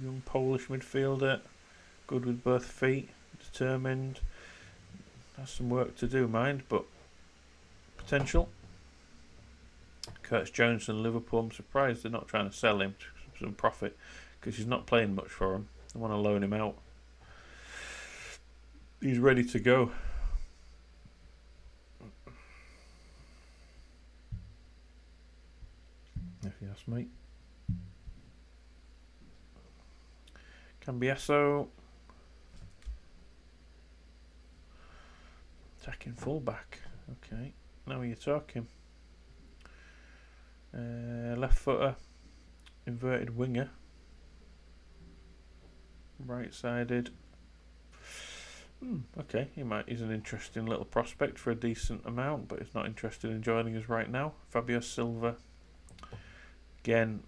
young Polish midfielder, good with both feet, determined. Has some work to do, mind, but potential. Curtis Jones and Liverpool, I'm surprised they're not trying to sell him to some profit, because he's not playing much for them. They want to loan him out. He's ready to go. If you ask me. Cambiasso. Attacking fullback. Okay, now you're talking. Left footer. Inverted winger. Right sided. Okay, he's an interesting little prospect for a decent amount, but he's not interested in joining us right now. Fabio Silva. Again,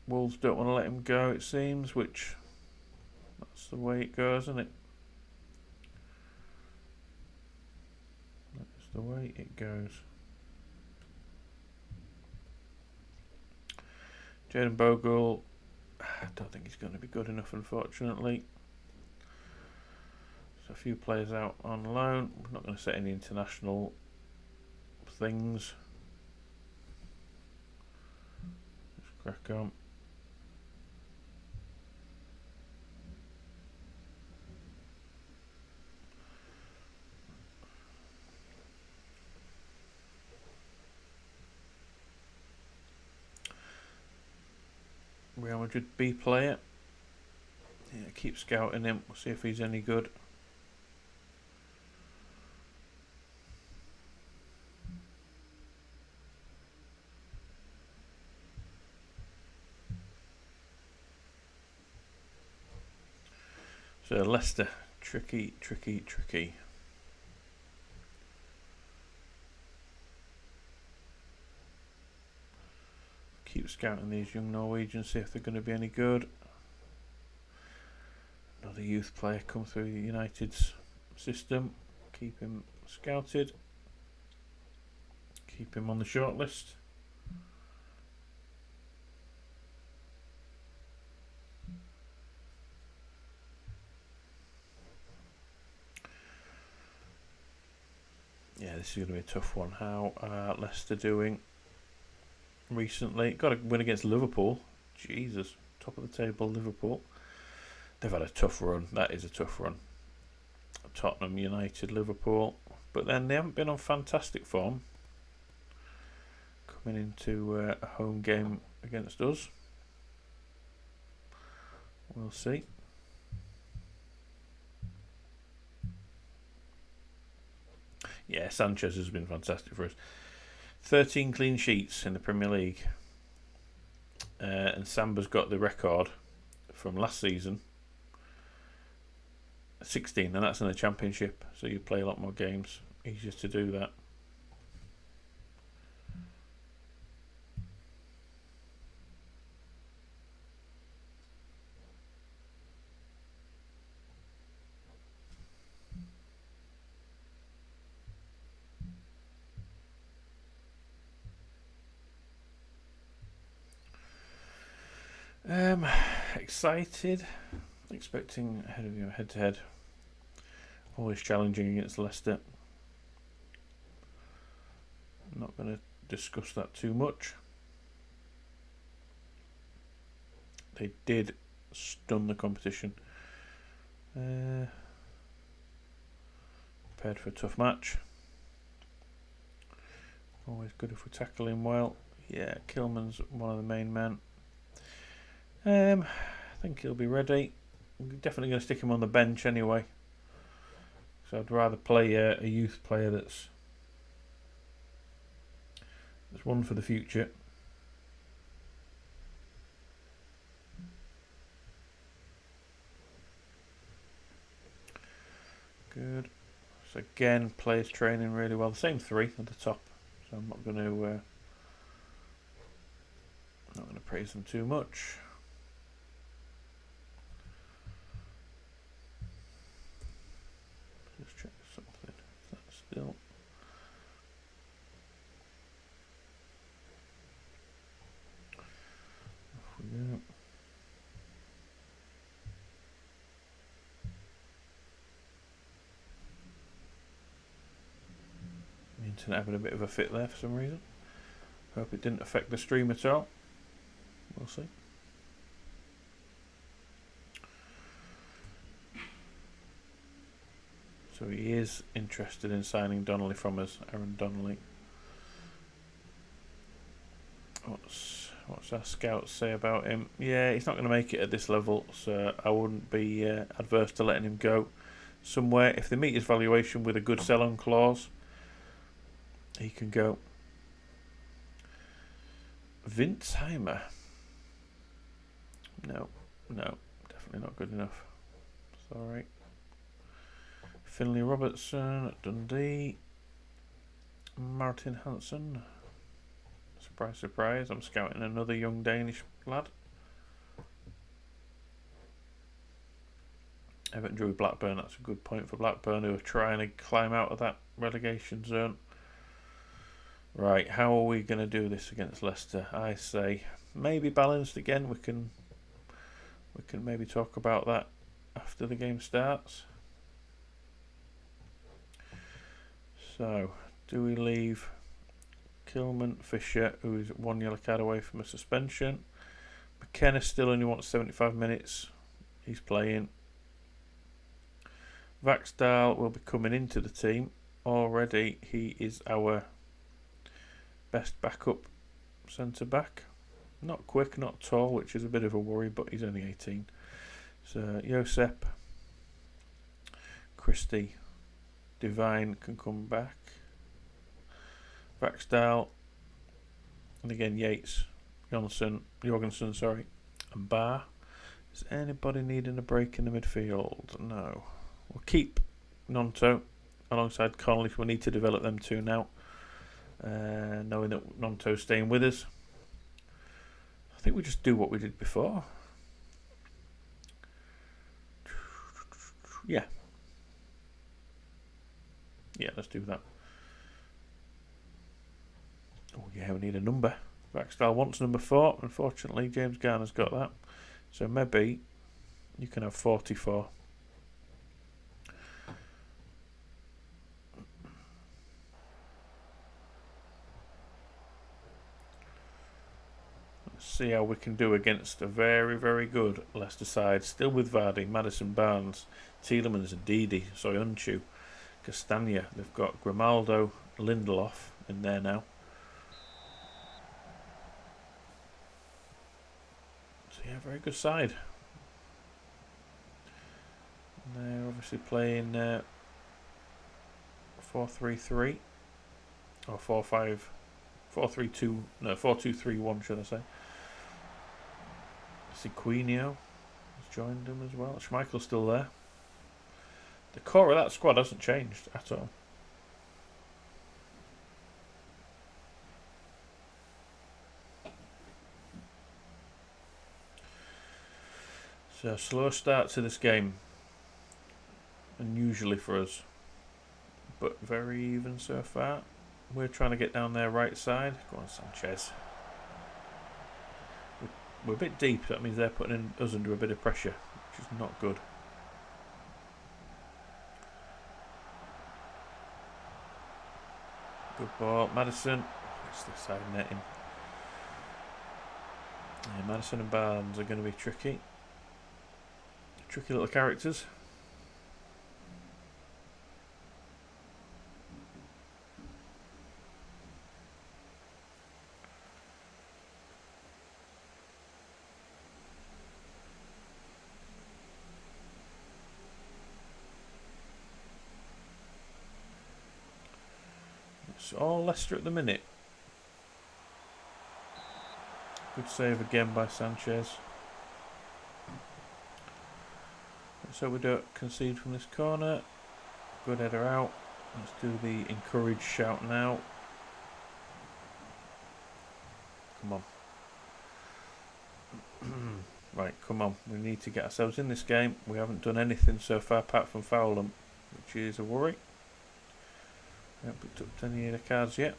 Wolves don't want to let him go, it seems, which that's the way it goes, isn't it? That's the way it goes. Jaden Bogle, I don't think he's going to be good enough, unfortunately. There's a few players out on loan. We're not going to set any international things. Just crack on. Real Madrid B player. Yeah, keep scouting him. We'll see if he's any good. So Leicester, tricky. Keep scouting these young Norwegians, see if they're going to be any good. Another youth player come through United's system. Keep him scouted. Keep him on the shortlist. Yeah, this is going to be a tough one. How are Leicester doing recently? Got a win against Liverpool. Jesus, top of the table Liverpool. They've had a tough run. That is a tough run. Tottenham, United, Liverpool. But then they haven't been on fantastic form. Coming into a home game against us. We'll see. Yeah, Sanchez has been fantastic for us. 13 clean sheets in the Premier League. And Samba's got the record from last season. 16, and that's in the Championship. So you play a lot more games. Easier to do that. Excited, expecting ahead of you head to head. Always challenging against Leicester. I'm not going to discuss that too much. They did stun the competition. Prepared for a tough match. Always good if we tackle him well. Yeah, Kilman's one of the main men. I think he'll be ready. We're definitely going to stick him on the bench anyway. So I'd rather play a youth player that's one for the future. Good. So again, players training really well. The same three at the top. So I'm not going to praise them too much. Just check something. That's still. Off we go. internet having a bit of a fit there for some reason. Hope it didn't affect the stream at all. We'll see. So he is interested in signing Donnelly from us, Aaron Donnelly. What's our scouts say about him? Yeah, he's not going to make it at this level, so I wouldn't be adverse to letting him go somewhere. If they meet his valuation with a good sell-on clause, he can go. Wintzheimer. No, definitely not good enough. Sorry. Finlay Robertson at Dundee. Martin Hansen. Surprise, surprise, I'm scouting another young Danish lad. Everton drew Blackburn, that's a good point for Blackburn, who are trying to climb out of that relegation zone. Right, how are we going to do this against Leicester? I say maybe balanced again. We can maybe talk about that after the game starts. So, do we leave Kilman, Fisher, who is 1 yellow card away from a suspension? McKenna still only wants 75 minutes. He's playing. Vaxdal will be coming into the team. Already he is our best backup centre back. Not quick, not tall, which is a bit of a worry, but he's only 18. So Josep, Christie, Divine can come back. Vaxdal, and again Yates, Jorgensen, and Barr. Is anybody needing a break in the midfield? No. We'll keep Nonto alongside Connolly. We need to develop them two now. Knowing that Nonto's staying with us. I think we just do what we did before. Yeah, let's do that. Oh yeah, we need a number. Vaxdal wants number 4. Unfortunately, James Garner's got that. So maybe you can have 44. Let's see how we can do against a very, very good Leicester side. Still with Vardy, Maddison, Barnes, Tielemans, Ndidi, Soyuncu, Castagna. They've got Grimaldo, Lindelof in there now. So yeah, very good side. And they're obviously playing 4-3-3 or 4-5, 4-3-2. No, 4-2-3-1, should I say? Sequinho has joined them as well. Schmeichel's still there. The core of that squad hasn't changed at all. So, slow start to this game. Unusually for us. But very even so far. We're trying to get down their right side. Go on, Sanchez. We're a bit deep. That means they're putting us under a bit of pressure, which is not good. Good ball. Maddison. It's the side netting. Yeah, Maddison and Barnes are going to be tricky. Tricky little characters. It's all Leicester at the minute. Good save again by Sanchez. So we don't concede from this corner. Good header out. Let's do the encourage shout now. Come on. Right, come on. We need to get ourselves in this game. We haven't done anything so far apart from foul them, which is a worry. We haven't picked up any of the cards yet.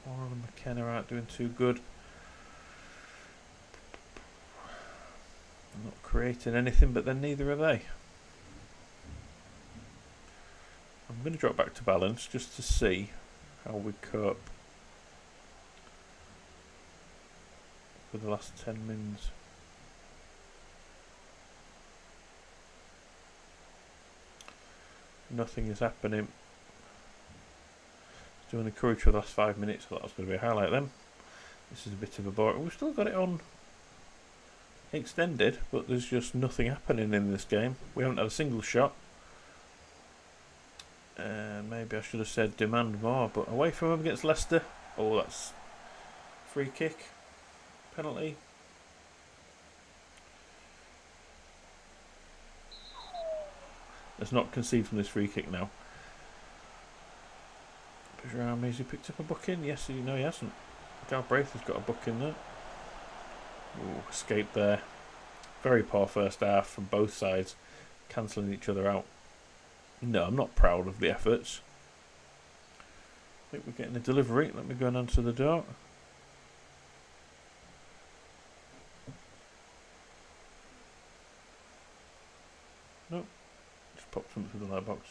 Warren and McKenna aren't doing too good. Not creating anything, but then neither are they. I'm going to drop back to balance just to see how we cope for the last 10 minutes. Nothing is happening. Doing a courage for the last 5 minutes, so that was going to be a highlight then. This is a bit of a bore. We've still got it on extended, but there's just nothing happening in this game. We haven't had a single shot. Maybe I should have said demand more, but away from him against Leicester. Oh, that's free kick. Penalty. Let's not concede from this free kick now. Has he picked up a booking? Yes, no he hasn't. Galbraith has got a booking there. Ooh, escape there. Very poor first half from both sides, cancelling each other out. No, I'm not proud of the efforts. I think we're getting a delivery. Let me go and answer the door. Nope. Just popped something through the light box.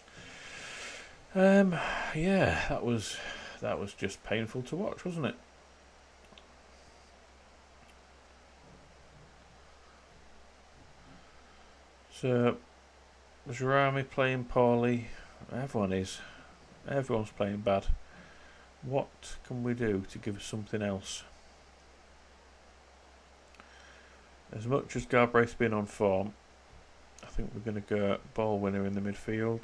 Yeah, that was just painful to watch, wasn't it? So, Jarami playing poorly. Everyone's playing bad. What can we do to give us something else? As much as Galbraith's been on form, I think we're going to go ball winner in the midfield.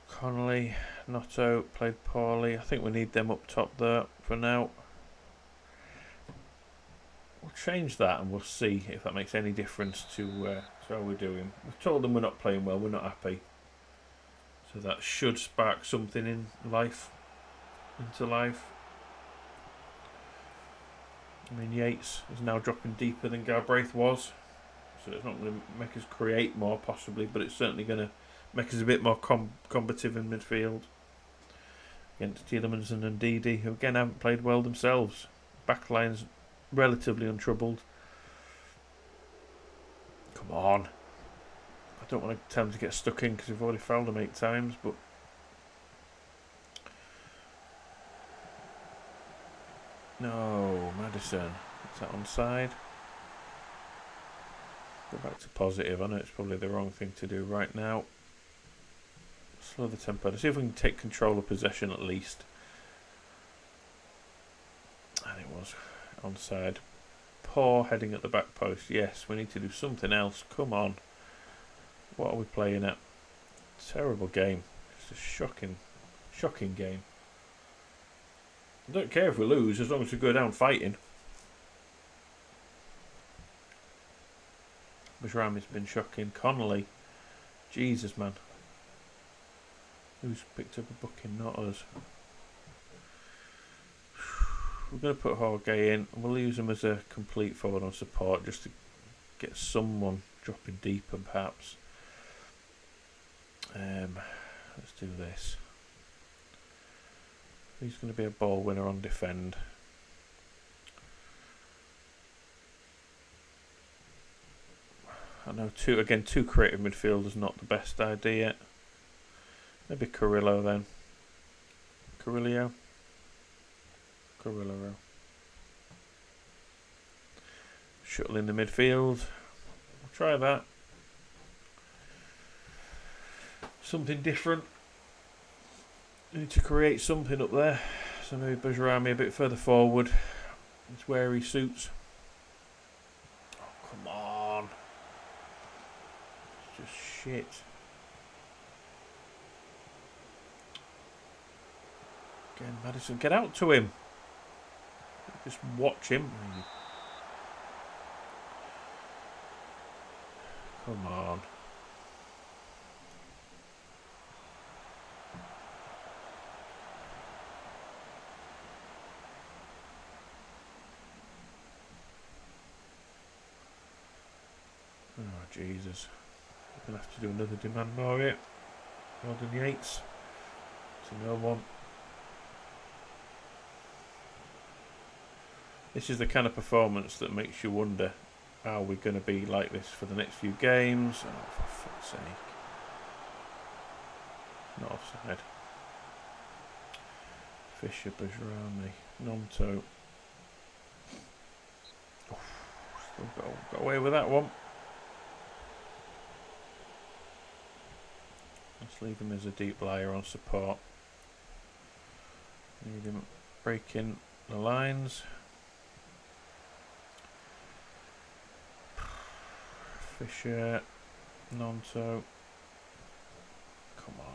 Connolly, not out, played poorly. I think we need them up top there for now. We'll change that and we'll see if that makes any difference to how we're doing. We've told them we're not playing well, we're not happy. So that should spark something into life. I mean, Yates is now dropping deeper than Galbraith was. So it's not going to make us create more possibly, but it's certainly going to make us a bit more combative in midfield against Tielemans and Ndidi, who again haven't played well themselves. Backline's relatively untroubled. Come on. I don't want to tell them to get stuck in because we've already fouled them 8 times, but no, Maddison. Is that onside? Go back to positive. I know it's probably the wrong thing to do right now. Slow the tempo. Let's see if we can take control of possession at least. And it was onside. Poor heading at the back post. Yes, we need to do something else. Come on. What are we playing at? Terrible game. Just a shocking game. I don't care if we lose as long as we go down fighting. Bajrami's been shocking. Connolly. Jesus, man. Who's picked up a booking? Not us. We're going to put Jorge in. We'll use him as a complete forward on support just to get someone dropping deeper, perhaps. Let's do this. He's going to be a ball winner on defend. I know two creative midfielders not the best idea. Maybe Carrillo then. Carrillo. Shuttle in the midfield. We'll try that. Something different. We need to create something up there. So maybe Bajrami a bit further forward. It's where he suits. Oh, come on. It's just shit. Again, Maddison, get out to him. Just watch him. Come on. Oh, Jesus. We're going to have to do another demand more here. More than Yates. It's a no one. This is the kind of performance that makes you wonder, are we going to be like this for the next few games? Oh, for fuck's sake. Not offside. Fisher, Bajrami, Nonto. Still got away with that one. Let's leave him as a deep liar on support. Need him breaking the lines. Fisher, Nonto. Come on.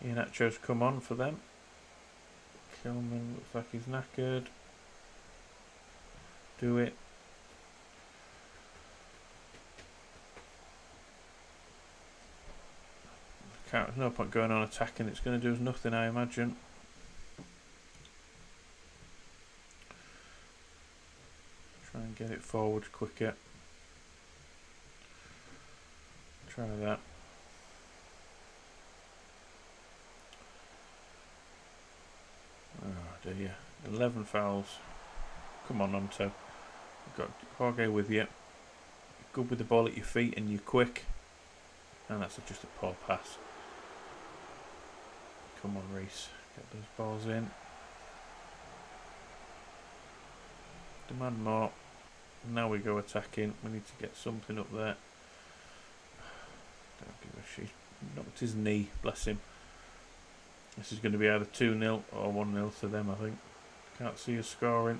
Iheanacho's come on for them. Kilman looks like he's knackered. Do it. There's no point going on attacking. It's going to do us nothing, I imagine. Try and get it forward quicker. Try that. Oh dear. 11 fouls. Come on, Onto. You've got Jorge with you. You're good with the ball at your feet and you're quick. And that's just a poor pass. Come on, Reese. Get those balls in. Demand more. Now we go attacking. We need to get something up there. Don't give a shit. Knocked his knee. Bless him. This is going to be either 2-0 or 1-0 to them, I think. Can't see us scoring.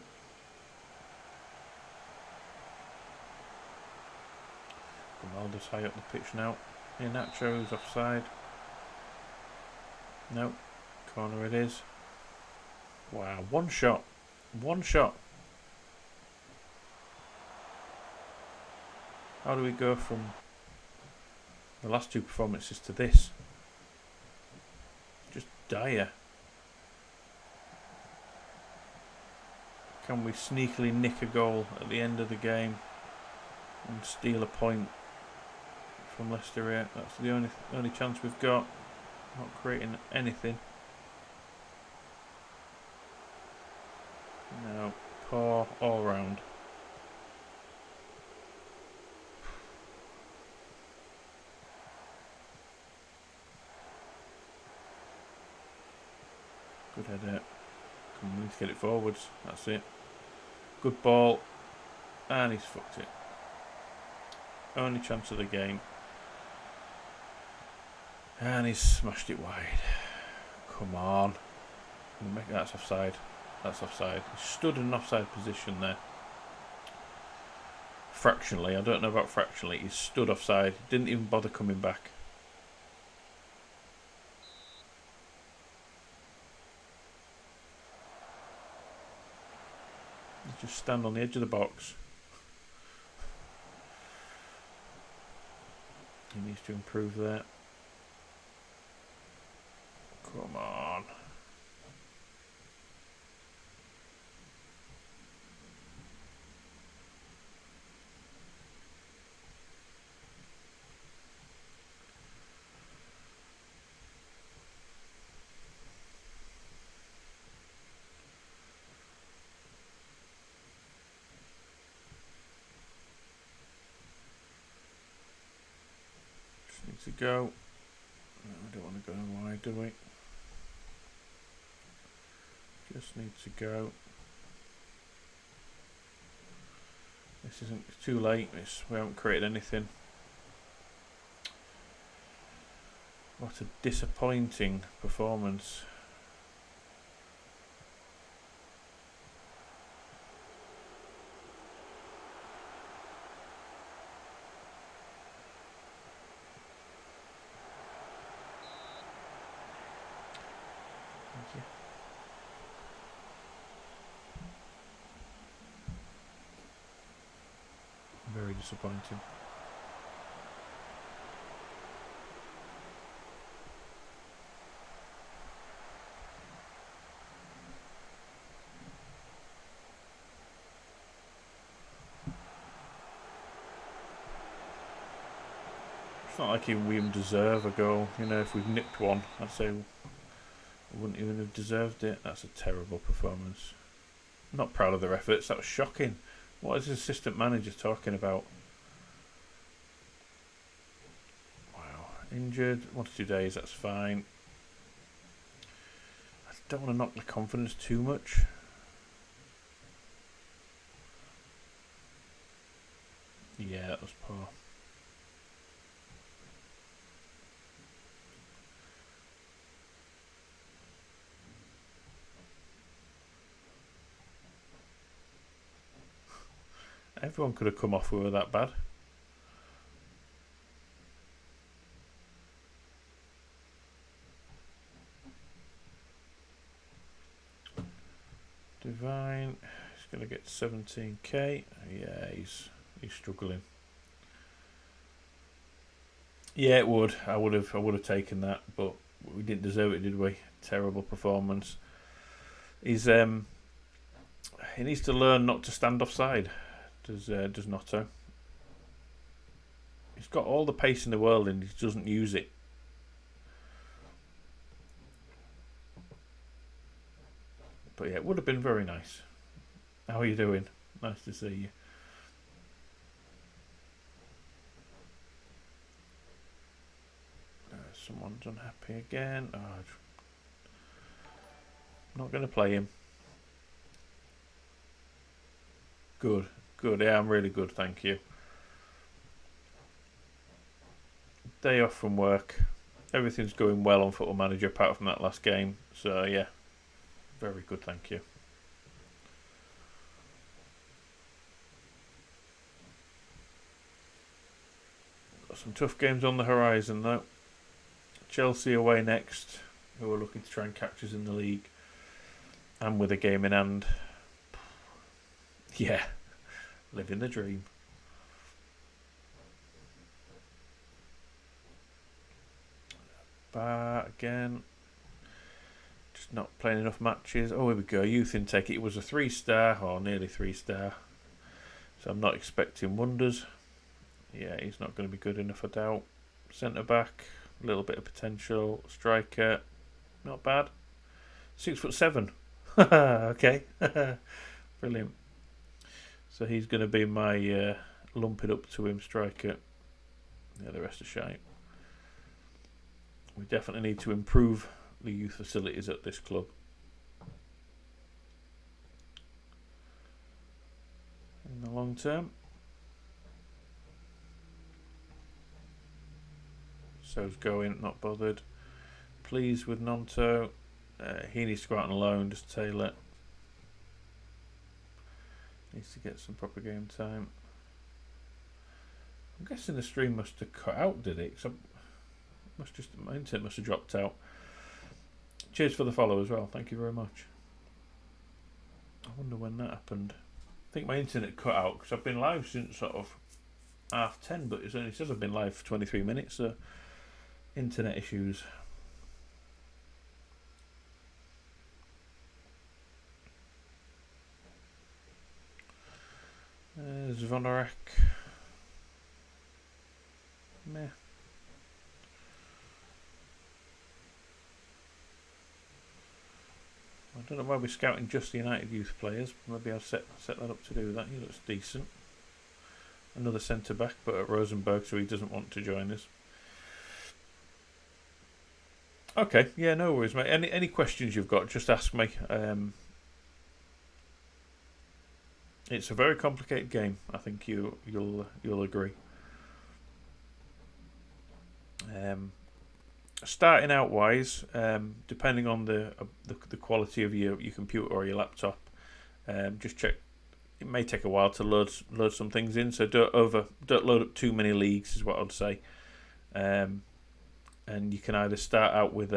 Ronaldo's high up the pitch now. Iheanacho's offside. No. Corner it is. Wow, one shot. One shot. How do we go from the last two performances to this? Just dire. Can we sneakily nick a goal at the end of the game and steal a point from Leicester here? That's the only chance we've got. Not creating anything. No, poor all round. Good header. Come on, we need to get it forwards. That's it. Good ball. And he's fucked it. Only chance of the game. And he's smashed it wide. Come on. That's offside. That's offside. He stood in an offside position there. Fractionally. I don't know about fractionally. He stood offside. Didn't even bother coming back. Just stand on the edge of the box. He needs to improve that. Come on. Just need to go. No, we don't want to go wide, do we? Just need to go. This isn't too late. We haven't created anything. What a disappointing performance. Thank you. Very disappointing. It's not like we even deserve a goal. You know, if we've nicked one, I'd say Wouldn't even have deserved it. That's a terrible performance. Not proud of their efforts. That was shocking. What is the assistant manager talking about? Wow. Injured. 1 to 2 days. That's fine. I don't want to knock the confidence too much. Yeah, that was poor. Everyone could have come off with that bad. Divine, he's going to get 17k. Yeah, he's struggling. Yeah, it would. I would have taken that, but we didn't deserve it, did we? Terrible performance. He needs to learn not to stand offside. Does Notto? He's got all the pace in the world and he doesn't use it. But yeah, it would have been very nice. How are you doing? Nice to see you. Someone's unhappy again. Oh, I'm not going to play him. Good. Yeah, I'm really good, thank you. Day off from work. Everything's going well on Football Manager apart from that last game. So yeah, very good, thank you. Got some tough games on the horizon though. Chelsea away next, who are looking to try and catch us in the league, and with a game in hand. Yeah, living the dream. Bar again. Just not playing enough matches. Oh, here we go. Youth intake. It was a 3-star, or nearly 3-star. So I'm not expecting wonders. Yeah, he's not going to be good enough, I doubt. Centre back. A little bit of potential. Striker. Not bad. 6'7". Okay. Brilliant. So he's going to be my lump it up to him striker. Yeah, the rest are shite. We definitely need to improve the youth facilities at this club. In the long term. So's going, not bothered. Pleased with Nonto. He needs to go out on loan, just Taylor. Needs to get some proper game time. I'm guessing the stream must have cut out, did it? My internet must have dropped out. Cheers for the follow as well. Thank you very much. I wonder when that happened. I think my internet cut out because I've been live since sort of 10:30, but it only says I've been live for 23 minutes. So internet issues. Zvonorak. Meh. I don't know why we're scouting just the United youth players. Maybe I'll set that up to do that. He looks decent. Another centre back, but at Rosenborg, so he doesn't want to join us. Okay, yeah, no worries, mate. Any questions you've got, just ask me. It's a very complicated game. I think you'll agree. Starting out wise, depending on the quality of your computer or your laptop, just check. It may take a while to load some things in, so don't load up too many leagues is what I'd say. And you can either start out with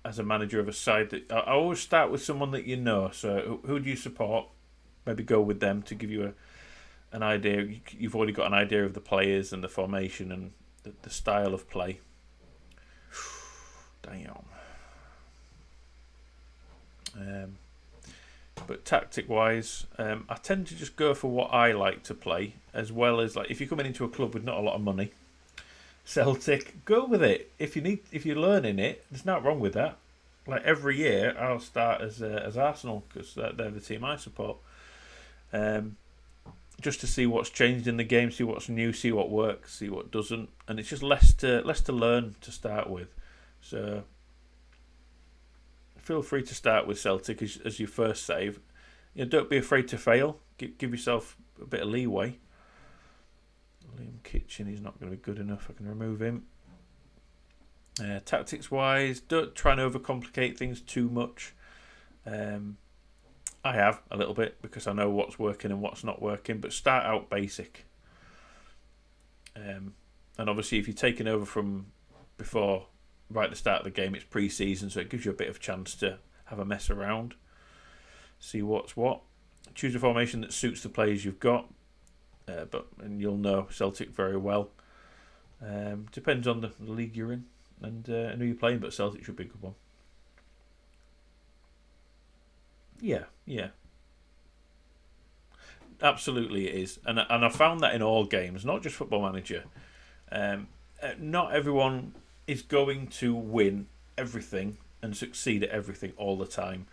as a manager of a side that I always start with someone that you know. So who do you support? Maybe go with them to give you an idea. You've already got an idea of the players and the formation and the style of play. Damn. But tactic wise, I tend to just go for what I like to play, as well as like if you're coming into a club with not a lot of money, Celtic, go with it. If you're learning it, there's nothing wrong with that. Like every year, I'll start as Arsenal because they're the team I support. Just to see what's changed in the game, see what's new, see what works, see what doesn't, and it's just less to learn to start with. So feel free to start with Celtic as your first save. Don't be afraid to fail. Give yourself a bit of leeway. Liam Kitchen, he's not going to be good enough. I can remove him. Tactics wise, don't try and overcomplicate things too much. I have a little bit because I know what's working and what's not working, but start out basic. And obviously, if you're taking over from before, right at the start of the game, it's pre-season, so it gives you a bit of chance to have a mess around, see what's what. Choose a formation that suits the players you've got, and you'll know Celtic very well. Depends on the league you're in and who you're playing, but Celtic should be a good one. Yeah. Absolutely it is. And I found that in all games, not just Football Manager. Not everyone is going to win everything and succeed at everything all the time.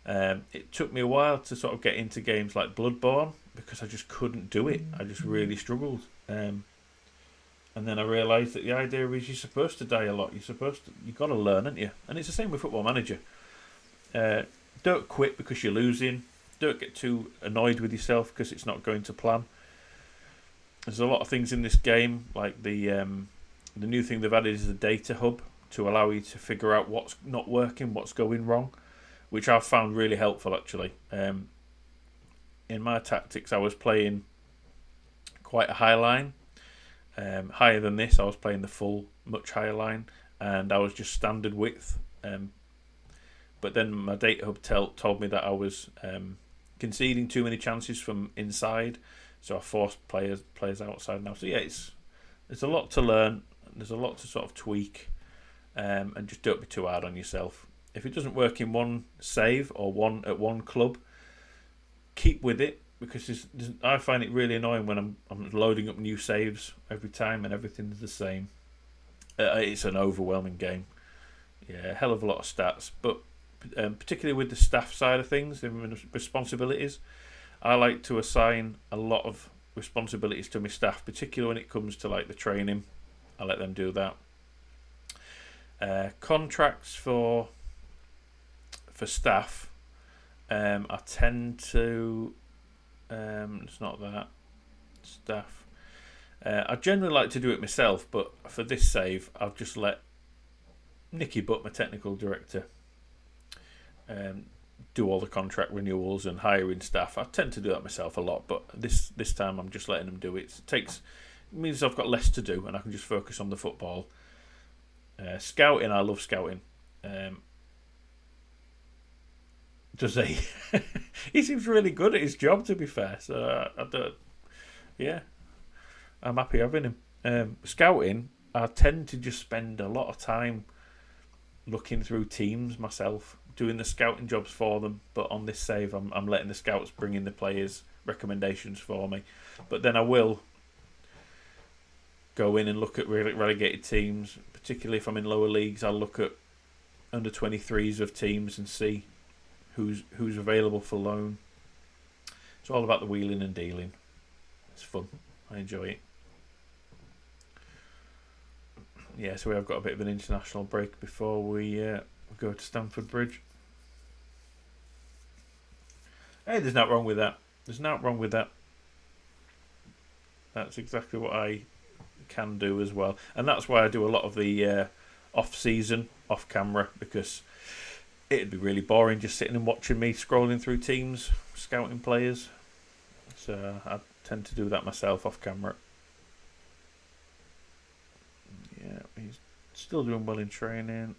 It took me a while to sort of get into games like Bloodborne because I just couldn't do it. I just really struggled. And then I realised that the idea is you're supposed to die a lot. You've got to learn, haven't you? And it's the same with Football Manager. Don't quit because you're losing. Don't get too annoyed with yourself because it's not going to plan. There's a lot of things in this game, like the new thing they've added is the data hub to allow you to figure out what's not working, what's going wrong, which I've found really helpful actually. In my tactics, I was playing quite a high line. Higher than this, I was playing the full, much higher line, and I was just standard width. But then my data hub told me that I was conceding too many chances from inside, so I forced players outside now. So yeah, it's a lot to learn. There's a lot to sort of tweak, and just don't be too hard on yourself. If it doesn't work in one save or at one club, keep with it because I find it really annoying when I'm loading up new saves every time and everything's the same. It's an overwhelming game. Yeah, a hell of a lot of stats, but particularly with the staff side of things, the responsibilities, I like to assign a lot of responsibilities to my staff, particularly when it comes to like the training. I let them do that. Contracts for staff, I tend to it's not that staff. I generally like to do it myself, but for this save, I've just let Nicky Butt, my technical director, do all the contract renewals and hiring staff. I tend to do that myself a lot, but this time I'm just letting them do it. It means I've got less to do and I can just focus on the football. Scouting, I love scouting. Does he? He seems really good at his job, to be fair. So I'm happy having him. Scouting, I tend to just spend a lot of time looking through teams myself, doing the scouting jobs for them. But on this save, I'm letting the scouts bring in the players' recommendations for me. But then I will go in and look at relegated teams, particularly if I'm in lower leagues. I'll look at under 23s of teams and see who's available for loan. It's all about the wheeling and dealing. It's fun. I enjoy it. Yeah, so we have got a bit of an international break before we go to Stamford Bridge. Hey, there's nothing wrong with that. There's nothing wrong with that. That's exactly what I can do as well. And that's why I do a lot of the off-season, off-camera, because it'd be really boring just sitting and watching me scrolling through teams, scouting players. So I tend to do that myself off-camera. Yeah, he's still doing well in training.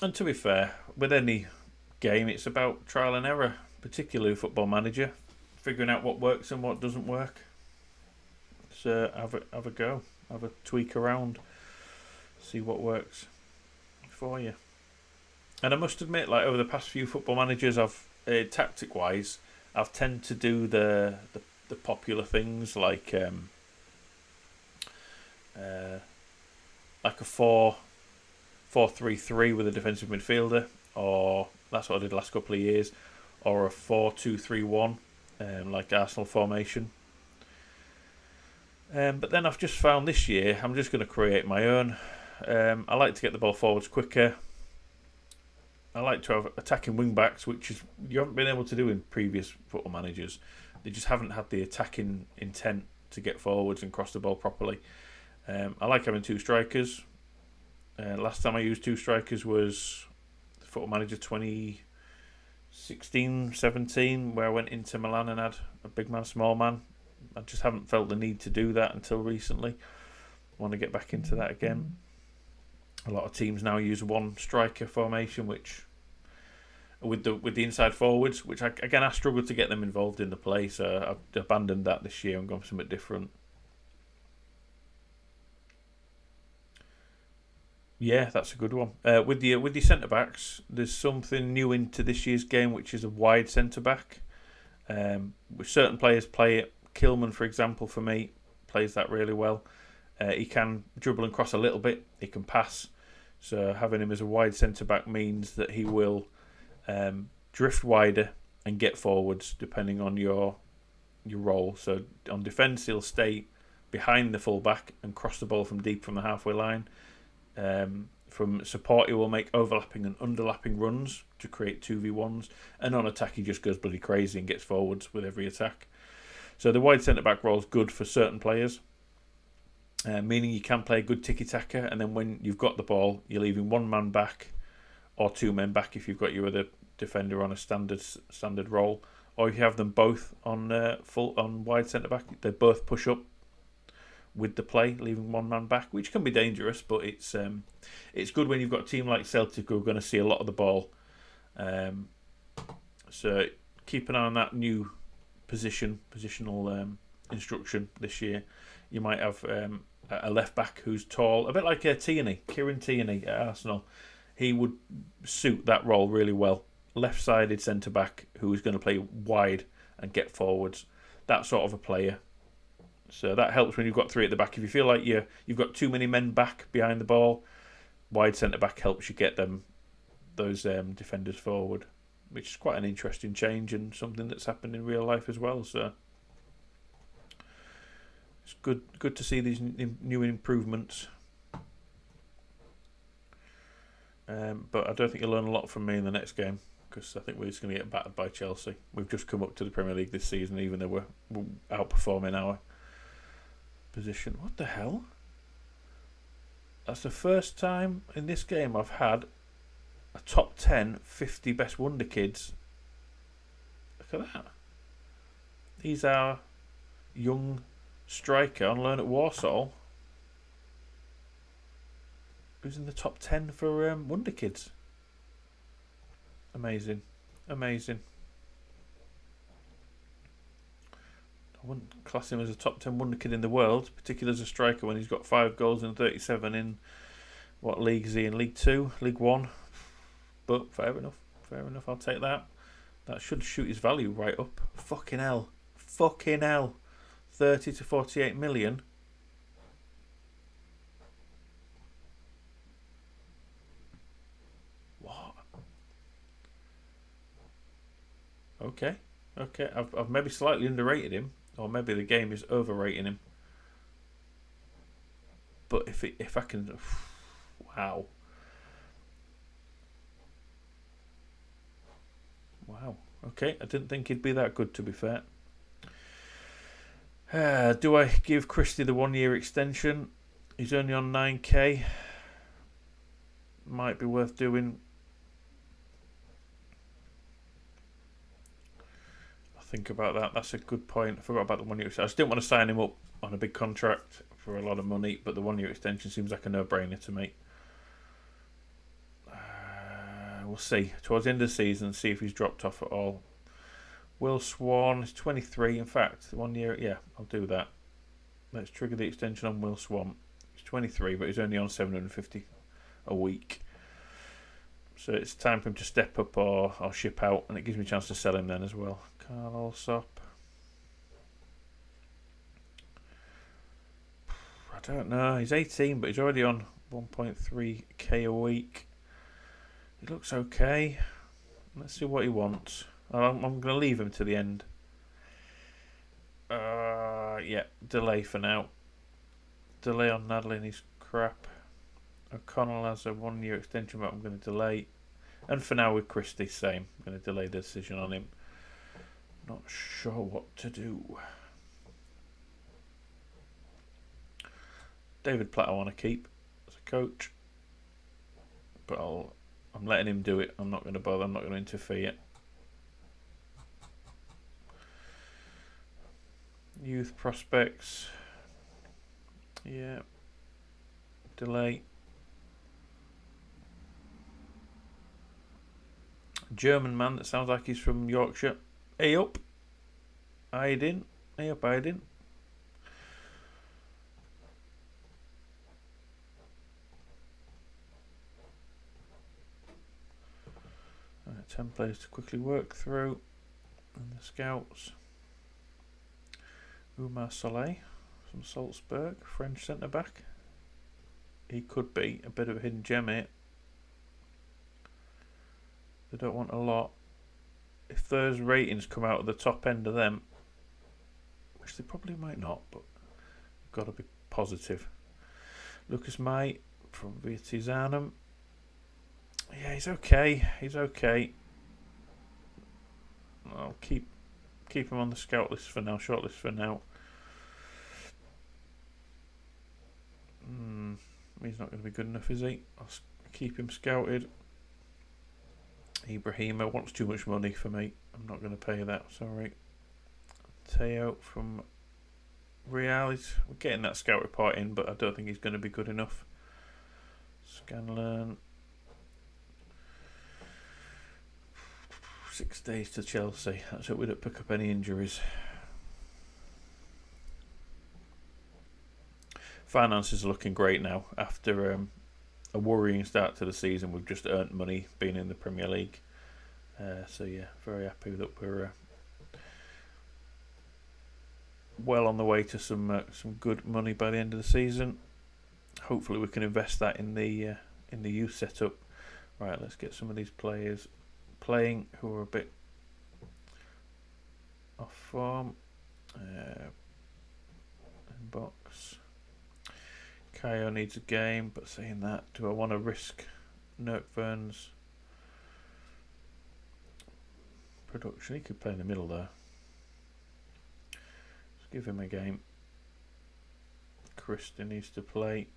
And to be fair, with any game, it's about trial and error, particularly Football Manager, figuring out what works and what doesn't work. So have a go, have a tweak around, see what works for you. And I must admit, like over the past few Football Managers, I've tactic-wise, I've tend to do the popular things like a 4-3-3 with a defensive midfielder, or that's what I did the last couple of years, or a 4-2-3-1, like Arsenal formation. But then I've just found this year I'm just going to create my own. I like to get the ball forwards quicker. I like to have attacking wing backs, which is you haven't been able to do in previous football managers. They just haven't had the attacking intent to get forwards and cross the ball properly. I like having two strikers. Last time I used two strikers was Football Manager 2016-17, where I went into Milan and had a big man, small man. I just haven't felt the need to do that until recently. I want to get back into that again. A lot of teams now use one striker formation, which with the inside forwards, which I struggled to get them involved in the play, so I've abandoned that this year and gone for something different. Yeah, that's a good one. With the centre backs, there's something new into this year's game, which is a wide centre back. With certain players play it. Kilman, for example, for me, plays that really well. He can dribble and cross a little bit. He can pass. So having him as a wide centre back means that he will drift wider and get forwards depending on your role. So on defence, he'll stay behind the full back and cross the ball from deep from the halfway line. From support, he will make overlapping and underlapping runs to create 2v1s. And on attack, he just goes bloody crazy and gets forwards with every attack. So the wide centre-back role is good for certain players, meaning you can play a good tiki-taka, and then when you've got the ball, you're leaving one man back or two men back if you've got your other defender on a standard role, or if you have them both on wide centre-back, they both push up with the play, leaving one man back, which can be dangerous, but it's good when you've got a team like Celtic who are going to see a lot of the ball. So keep an eye on that new positional instruction this year. You might have a left back who's tall, a bit like Kieran Tierney at Arsenal. He would suit that role really well. Left-sided centre back who is going to play wide and get forwards. That sort of a player. So that helps when you've got three at the back. If you feel like you've got too many men back behind the ball, wide centre back helps you get those defenders forward, which is quite an interesting change and something that's happened in real life as well. So it's good to see these new improvements. But I don't think you'll learn a lot from me in the next game, because I think we're just going to get battered by Chelsea. We've just come up to the Premier League this season, even though we're outperforming our position. What the hell? That's the first time in this game I've had a top 10 50 best wonder kids. Look at that. He's our young striker on loan at Warsaw, who's in the top 10 for wonder kids. Amazing. I wouldn't class him as a top 10 wonder kid in the world, particularly as a striker, when he's got 5 goals and 37 in what league is he in? League 2, League 1. But fair enough, I'll take that. That should shoot his value right up. Fucking hell. 30 to 48 million. What? Okay. I've maybe slightly underrated him, or maybe the game is overrating him. But if I can, wow. Okay, I didn't think he'd be that good, to be fair. Do I give Christie the 1 year extension? He's only on 9k. Might be worth doing. I'll think about that. That's a good point. I forgot about the 1 year extension. I just didn't want to sign him up on a big contract for a lot of money, but the 1 year extension seems like a no-brainer to me. We'll see towards the end of the season, see if he's dropped off at all. Will Swan is 23. In fact, 1 year, yeah, I'll do that. Let's trigger the extension on Will Swan. He's 23, but he's only on 750 a week. So it's time for him to step up or ship out, and it gives me a chance to sell him then as well. Carl Alsop. I don't know. He's 18, but he's already on 1.3k a week. He looks okay. Let's see what he wants. I'm going to leave him to the end. Yeah, delay for now. Delay on Nadlin, he's crap. O'Connell has a 1 year extension, but I'm going to delay. And for now with Christie, same. I'm going to delay the decision on him. Not sure what to do. David Platt I want to keep as a coach. But I'm letting him do it. I'm not going to bother. I'm not going to interfere. Youth prospects. Yeah. Delay. German man that sounds like he's from Yorkshire. Hey up. Aydin. Hey up, Aydin. 10 players to quickly work through. And the scouts. Umar Soleil from Salzburg, French centre back. He could be a bit of a hidden gem here. They don't want a lot. If those ratings come out at the top end of them, which they probably might not, but you've got to be positive. Lucas May from Virtizanum. Yeah, he's okay. He's okay. I'll keep him on the scout list for now, short list for now. He's not going to be good enough, is he? I'll keep him scouted. Ibrahima wants too much money for me. I'm not going to pay that, sorry. Teo from Real, we're getting that scout report in, but I don't think he's going to be good enough. Scanlon. 6 days to Chelsea. Let's hope we don't pick up any injuries. Finances are looking great now. After a worrying start to the season, we've just earned money being in the Premier League. So yeah, very happy that we're well on the way to some good money by the end of the season. Hopefully, we can invest that in the youth setup. Right, let's get some of these players playing who are a bit off form. Inbox. Kayo needs a game, but saying that, do I want to risk Nurkvern's production? He could play in the middle there. Let's give him a game. Christie needs to play.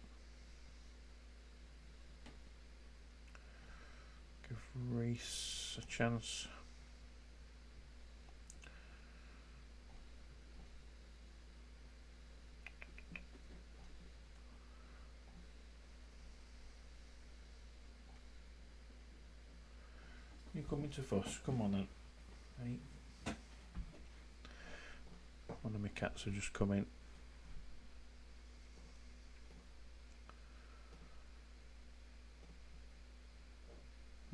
Give Reese a chance. You coming to fuss? Come on then. Hey. One of my cats are just coming.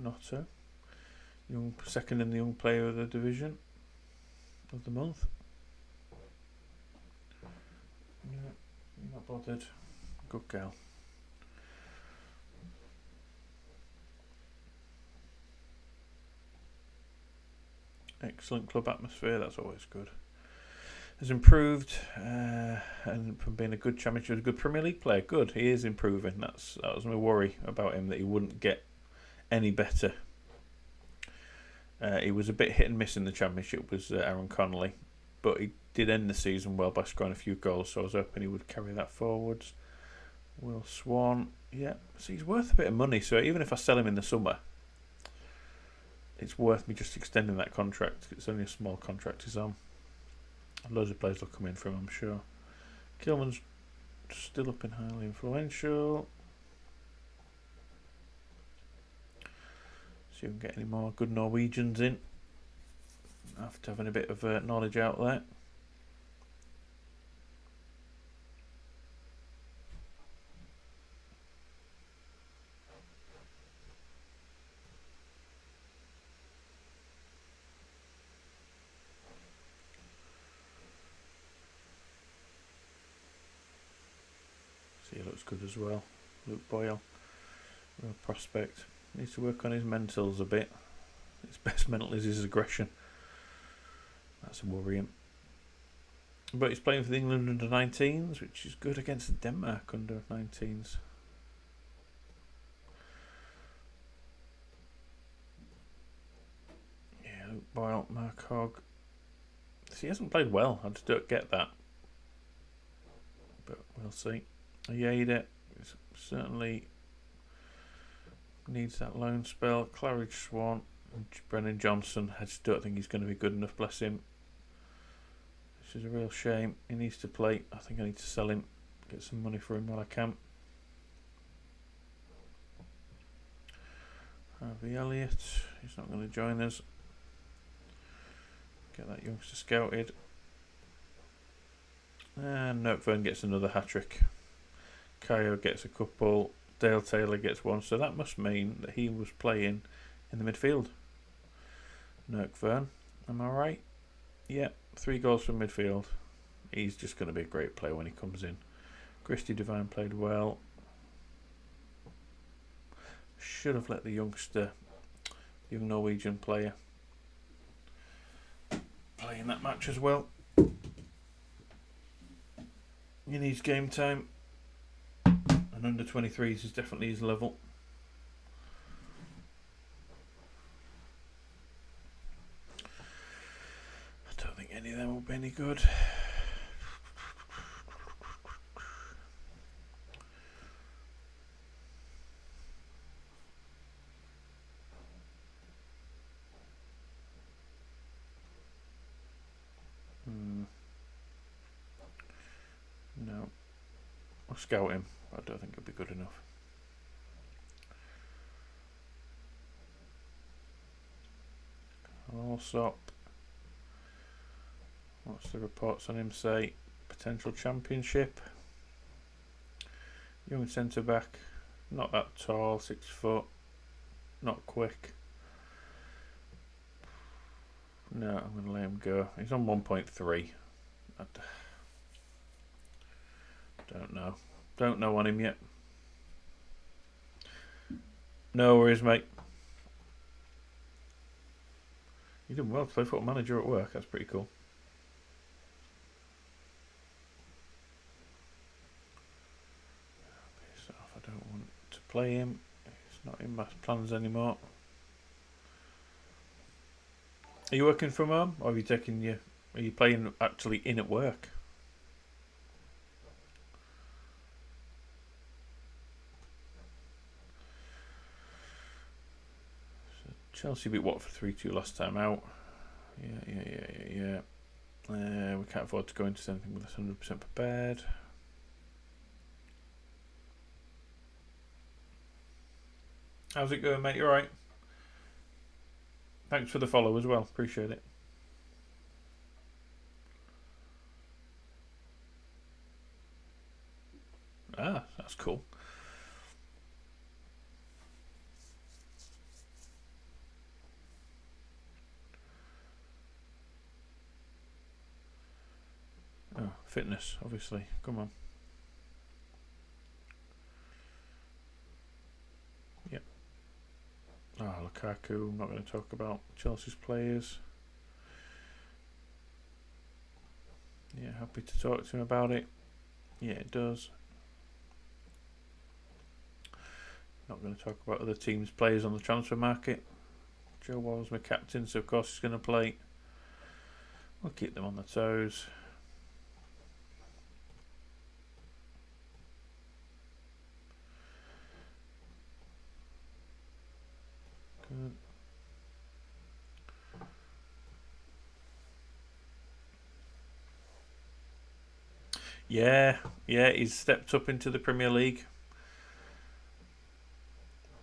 Notter. Second in the young player of the division of the month. Yeah, not bothered. Good girl. Excellent club atmosphere, that's always good. Has improved, and from being a good championship, a good Premier League player, good. He is improving. That was my worry about him, that he wouldn't get any better. He was a bit hit and miss in the championship, was Aaron Connolly, but he did end the season well by scoring a few goals, so I was hoping he would carry that forwards. Will Swan, yeah, so he's worth a bit of money, so even if I sell him in the summer, it's worth me just extending that contract. It's only a small contract he's on. Loads of players will come in from him, I'm sure. Kilman's still up in highly influential. See if we can get any more good Norwegians in. After having a bit of knowledge out there. good as well. Luke Boyle, real prospect. Needs to work on his mentals a bit. His best mental is his aggression. That's worrying. But he's playing for the England under-19s, which is good against the Denmark under-19s. Yeah, Luke Boyle, Mark Hogg. He hasn't played well. I just don't get that. But we'll see. Ayeda certainly needs that loan spell. Claridge Swan, Brennan Johnson. I just don't think he's going to be good enough, bless him. This is a real shame. He needs to play. I think I need to sell him, get some money for him while I can. Harvey Elliott, he's not going to join us. Get that youngster scouted. And Nottingham gets another hat-trick. Kayo gets a couple. Dale Taylor gets one. So that must mean that he was playing in the midfield. Nottingham, am I right? Yeah, 3 goals from midfield. He's just going to be a great player when he comes in. Christy Devine played well. Should have let the youngster, young Norwegian player, play in that match as well. He needs game time. And under 23s is definitely his level. I don't think any of them will be any good. No. I'll scout him, but I don't think it'll be good enough. Allsop. What's the reports on him say? Potential championship. Young centre back. Not that tall, 6 foot. Not quick. No, I'm going to let him go. He's on 1.3. Don't know. Don't know on him yet. No worries, mate. You did well to play Football Manager at work. That's pretty cool. Piss off. I don't want to play him. It's not in my plans anymore. Are you working from home, or are you playing actually in at work? So Chelsea beat Watford 3-2 last time out. Yeah. We can't afford to go into anything with us 100% prepared. How's it going, mate? You alright? Thanks for the follow as well. Appreciate it. Ah, that's cool. Oh, fitness, obviously. Come on. Yep. Lukaku. I'm not going to talk about Chelsea's players. Yeah, happy to talk to him about it. Yeah, it does. Not going to talk about other teams' players on the transfer market. Joe Wall's my captain, so of course he's going to play. We'll keep them on the toes. Good. Yeah, he's stepped up into the Premier League.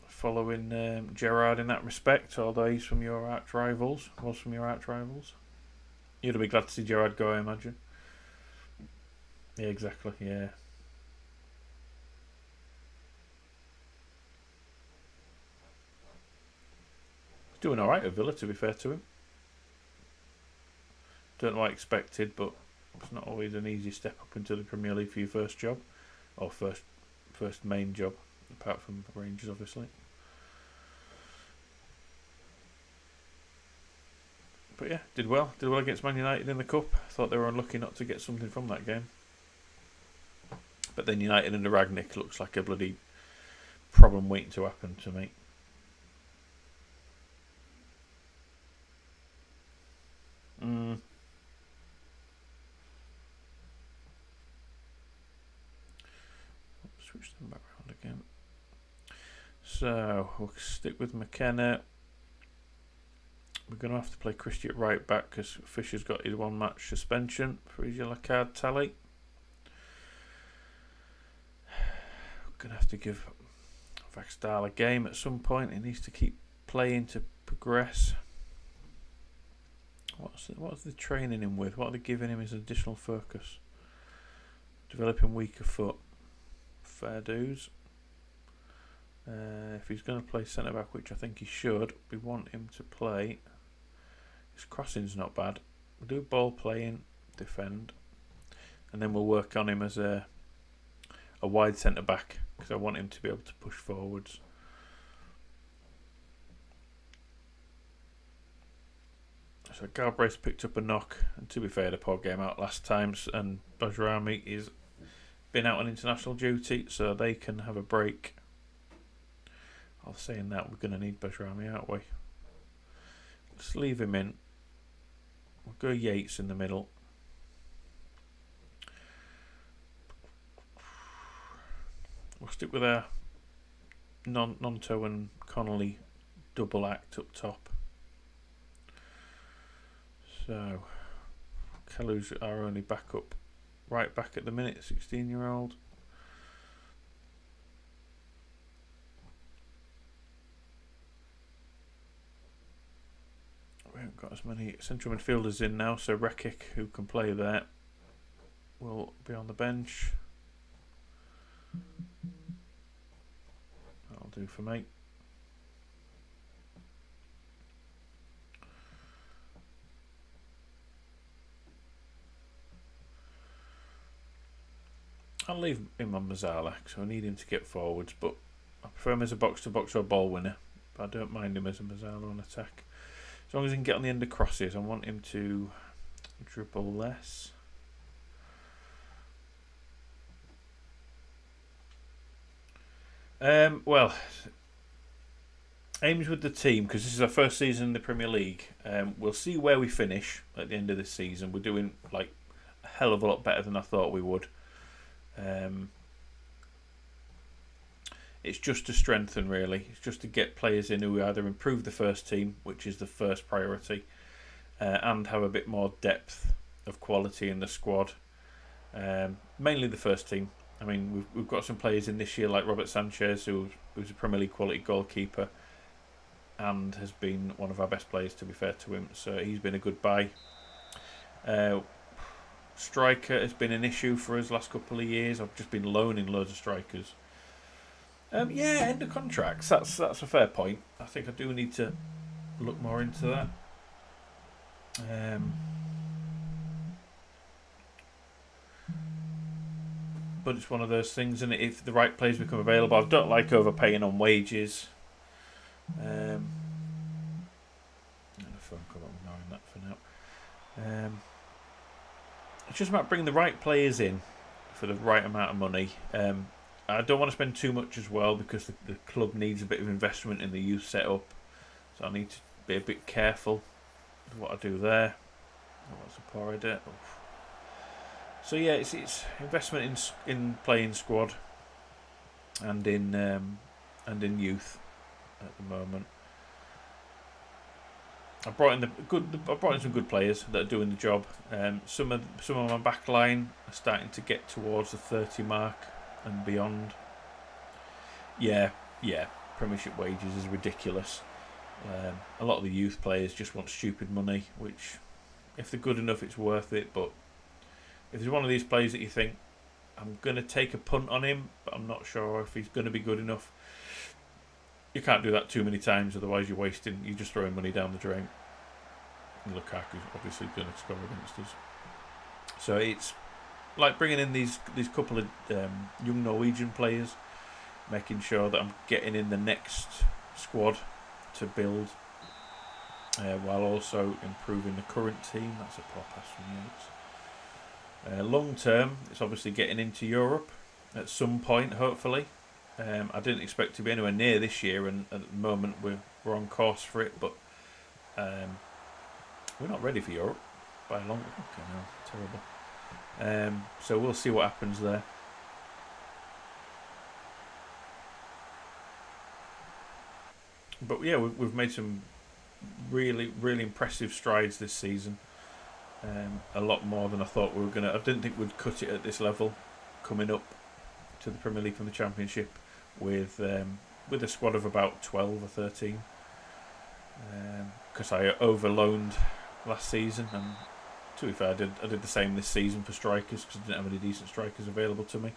Following Gerrard in that respect, although he's from your arch rivals, was from your arch rivals. You'd be glad to see Gerrard go, I imagine. Yeah, exactly, yeah. He's doing alright at Villa, to be fair to him. Don't know what I expected, but it's not always an easy step up into the Premier League for your first job, or first first main job, apart from Rangers, obviously. But yeah, did well against Man United in the Cup. Thought they were unlucky not to get something from that game. But then United under Ragnick looks like a bloody problem waiting to happen to me. Switch them back around again. So we'll stick with McKenna. We're going to have to play Christie at right back because Fisher's got his 1 match suspension for his yellow card tally. We're going to have to give Vaxdal a game at some point. He needs to keep playing to progress. What's the training him with? What are they giving him as additional focus? Developing weaker foot. Fair dues. If he's going to play centre back, which I think he should, we want him to play. His crossing's not bad. We'll do ball playing, defend, and then we'll work on him as a wide centre back because I want him to be able to push forwards. So Galbraith picked up a knock, and to be fair, the poor game out last time, and Bajrami is been out on international duty, so they can have a break. I'll saying that we're going to need Bajrami, aren't we? Let's leave him in. We'll go Yates in the middle. We'll stick with our Nonto and Connolly double act up top. So Kalu's our only backup right back at the minute, 16-year-old. We haven't got as many central midfielders in now, so Rekic, who can play there, will be on the bench. That'll do for me. I'll leave him on Mazzala because I need him to get forwards, but I prefer him as a box-to-box or ball winner. But I don't mind him as a Mazzala on attack. As long as he can get on the end of crosses, I want him to dribble less. Well, aims with the team, because this is our first season in the Premier League. We'll see where we finish at the end of this season. We're doing like a hell of a lot better than I thought we would. It's just to strengthen, really. It's just to get players in who either improve the first team, which is the first priority, and have a bit more depth of quality in the squad. Mainly the first team. I mean, we've got some players in this year like Robert Sanchez, who's a Premier League quality goalkeeper and has been one of our best players, to be fair to him. So he's been a good buy. Striker has been an issue for us last couple of years. I've just been loaning loads of strikers. End of contracts. That's a fair point. I think I do need to look more into that. But it's one of those things, and if the right players become available, I don't like overpaying on wages. The phone call, I'm ignoring that for now. It's just about bringing the right players in for the right amount of money. I don't want to spend too much as well because the club needs a bit of investment in the youth setup, so I need to be a bit careful with what I do there. Oh, that's a poor idea. Oof. So yeah, it's investment in playing squad and in youth at the moment. I brought in some good players that are doing the job. Some of my back line are starting to get towards the 30 mark and beyond. Yeah. Premiership wages is ridiculous. A lot of the youth players just want stupid money, which, if they're good enough, it's worth it. But if there's one of these players that you think, I'm going to take a punt on him, but I'm not sure if he's going to be good enough, you can't do that too many times, otherwise you're just throwing money down the drain. Lukaku's obviously going to score against us. So like bringing in these couple of young Norwegian players, making sure that I'm getting in the next squad to build, while also improving the current team. That's a poor pass from Yates. Long term, it's obviously getting into Europe at some point, hopefully. I didn't expect to be anywhere near this year, and at the moment we're on course for it, but we're not ready for Europe by a long. Okay, no, terrible. So we'll see what happens there. But yeah, we've made some really, really impressive strides this season. A lot more than I thought we were going to. I didn't think we'd cut it at this level, coming up to the Premier League from the Championship with a squad of about 12 or 13. Because I overloaned last season, and to be fair, I did the same this season for strikers because I didn't have any decent strikers available to me.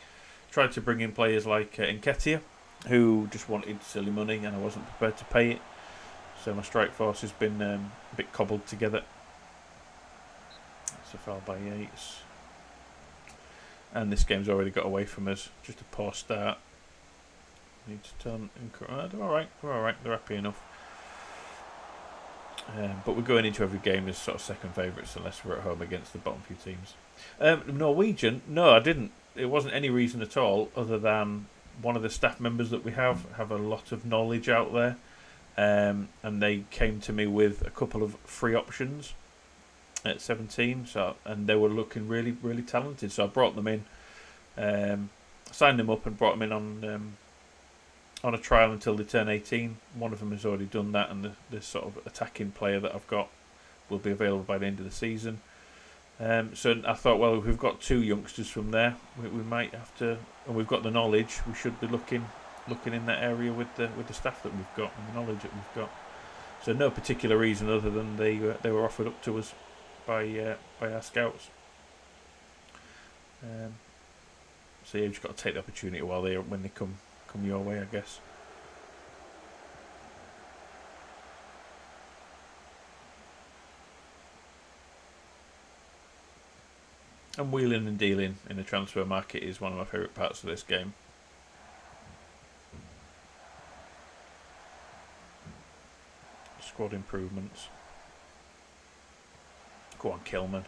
Tried to bring in players like Nketiah, who just wanted silly money, and I wasn't prepared to pay it. So my strike force has been a bit cobbled together. That's a foul by Yates. And this game's already got away from us. Just a poor start. Need to turn. They're alright. They're happy enough. But we're going into every game as sort of second favourites unless we're at home against the bottom few teams. Norwegian? No, I didn't. It wasn't any reason at all other than one of the staff members that we have a lot of knowledge out there. And they came to me with a couple of free options at 17, and they were looking really, really talented. So I brought them in, signed them up, and brought them in on a trial until they turn 18. One of them has already done that, and the sort of attacking player that I've got will be available by the end of the season. So I thought, well, if we've got two youngsters from there, we might have to, and we've got the knowledge. We should be looking in that area with the staff that we've got and the knowledge that we've got. So no particular reason other than they were offered up to us by our scouts. So you've just got to take the opportunity when they come your way, I guess. And wheeling and dealing in the transfer market is one of my favourite parts of this game. Squad improvements. Go on, Kilman.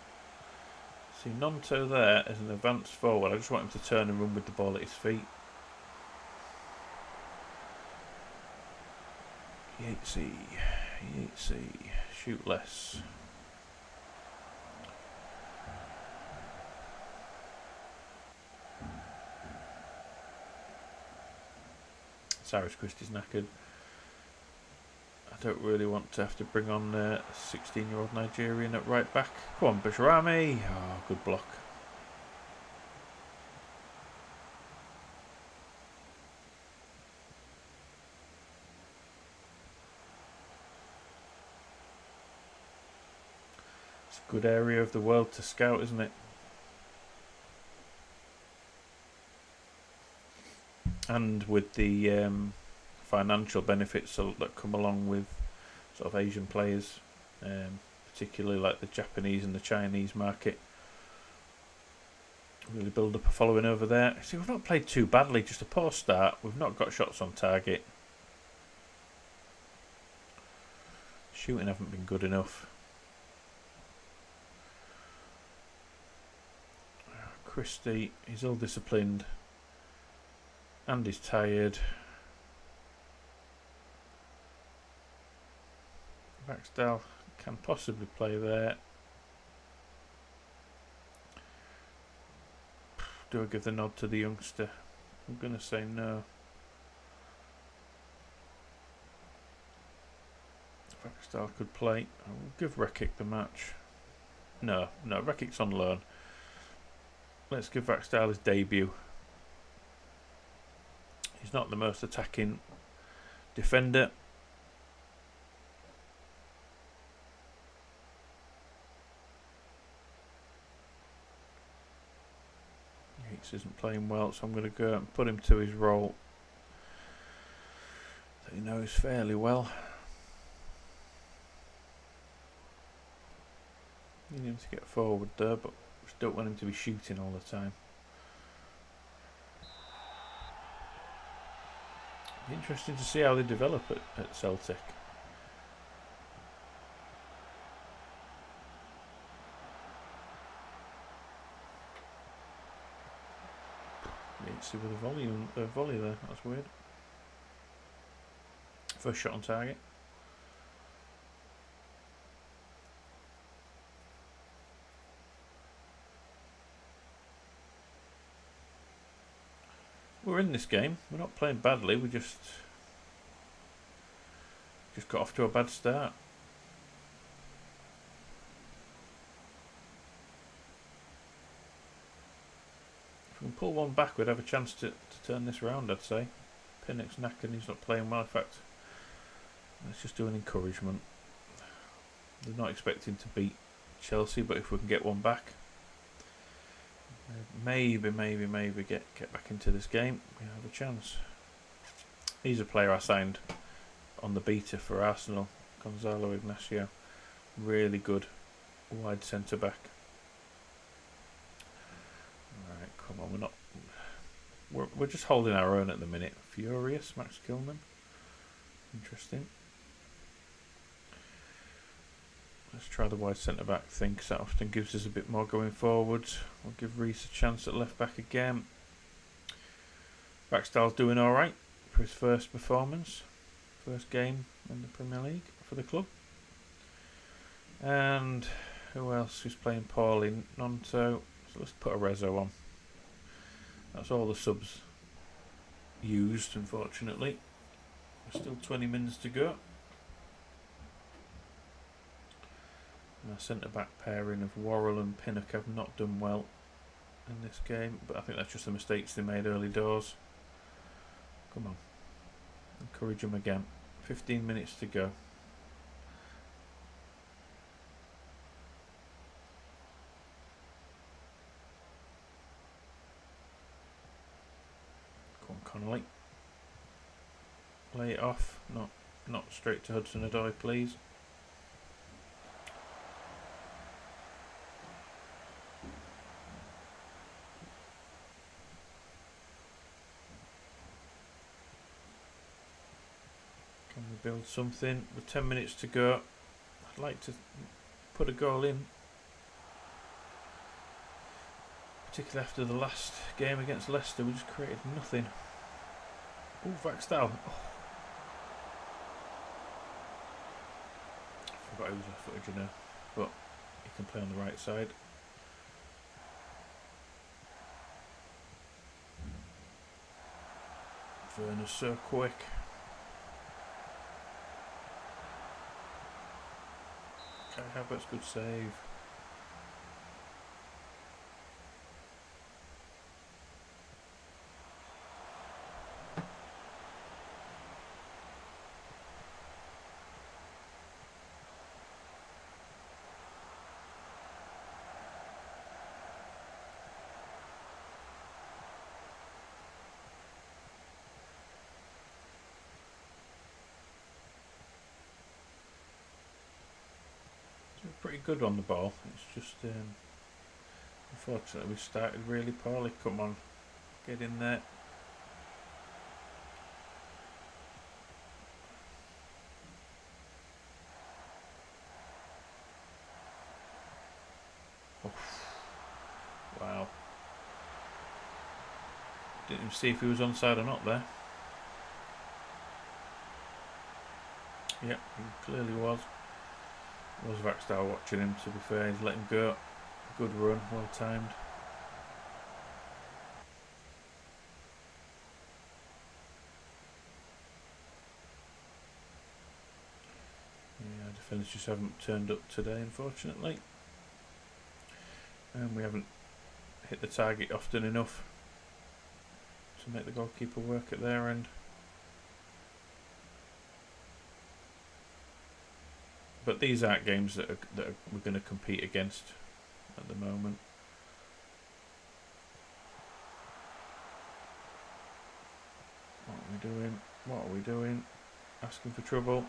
See, Nonto there as an advanced forward. I just want him to turn and run with the ball at his feet. Yatesy. Shoot less. Cyrus Christie's knackered. I don't really want to have to bring on a 16-year-old Nigerian at right back. Come on, Basharami. Oh, good block. It's a good area of the world to scout, isn't it? And with the financial benefits that come along with sort of Asian players, particularly like the Japanese and the Chinese market, really build up a following over there. See, we've not played too badly, just a poor start. We've not got shots on target. Shooting haven't been good enough. Christie, he's ill-disciplined and he's tired. Baxdale can possibly play there. Do I give the nod to the youngster? I'm going to say no. Baxdale could play. I will give Rekic the match. No, Rekic's on loan. Let's give Baxdale his debut. He's not the most attacking defender. Yates isn't playing well, so I'm going to go and put him to his role that he knows fairly well. Need him to get forward there, but Just don't want him to be shooting all the time. Be interesting to see how they develop at Celtic. See with a volley there. That's weird. First shot on target. We're in this game. We're not playing badly. We just got off to a bad start. If we can pull one back, we'd have a chance to turn this round, I'd say. Pinnock's knackered, he's not playing well. In fact, let's just do an encouragement. They're not expecting to beat Chelsea, but if we can get one back, maybe get back into this game, we have a chance. He's a player I signed on the beta for Arsenal, Gonzalo Ignacio. Really good wide centre back. Alright, come on, we're just holding our own at the minute. Furious, Max Kilman. Interesting. Let's try the wide centre back thing, because that often gives us a bit more going forwards. We'll give Reece a chance at left back again. Backstall's doing alright for his first performance. First game in the Premier League for the club. And who else is playing poorly? Nonto. So let's put a Rezo on. That's all the subs used, unfortunately. There's still 20 minutes to go. And our centre-back pairing of Worrell and Pinnock have not done well in this game, but I think that's just the mistakes they made early doors. Come on. Encourage them again. 15 minutes to go. Come on, Connolly. Lay it off. Not straight to Hudson-Odoi, please. Can we build something? With 10 minutes to go, I'd like to put a goal in. Particularly after the last game against Leicester, we just created nothing. Oh, Vaxdal. Oh. I forgot he was off footage, you know, but he can play on the right side. Werner's so quick. Kai Havertz, good save. Pretty good on the ball. It's just unfortunately we started really poorly. Come on, get in there. Oh. Wow, didn't even see if he was onside or not there. Yep, he clearly was. Was Vaxdal watching him, to be fair. He's let him go. Good run, well timed. Yeah, defenders just haven't turned up today, unfortunately. And we haven't hit the target often enough to make the goalkeeper work at their end. But these aren't games that we're going to compete against at the moment. What are we doing? What are we doing? Asking for trouble.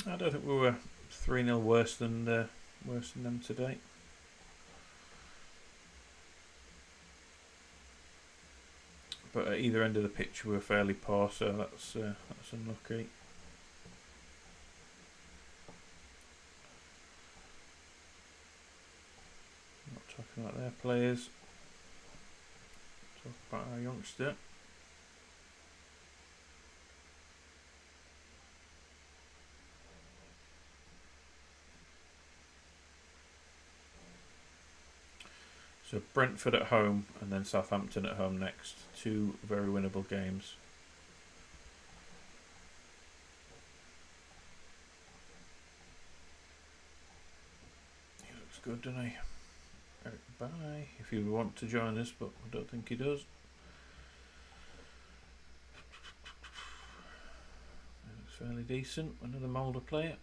I don't think we were 3-0 worse than them today. But at either end of the pitch we were fairly poor, so that's unlucky. Not talking about their players. Talk about our youngster. So Brentford at home and then Southampton at home next. 2 very winnable games. He looks good, doesn't he? Eric Bye, if you want to join us, but I don't think he does. He looks fairly decent. Another Mulder player.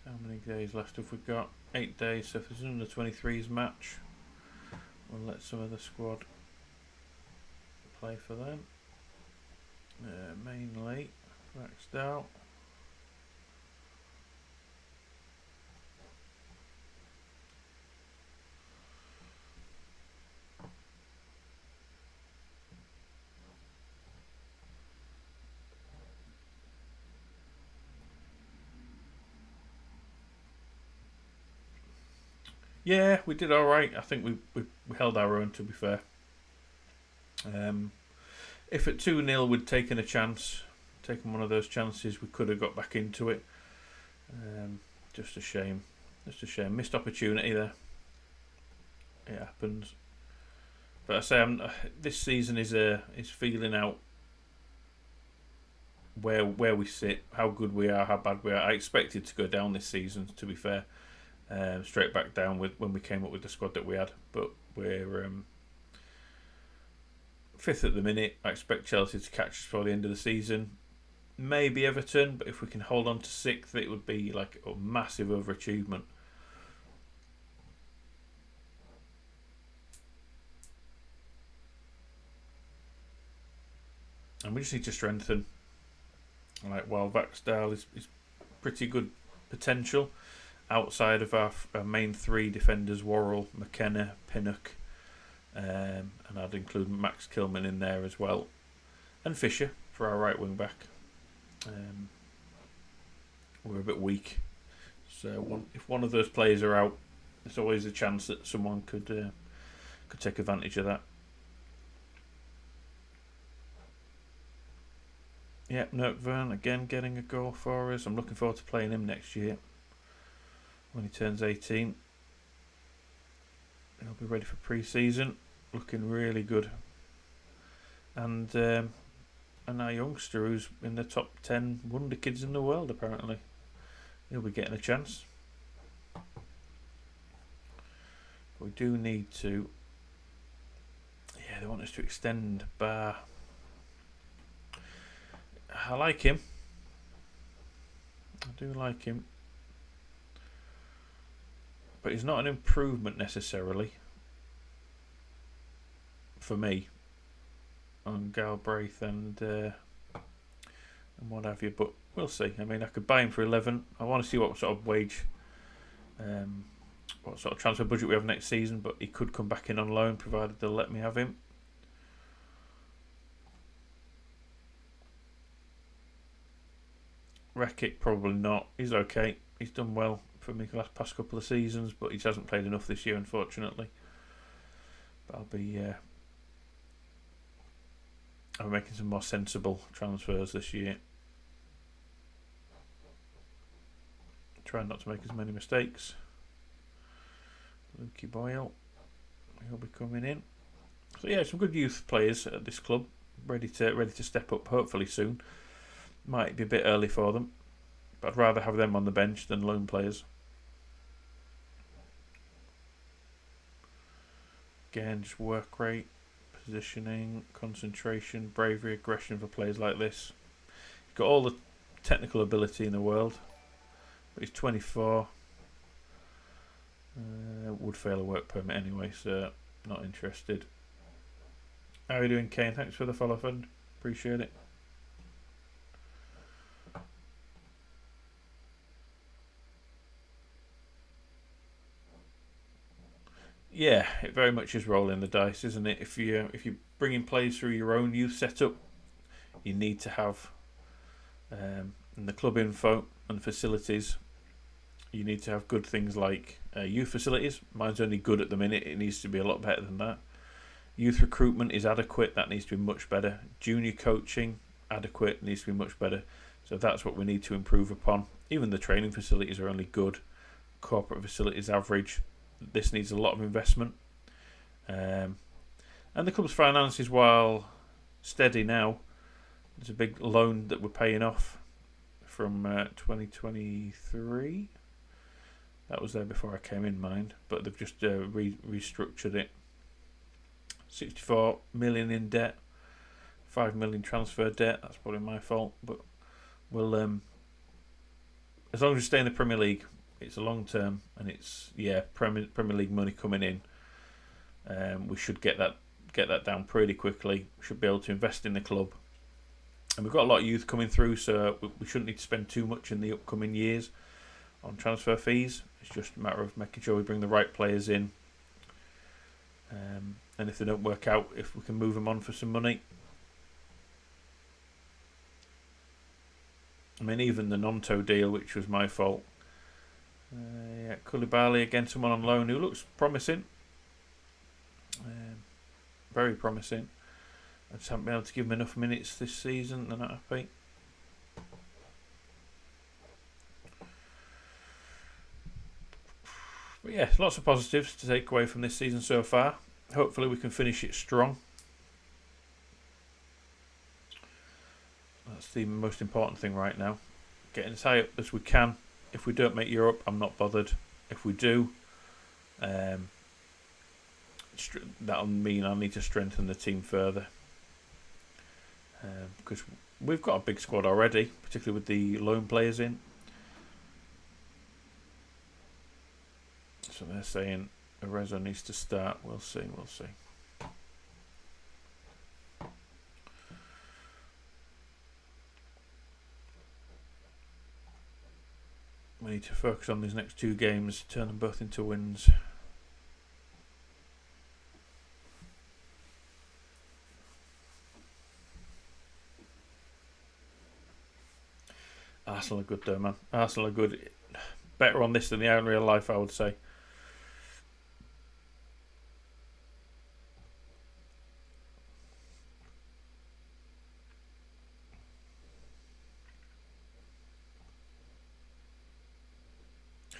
How many days left have we got? 8 days, so if there's an under-23s match, we'll let some of the squad play for them. Mainly, Raxdale. Yeah, we did alright. I think we held our own, to be fair. If at 2-0 we'd taken a chance, taken one of those chances, we could have got back into it. Just a shame. Just a shame. Missed opportunity there. It happens. But I say, this season is feeling out where we sit, how good we are, how bad we are. I expected to go down this season, to be fair. Straight back down when we came up with the squad that we had, but we're 5th at the minute. I expect Chelsea to catch us before the end of the season, maybe Everton, but if we can hold on to 6th, it would be like a massive overachievement. And we just need to strengthen. Like, while Vaxdale is pretty good potential, outside of our main 3 defenders, Worrell, McKenna, Pinnock, and I'd include Max Kilman in there as well, and Fisher for our right wing back. We're a bit weak, so if one of those players are out, there's always a chance that someone could take advantage of that. Yep, Nottingham again getting a goal for us. I'm looking forward to playing him next year when he turns 18. He'll be ready for pre-season, looking really good. And our youngster, who's in the top 10 wonder kids in the world, apparently, he'll be getting a chance. We do need to. Yeah, they want us to extend Bar. I like him. I do like him. But he's not an improvement necessarily for me on Galbraith and what have you. But we'll see. I mean, I could buy him for 11. I want to see what sort of wage, what sort of transfer budget we have next season. But he could come back in on loan, provided they'll let me have him. Rekic, probably not. He's okay. He's done well for me the past couple of seasons, but he hasn't played enough this year, unfortunately. But I'll be making some more sensible transfers this year. Trying not to make as many mistakes. Lukey Boyle, he'll be coming in. So yeah, some good youth players at this club, ready to step up hopefully soon. Might be a bit early for them, but I'd rather have them on the bench than loan players. Again, just work rate, positioning, concentration, bravery, aggression for players like this. He's got all the technical ability in the world, but he's 24. Would fail a work permit anyway, so not interested. How are you doing, Kane? Thanks for the follow, friend. Appreciate it. Yeah, it very much is rolling the dice, isn't it? If you're bringing players through your own youth setup, you need to have in the club info and facilities. You need to have good things like youth facilities. Mine's only good at the minute. It needs to be a lot better than that. Youth recruitment is adequate. That needs to be much better. Junior coaching, adequate. Needs to be much better. So that's what we need to improve upon. Even the training facilities are only good. Corporate facilities average. This needs a lot of investment. And the club's finances, while steady now, there's a big loan that we're paying off from 2023. That was there before I came in, mind. But they've just restructured it. 64 million in debt, 5 million transfer debt. That's probably my fault, but we'll as long as we stay in the Premier League, it's a long term, and it's Premier League money coming in. We should get that down pretty quickly. We should be able to invest in the club, and we've got a lot of youth coming through, so we shouldn't need to spend too much in the upcoming years on transfer fees. It's just a matter of making sure we bring the right players in. And if they don't work out, if we can move them on for some money. I mean, even the Nonto deal, which was my fault. Koulibaly, again, someone on loan who looks promising. Very promising. I just haven't been able to give him enough minutes this season. They're not happy. But yeah, lots of positives to take away from this season so far. Hopefully we can finish it strong. That's the most important thing right now. Getting as high up as we can. If we don't make Europe, I'm not bothered. If we do, that'll mean I need to strengthen the team further. Because we've got a big squad already, particularly with the loan players in. So they're saying Arezzo needs to start. We'll see. We need to focus on these next two games, turn them both into wins. Arsenal are good though, man. Arsenal are good. Better on this than they are in real life, I would say.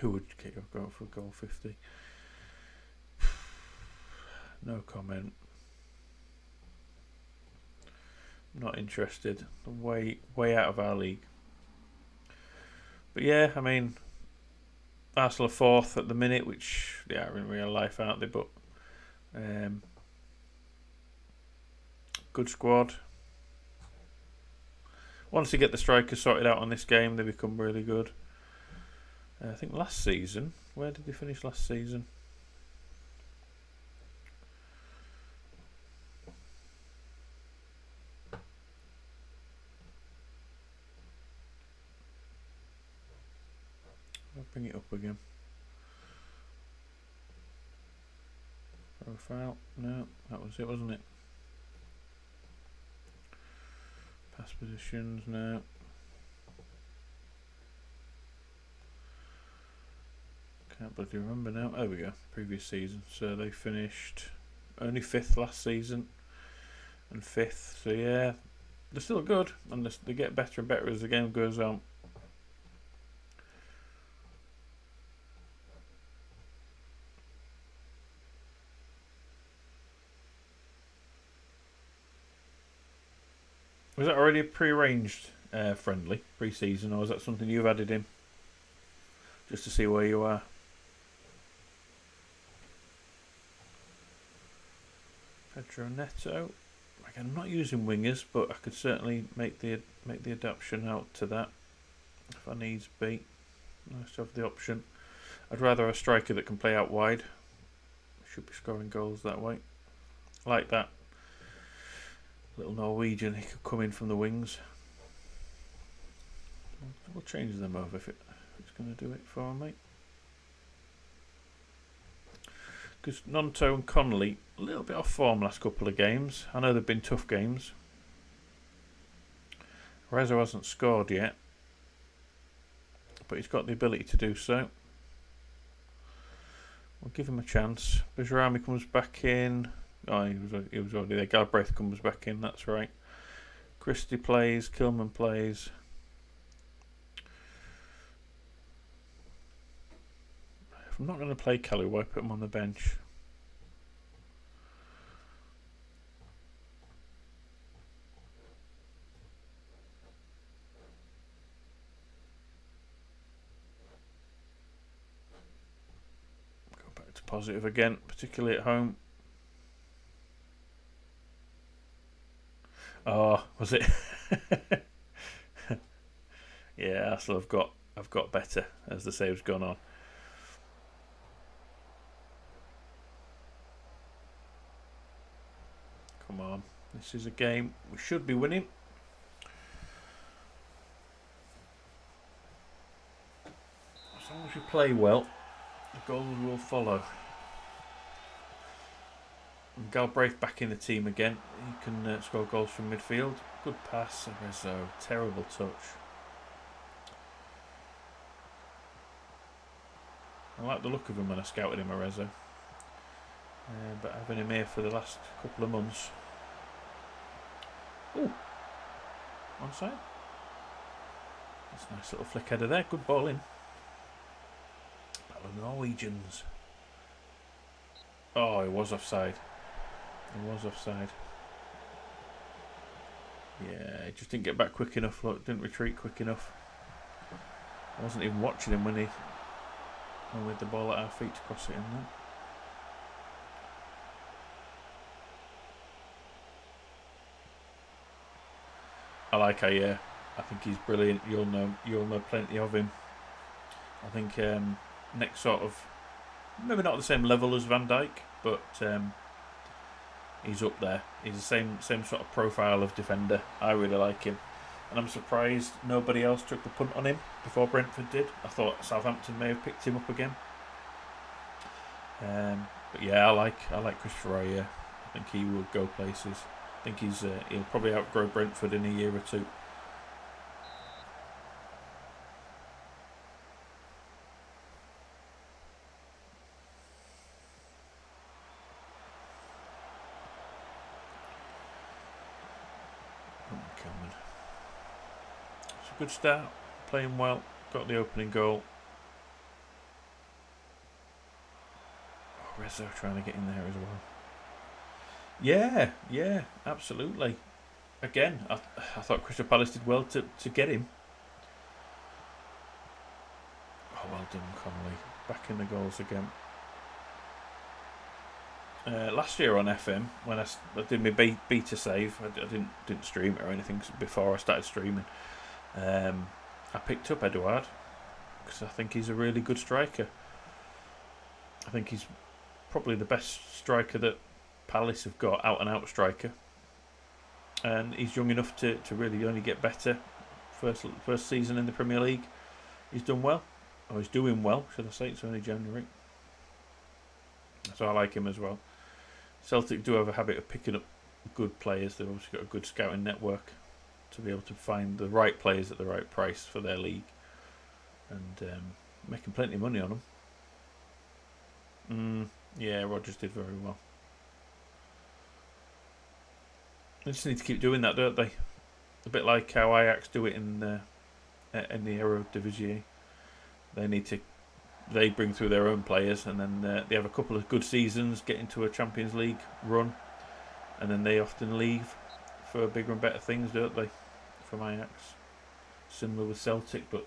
Who would get your goal for goal 50? No comment. Not interested. Way out of our league. But yeah, I mean, Arsenal are fourth at the minute, which they are in real life, aren't they? But good squad. Once you get the strikers sorted out on this game, they become really good. I think last season, where did they finish last season? I'll bring it up again. Profile, no, that was it, wasn't it? Past positions, no. Can't bloody remember now. There we go. Previous season. So they finished only 5th last season and 5th. So yeah, they're still good, and they get better and better as the game goes on. Was that already a pre-arranged friendly pre-season, or is that something you've added in just to see where you are? Pedro Neto. Again, I'm not using wingers, but I could certainly make the adaptation out to that if I needs be. Nice to have the option. I'd rather a striker that can play out wide. Should be scoring goals that way. Like that. Little Norwegian, he could come in from the wings. We'll change them over if it's going to do it for me. Because Nonto and Connolly, a little bit off form last couple of games. I know they've been tough games. Rezo hasn't scored yet, but he's got the ability to do so. We'll give him a chance. Bijrami comes back in. Oh, he was already there. Galbraith comes back in, that's right. Christie plays, Kilman plays. If I'm not going to play Kelly, why put him on the bench? Go back to positive again, particularly at home. Oh, was it? Yeah, Arsenal have got better as the save's gone on. Come on, this is a game we should be winning. As long as we play well, the goals will follow. And Galbraith back in the team again. He can score goals from midfield. Good pass, Arezzo. Terrible touch. I like the look of him when I scouted him, Arezzo. But having him here for the last couple of months. Oh, onside. That's a nice little flick header there. Good ball in. Battle of Norwegians. Oh, he was offside. He was offside. Yeah, he just didn't get back quick enough. Look, didn't retreat quick enough. I wasn't even watching him when we had the ball at our feet to cross it in there. I like Ayer. I think he's brilliant. You'll know plenty of him. I think next sort of, maybe not the same level as Van Dijk, but he's up there. He's the same sort of profile of defender. I really like him, and I'm surprised nobody else took the punt on him before Brentford did. I thought Southampton may have picked him up again. But yeah, I like Christopher Ayer. I think he will go places. I think he'll probably outgrow Brentford in a year or two. It's a good start, playing well, got the opening goal. Oh, Rezo trying to get in there as well. Yeah, absolutely. Again, I thought Crystal Palace did well to get him. Oh, well done, Connolly. Back in the goals again. Last year on FM, when I did my beta save, I didn't stream it or anything before I started streaming. I picked up Edouard because I think he's a really good striker. I think he's probably the best striker that Palace have got, out and out striker, and he's young enough to really only get better. First season in the Premier League, he's done well, or he's doing well, should I say? It's only January, so I like him as well. Celtic do have a habit of picking up good players. They've obviously got a good scouting network to be able to find the right players at the right price for their league, and making plenty of money on them. Yeah, Rodgers did very well. They just need to keep doing that, don't they? A bit like how Ajax do it in the Eredivisie. They bring through their own players, and then they have a couple of good seasons, get into a Champions League run, and then they often leave for bigger and better things, don't they? From Ajax, similar with Celtic, but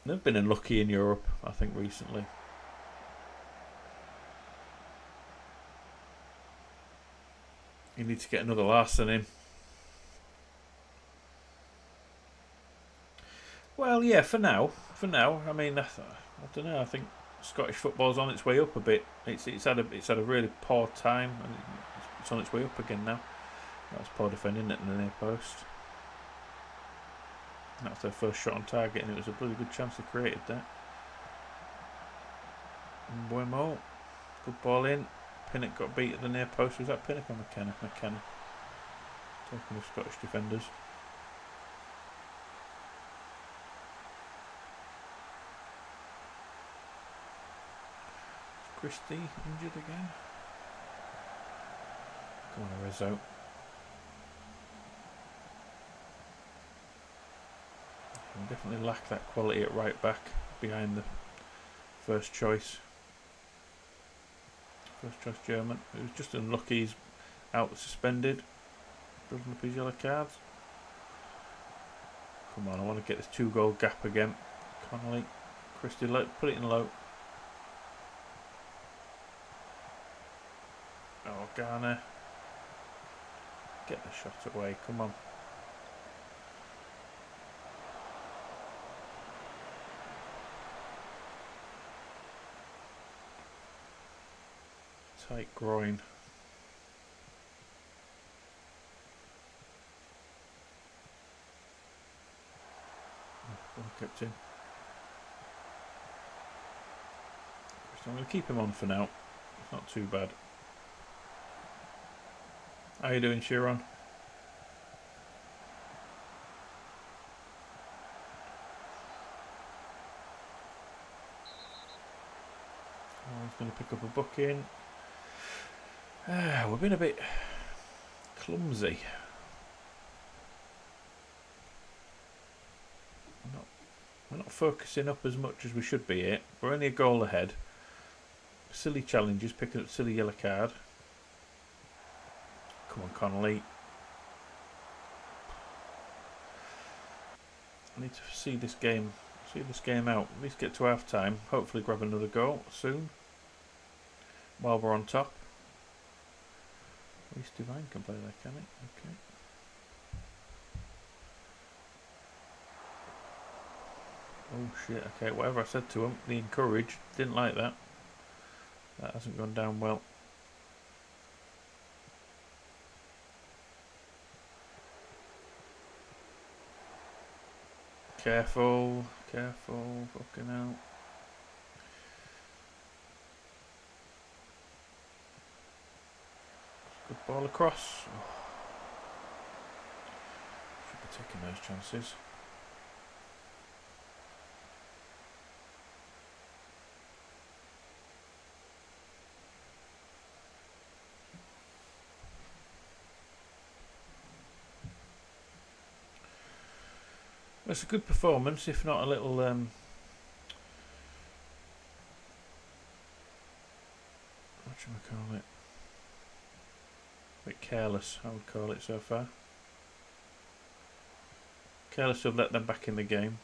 they've been unlucky in Europe, I think, recently. You need to get another Larson in. Well, yeah, for now. I mean, I don't know. I think Scottish football's on its way up a bit. It's had a really poor time, and it's on its way up again now. That's poor defending it in the near post. That's their first shot on target, and it was a really good chance they created that. And Buemo, good ball in. Pinnock got beat at the near post. Was that Pinnock or McKenna? McKenna. Talking of Scottish defenders. Christie injured again. Come on, Rizzo. We definitely lack that quality at right back behind the first choice. First choice German. It was just unlucky he's out suspended. Building up his yellow cards. Come on, I want to get this 2-goal gap again. Connolly. Christie, put it in low. Oh, Garner. Get the shot away, come on. Tight groin. Ball kept in. I'm going to keep him on for now. It's not too bad. How you doing, Sharon? Oh, he's going to pick up a booking. We've been a bit clumsy. We're not focusing up as much as we should be here. We're only a goal ahead. Silly challenges, picking up silly yellow card. Come on, Connolly. I need to see this game out. At least get to half time. Hopefully grab another goal soon. While we're on top. At least Divine can play there, can he? Okay. Oh shit, okay, whatever I said to him, the encourage, didn't like that. That hasn't gone down well. Careful, fucking hell. Good ball across. Oh. Should be taking those chances. It's a good performance, if not a little what should we call it? A bit careless, I would call it so far. Careless to have let them back in the game.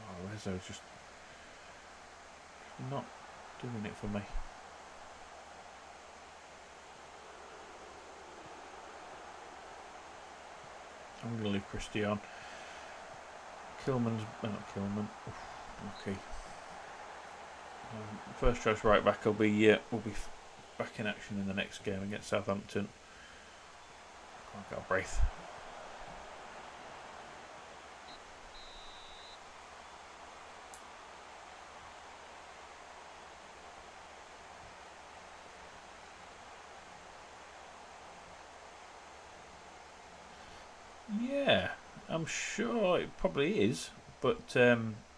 Oh, Rizzo's just not doing it for me. I'm going to leave Christie on. Not Kilman. Okay. First choice right back will be back in action in the next game against Southampton. Can't get a breath. Yeah, I'm sure it probably is, but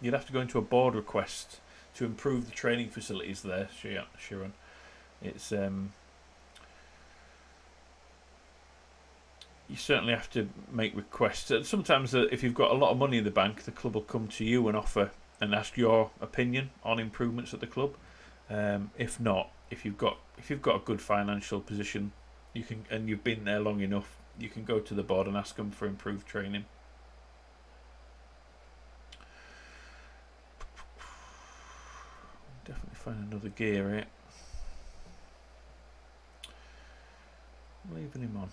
you'd have to go into a board request to improve the training facilities there, Sharon. It's you certainly have to make requests. Sometimes, if you've got a lot of money in the bank, the club will come to you and offer and ask your opinion on improvements at the club. If not, if you've got a good financial position, you can, and you've been there long enough, you can go to the board and ask them for improved training. Definitely find another gear here. Leaving him on.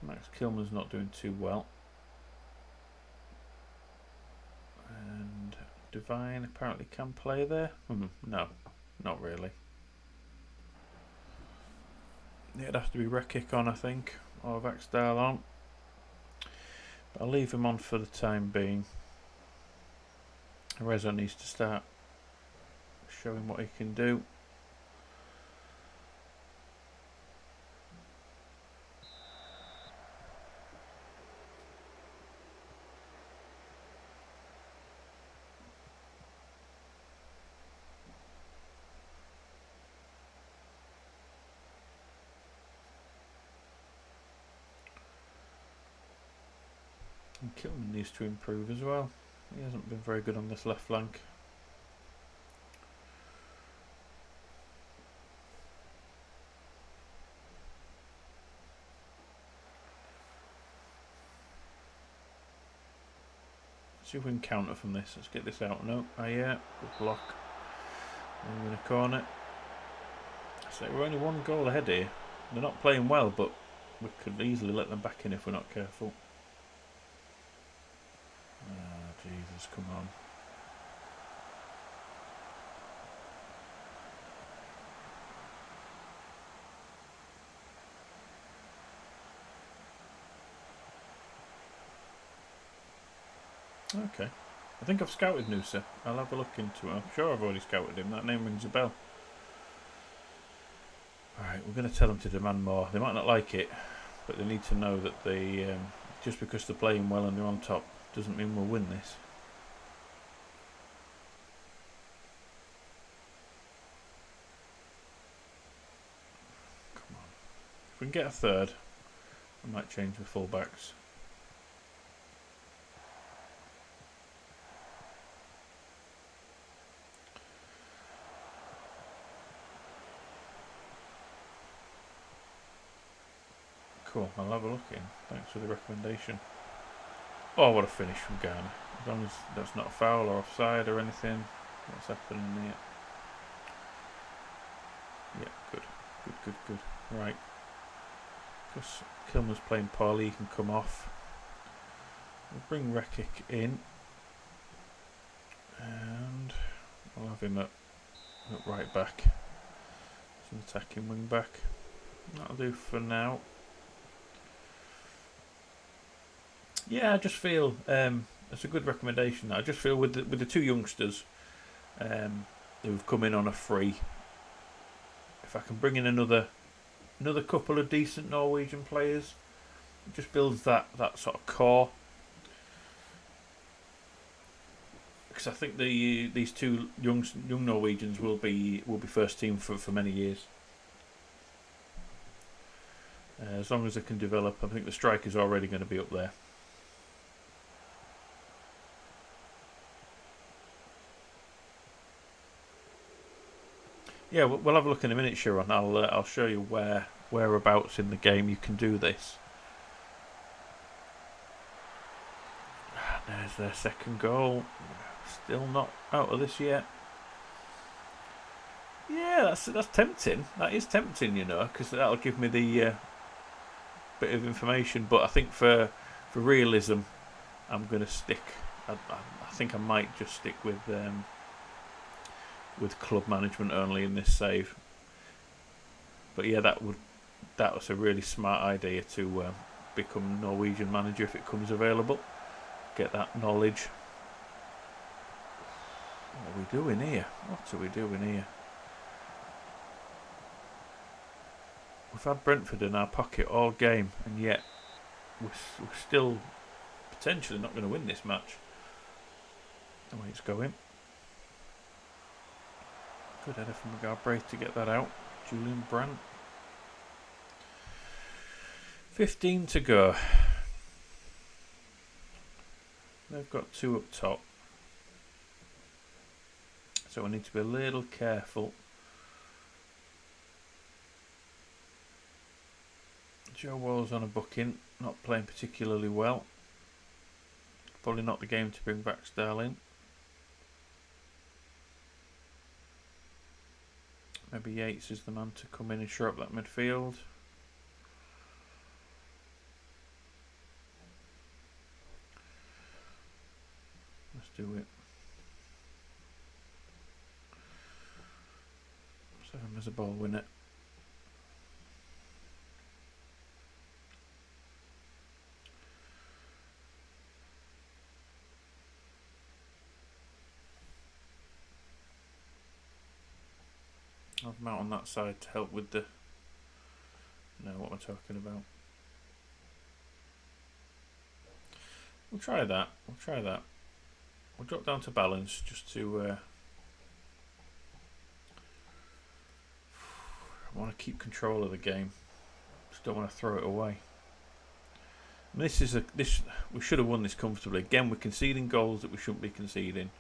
Max Kilman's not doing too well. And Devine apparently can play there. No, not really. It'd have to be Rekic on, I think, or Vaxdale on. But I'll leave him on for the time being. Rezo needs to start showing what he can do. And Kilman needs to improve as well. He hasn't been very good on this left flank. See if we can counter from this. Let's get this out. No, yeah, good block. And we're in a corner. So we're only one goal ahead here. They're not playing well, but we could easily let them back in if we're not careful. Ah, Jesus, come on. Okay. I think I've scouted Noosa. I'll have a look into it. I'm sure I've already scouted him. That name rings a bell. Alright, we're going to tell them to demand more. They might not like it, but they need to know that they just because they're playing well and they're on top doesn't mean we'll win this. Come on. If we can get a third, I might change the fullbacks. Cool, I'll have a look in. Thanks for the recommendation. Oh, what a finish from Ghana. As long as that's not a foul or offside or anything. What's happening there? Yeah, good. Good. Right. Because Kilmer's playing poorly, he can come off. We'll bring Rekic in. And we'll have him at right back. As an attacking wing back. That'll do for now. Yeah, I just feel it's a good recommendation. I just feel with the two youngsters who've come in on a free, if I can bring in another couple of decent Norwegian players, it just builds that sort of core. Because I think these two young Norwegians will be first team for many years. As long as they can develop, I think the striker's already going to be up there. Yeah, we'll have a look in a minute, Sharon. I'll show you whereabouts in the game you can do this. There's their second goal. Still not out of this yet. Yeah, that's tempting. That is tempting, you know, because that'll give me the bit of information. But I think for realism, I'm going to stick. I think I might just stick with club management only in this save. But yeah, that was a really smart idea to become Norwegian manager if it comes available. Get that knowledge. What are we doing here? What are we doing here? We've had Brentford in our pocket all game, and yet we're still potentially not going to win this match. The way it's going. Good header from McGarbraith to get that out. Julian Brandt. 15 to go. They've got two up top. So we need to be a little careful. Joe Wall's on a booking, not playing particularly well. Probably not the game to bring back Sterling. Maybe Yates is the man to come in and shore up that midfield. Let's do it. There's a ball winner. I'll mount on that side to help with the... know what I'm talking about. We'll try that. We'll drop down to balance just to... I want to keep control of the game. Just don't want to throw it away. And we should have won this comfortably. Again, we're conceding goals that we shouldn't be conceding.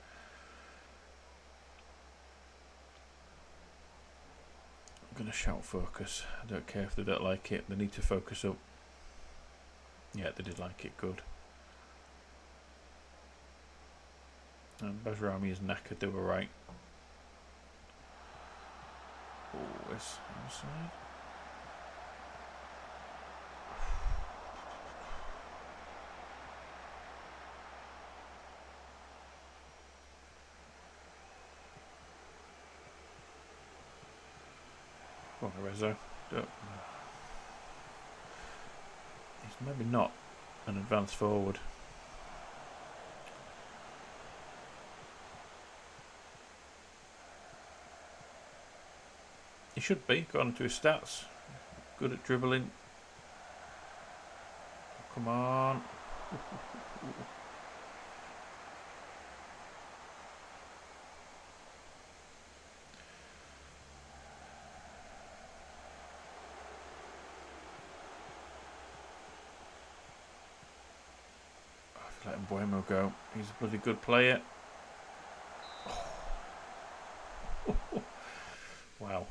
I'm going to shout focus. I don't care if they don't like it. They need to focus up. Yeah, they did like it. Good. And Basrami is knackered. They were right. Oh, it's inside. Come on, Rezo. He's maybe not an advance forward. He should be, according to his stats. Good at dribbling. Come on. Letting Buemo go. He's a bloody good player. Wow.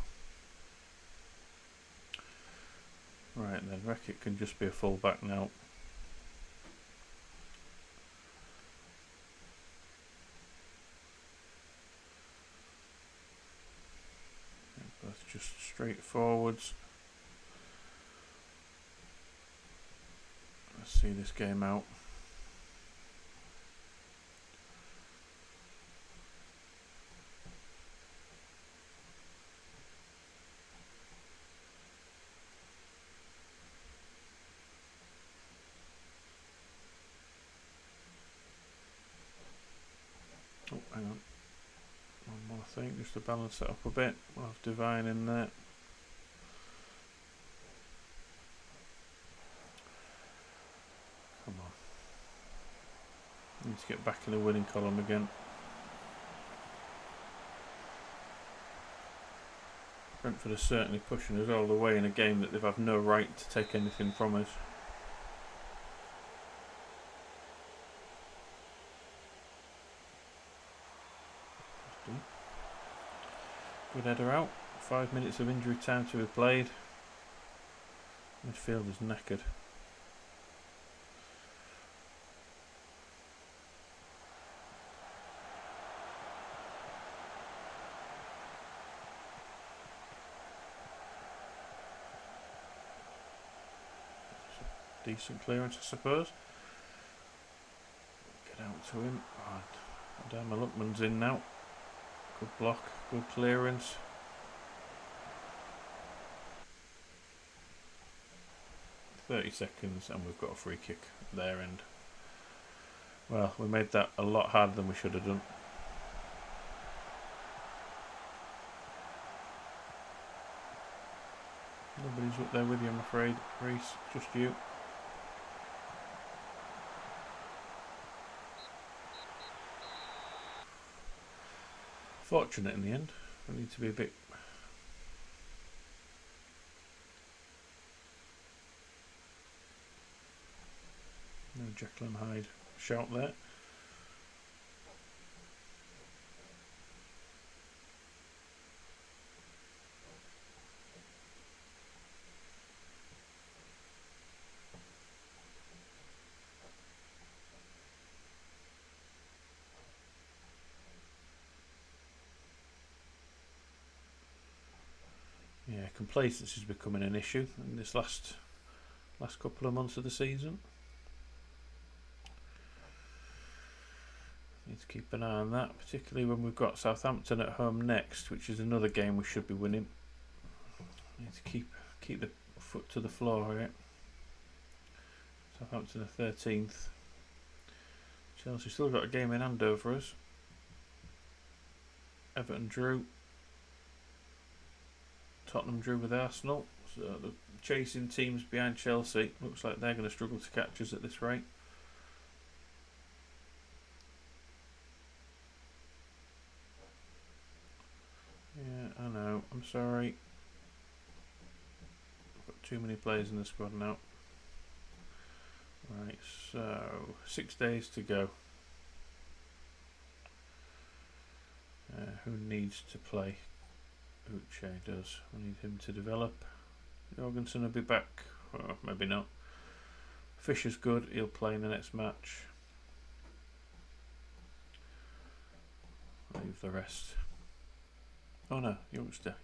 Right, and then Reckitt can just be a full back now. Both just straight forwards. Let's see this game out. Oh, hang on. One more thing, just to balance it up a bit. We'll have Divine in there. Come on. Need to get back in the winning column again. Brentford are certainly pushing us all the way in a game that they've had no right to take anything from us. Good header out. 5 minutes of injury time to be played. Midfield is knackered. Decent clearance, I suppose. Get out to him. Oh, Adama Luckman's in now. Good block, good clearance. .30 seconds and we've got a free kick at their end. Well, we made that a lot harder than we should have done. Nobody's up there with you, I'm afraid, Reese. Just you. Fortunate in the end. We need to be a bit... No Jekyll and Hyde shout there. Yeah, complacency is becoming an issue in this last couple of months of the season. Need to keep an eye on that, particularly when we've got Southampton at home next, which is another game we should be winning. Need to keep the foot to the floor here. Southampton are 13th. Chelsea still got a game in hand over us. Everton drew. Tottenham drew with Arsenal. So the chasing teams behind Chelsea looks like they're going to struggle to catch us at this rate. Yeah, I know. I'm sorry. I've got too many players in the squad now. Right, so 6 days to go. Who needs to play? Uche does. We need him to develop. Jorgensen will be back. Oh, maybe not. Fisher's good. He'll play in the next match. Leave the rest. Oh no, youngster.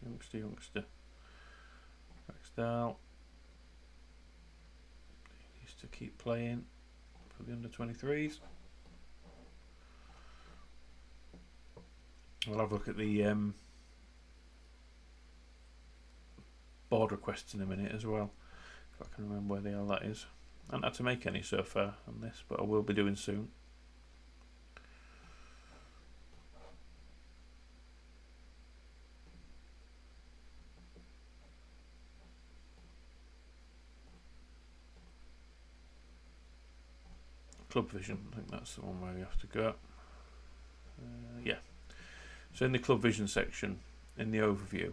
Rexdale. He needs to keep playing for the under 23s. We'll have a look at the board requests in a minute as well, if I can remember where the hell that is. I haven't had to make any so far on this, but I will be doing soon. Club Vision, I think that's the one where you have to go. Yeah. So in the Club Vision section, in the overview,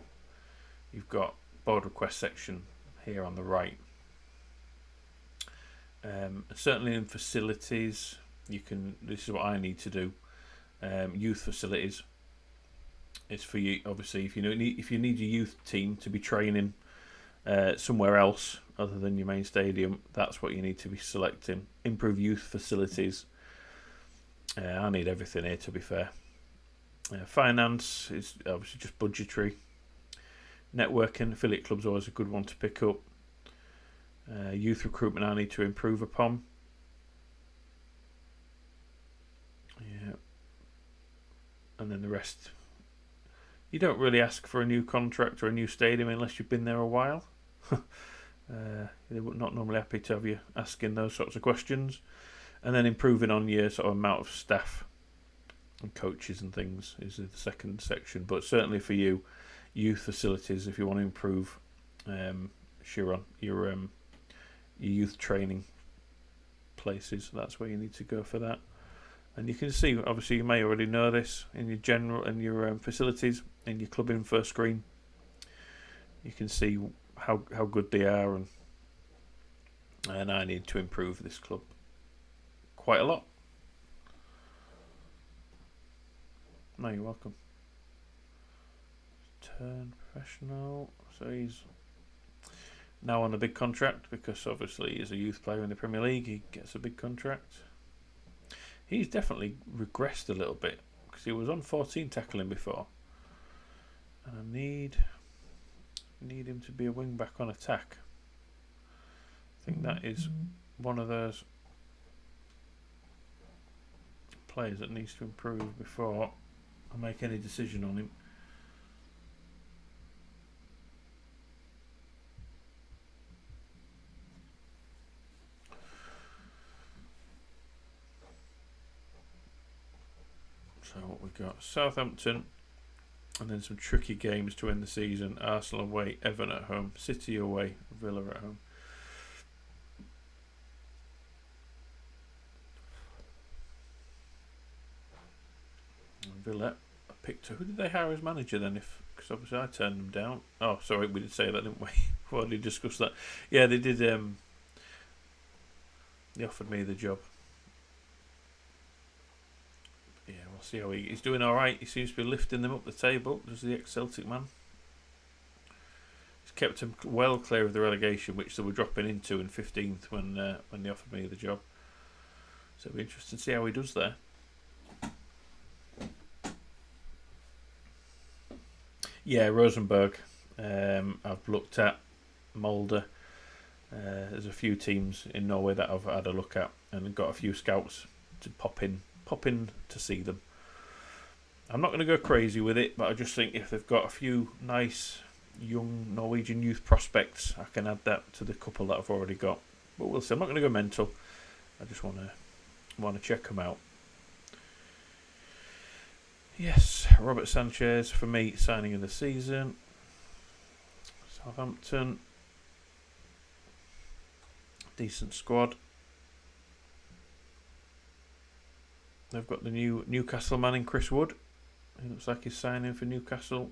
you've got board request section here on the right. Certainly in facilities, you can. This is what I need to do. Youth facilities. It's for you, obviously. If you need your youth team to be training somewhere else other than your main stadium, that's what you need to be selecting. Improve youth facilities. I need everything here, to be fair. Finance is obviously just budgetary. Networking, affiliate clubs are always a good one to pick up. Youth recruitment I need to improve upon. Yeah. And then the rest. You don't really ask for a new contract or a new stadium unless you've been there a while. They're not normally happy to have you asking those sorts of questions. And then improving on your sort of amount of staff and coaches and things is the second section. But certainly for you, youth facilities, if you want to improve your youth training places, that's where you need to go for that. And you can see, obviously you may already know this, in your general and your facilities, in your club info screen, you can see how good they are, and I need to improve this club quite a lot. No, you're welcome. Turn professional. So he's now on a big contract because obviously he's a youth player in the Premier League. He gets a big contract. He's definitely regressed a little bit because he was on 14 tackling before. And I need him to be a wing back on attack. I think that is one of those players that needs to improve before I make any decision on him. So what we got? Southampton, and then some tricky games to end the season. Arsenal away, Everton at home, City away, Villa at home. Villa, I picked. Who did they hire as manager then? Because obviously I turned them down. Oh, sorry, we did say that, didn't we? We already discussed that. Yeah, they did. They offered me the job. Yeah, we'll see how he's doing. All right, he seems to be lifting them up the table. Does the ex-Celtic man? He's kept them well clear of the relegation, which they were dropping into in 15th when they offered me the job. So it'll be interesting to see how he does there. Yeah, Rosenborg. I've looked at Molde. There's a few teams in Norway that I've had a look at and got a few scouts to pop in to see them. I'm not going to go crazy with it, but I just think if they've got a few nice young Norwegian youth prospects, I can add that to the couple that I've already got. But we'll see. I'm not going to go mental. I just want to check them out. Yes, Robert Sanchez for me, signing of the season. Southampton, decent squad. They've got the new Newcastle man in Chris Wood. He looks like he's signing for Newcastle.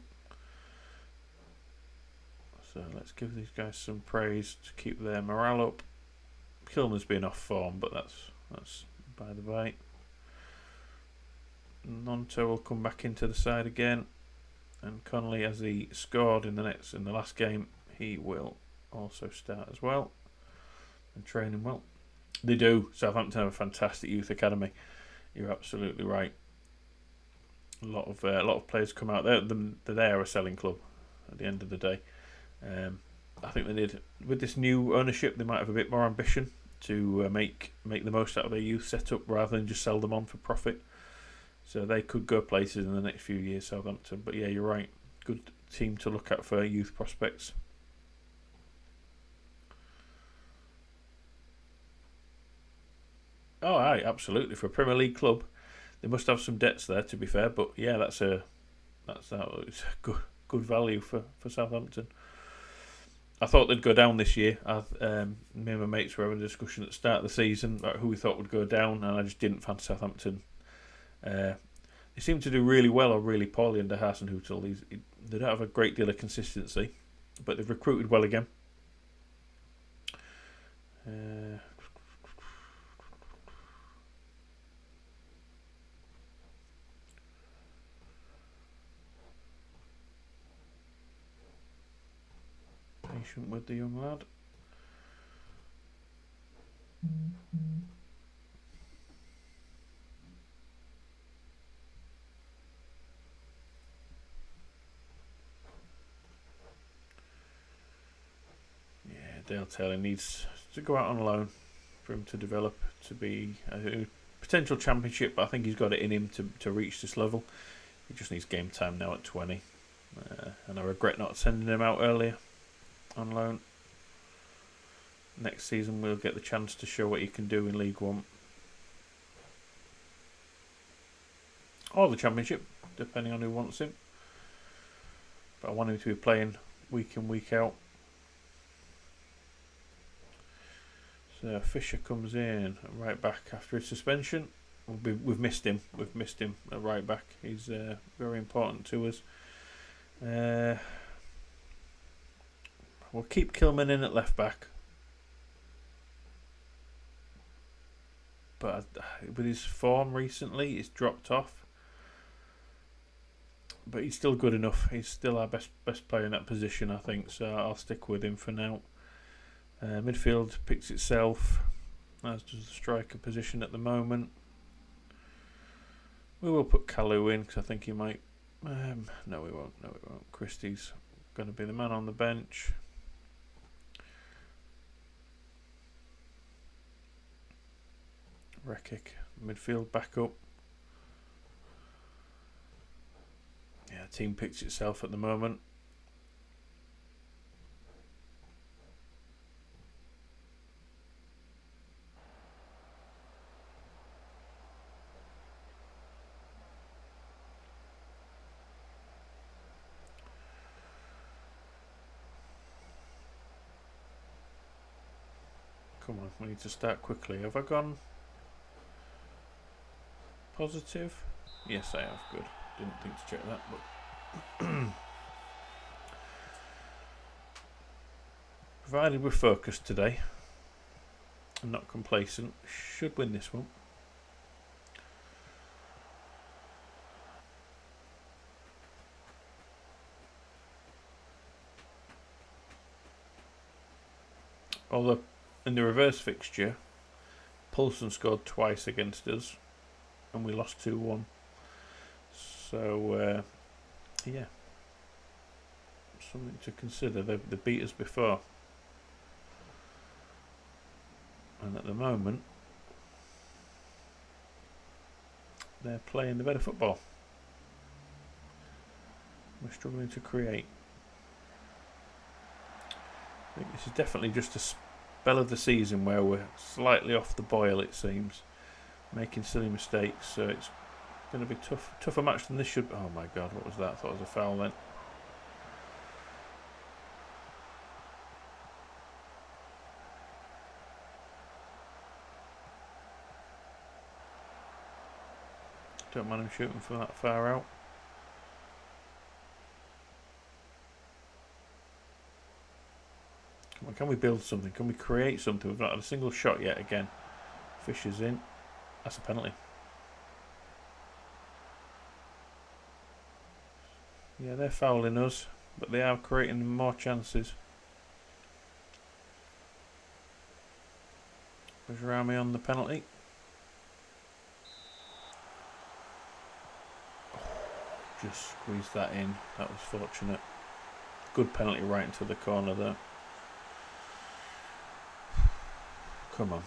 So let's give these guys some praise to keep their morale up. Kilner's been off form, but that's by the by. Nonto will come back into the side again, and Connolly, as he scored in the last game, he will also start as well and training well. They do. Southampton have a fantastic youth academy. You're absolutely right. A lot of players come out there. They are a selling club at the end of the day. I think they need, with this new ownership, they might have a bit more ambition to make the most out of their youth setup rather than just sell them on for profit. So they could go places in the next few years, Southampton. But yeah, you're right. Good team to look at for youth prospects. Oh, aye, absolutely. For a Premier League club, they must have some debts there, to be fair. But yeah, it's a good value for Southampton. I thought they'd go down this year. Me and my mates were having a discussion at the start of the season about who we thought would go down, and I just didn't fancy Southampton. They seem to do really well or really poorly under Hasenhüttl. They don't have a great deal of consistency, but they've recruited well again. Patient with the young lad. Dale Taylor needs to go out on loan for him to develop to be a potential championship, but I think he's got it in him to reach this level. He just needs game time now at 20, and I regret not sending him out earlier on loan. Next season we'll get the chance to show what he can do in League One or the Championship, depending on who wants him. But I want him to be playing week in, week out. So Fisher comes in right back after his suspension. We've missed him. We've missed him at right back. He's very important to us. We'll keep Kilman in at left back. But with his form recently, it's dropped off. But he's still good enough. He's still our best player in that position, I think. So I'll stick with him for now. Midfield picks itself, as does the striker position at the moment. We will put Kalu in because I think he might. No, we won't. Christie's going to be the man on the bench. Rekic, midfield backup. Yeah, team picks itself at the moment. Come on, we need to start quickly. Have I gone positive? Yes, I have. Good. Didn't think to check that, but provided we're focused today and not complacent, should win this one. Although in the reverse fixture, Poulsen scored twice against us and we lost 2-1. So, yeah, something to consider. They beat us before. And at the moment, they're playing the better football. We're struggling to create. I think this is definitely just a spell of the season where we're slightly off the boil, it seems. Making silly mistakes, so it's going to be tougher match than this should be. Oh my god, what was that? I thought it was a foul then. Don't mind him shooting from that far out. Come on, can we build something? Can we create something? We've not had a single shot yet again. Fisher's in. That's a penalty. Yeah, they're fouling us, but they are creating more chances. There's Rami on the penalty. Just squeezed that in. That was fortunate. Good penalty right into the corner there. Come on.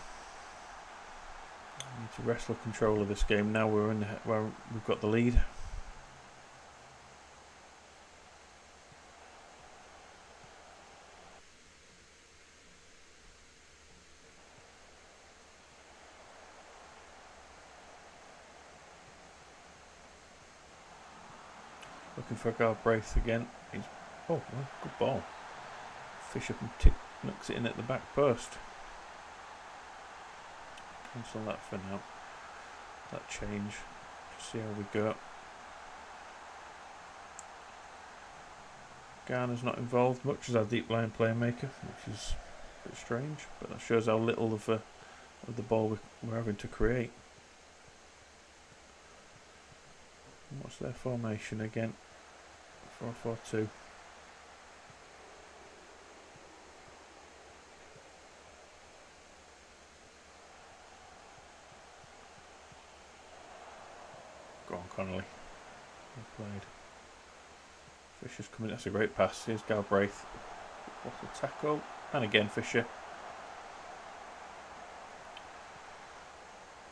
We need to wrestle control of this game now. We've got the lead. Looking for a Galbraith again. Oh, well, good ball. Fisher knocks it in at the back post. Cancel that for now. That change. Just see how we go. Garner's not involved much as our deep line playmaker, which is a bit strange, but that shows how little of the ball we're having to create. And what's their formation again? 4-4-2. Go on, Connolly. Well played. Fisher's coming. That's a great pass. Here's Galbraith. What a tackle. And again, Fisher.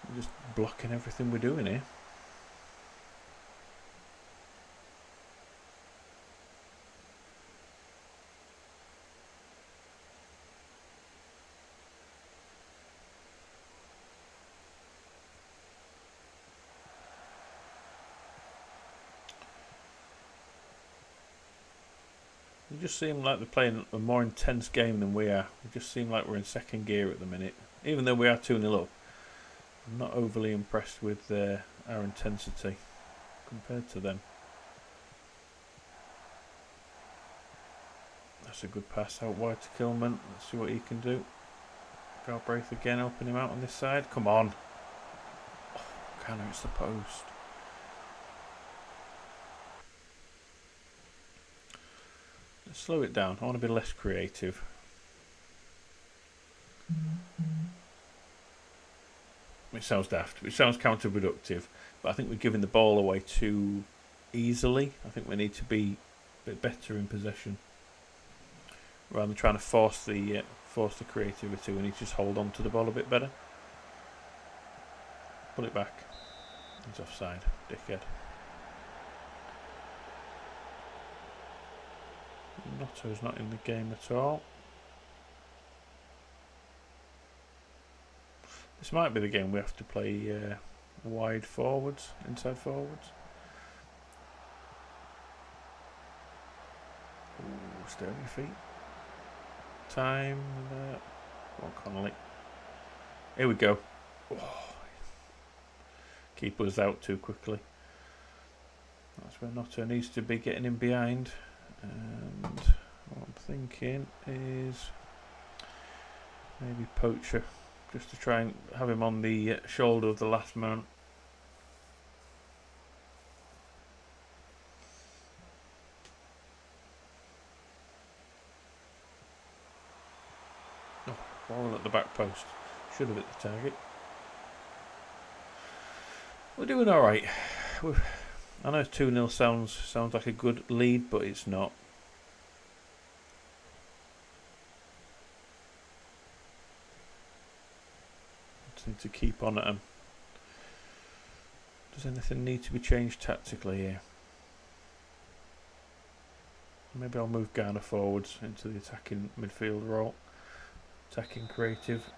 We're just blocking everything we're doing here. It just seems like they're playing a more intense game than we are. We just seem like we're in second gear at the minute. Even though we are 2-0 up, I'm not overly impressed with our intensity compared to them. That's a good pass out wide to Kilman. Let's see what he can do. Galbraith again helping him out on this side. Come on. Oh, Canner, it's the post. Let's slow it down. I want to be less creative. It sounds daft. It sounds counterproductive. But I think we're giving the ball away too easily. I think we need to be a bit better in possession. Rather than trying to force the creativity, we need to just hold on to the ball a bit better. Pull it back. He's offside. Dickhead. Notto's not in the game at all. This might be the game we have to play wide forwards, inside forwards. Ooh, stay on your feet. Time. Go on, Connolly. Here we go. Oh. Keeper's out too quickly. That's where Notto needs to be, getting in behind. And what I'm thinking is maybe Poacher, just to try and have him on the shoulder of the last man. Oh, ball at the back post. Should have hit the target. We're doing alright. I know 2-0 sounds like a good lead, but it's not. Just need to keep on at them. Does anything need to be changed tactically here? Maybe I'll move Garner forwards into the attacking midfield role. Attacking creative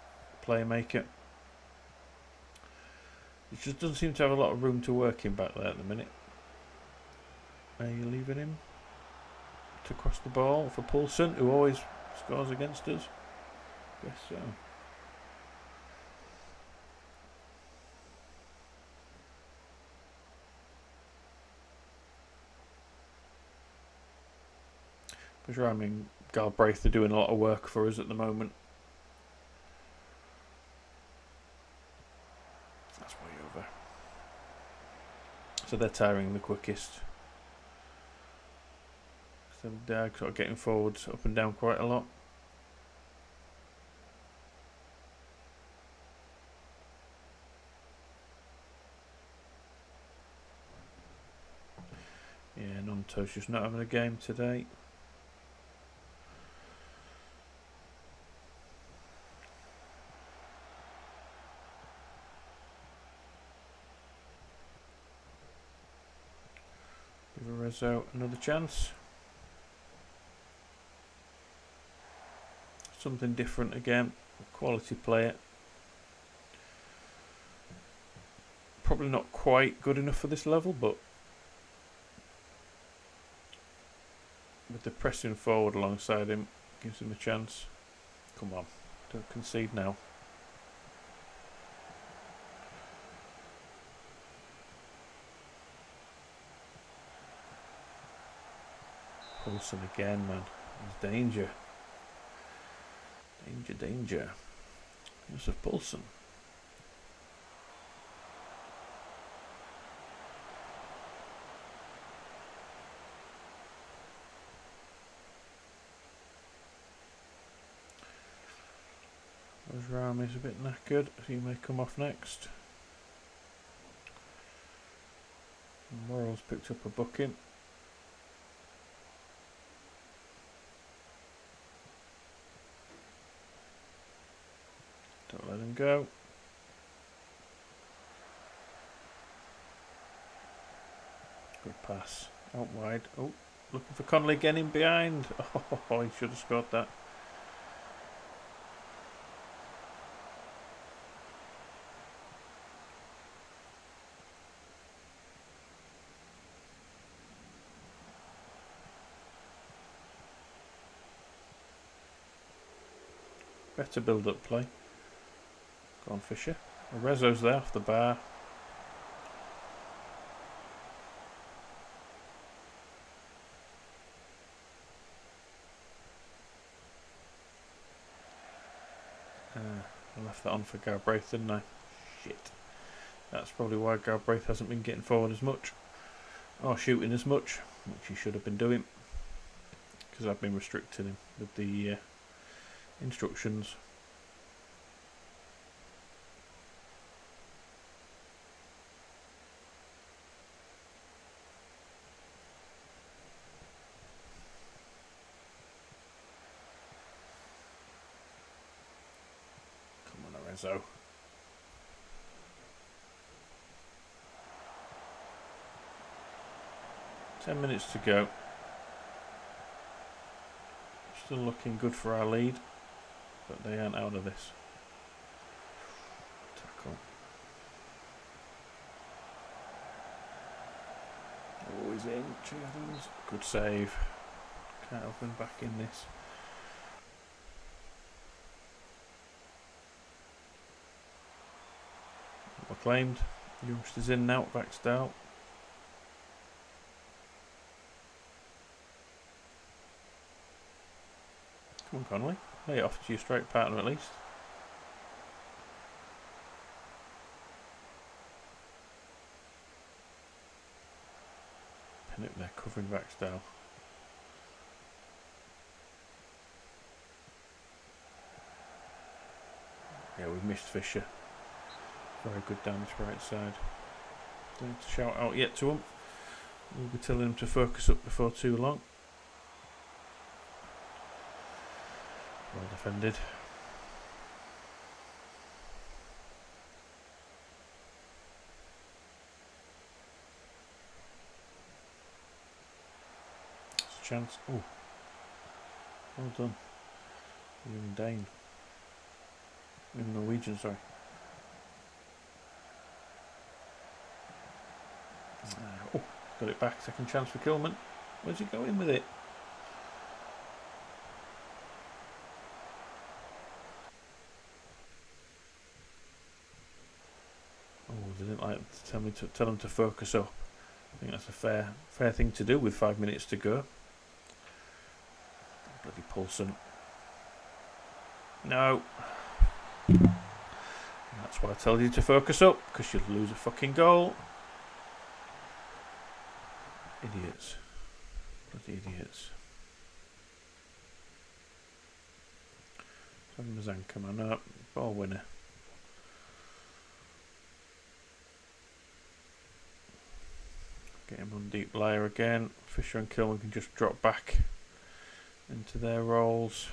playmaker. He just doesn't seem to have a lot of room to work in back there at the minute. Are you leaving him to cross the ball for Poulsen, who always scores against us? Guess so. Bajrami and Galbraith are doing a lot of work for us at the moment. That's way over. So they're tiring the quickest. So they're sort of getting forwards up and down quite a lot. Yeah, Nonto's just not having a game today. Give Rezo another chance. Something different again. Quality player. Probably not quite good enough for this level, but with the pressing forward alongside him, gives him a chance. Come on, don't concede now. Poulsen again, man. There's danger. Danger. Joseph Poulsen. Rami's a bit knackered, so he may come off next. Morrell's picked up a booking. Don't let him go. Good pass. Out wide. Oh, looking for Connolly getting behind. Oh, he should have scored that. Better build-up play. Go on, Fisher. Rezo's there off the bar. I left that on for Galbraith, didn't I? Shit. That's probably why Galbraith hasn't been getting forward as much. Or shooting as much, which he should have been doing. Because I've been restricting him with the instructions. Come on, Rezo. Ten minutes to go. Still looking good for our lead, but they aren't out of this. Tackle. Always in. Cheers. Good save. Can't help him back in this. Acclaimed. Youngsters in now. Backs out. Come on, Connolly. Lay it off to your straight partner at least. Pin it there, covering Backstyle. Yeah, we've missed Fisher. Very good down this right side. Don't need to shout out yet to him. We'll be telling him to focus up before too long. Well defended. chance. Oh, well done. You're in Dane. In Norwegian, sorry. Oh, got it back. Second chance for Kilman. Where's he going with it? Oh, they didn't like to tell him to focus up. I think that's a fair thing to do with 5 minutes to go. Bloody Poulsen. No. That's why I tell you to focus up, because you'll lose a fucking goal. Idiots. Bloody idiots. Mazan, come on up. Ball winner. Get him on deep layer again. Fisher and Kilman can just drop back into their roles.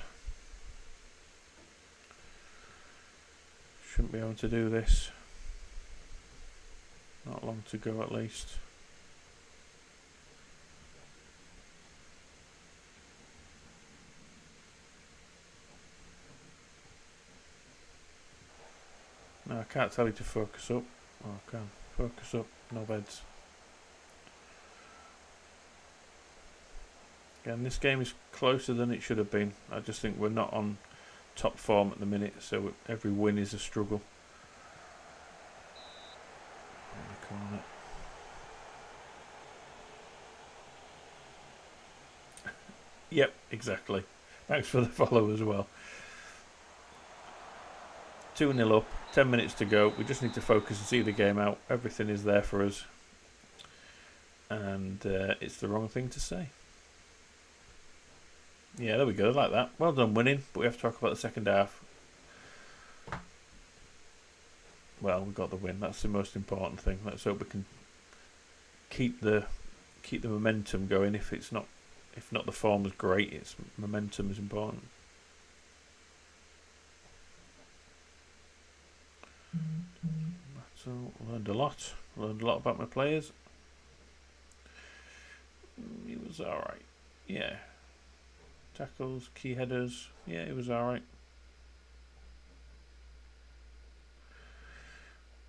Shouldn't be able to do this. Not long to go at least. No, I can't tell you to focus up. Oh, I can. Focus up. No beds. Again, this game is closer than it should have been. I just think we're not on top form at the minute, so every win is a struggle. Yep, exactly. Thanks for the follow as well. 2-0 up, 10 minutes to go. We just need to focus and see the game out. Everything is there for us. And it's the wrong thing to say. Yeah, there we go, like that. Well done winning, but we have to talk about the second half. Well, we got the win. That's the most important thing. Let's hope we can keep the momentum going. If not the form is great, it's momentum is important. So learned a lot about my players. He was alright. Yeah. Tackles, key headers. Yeah, he was alright.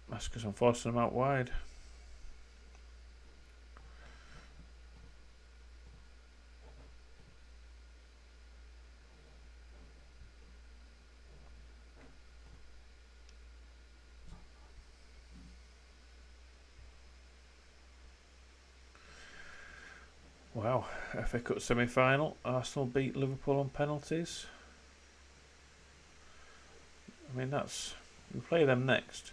That's because I'm forcing him out wide. Wow, FA Cup semi-final. Arsenal beat Liverpool on penalties. I mean, we play them next.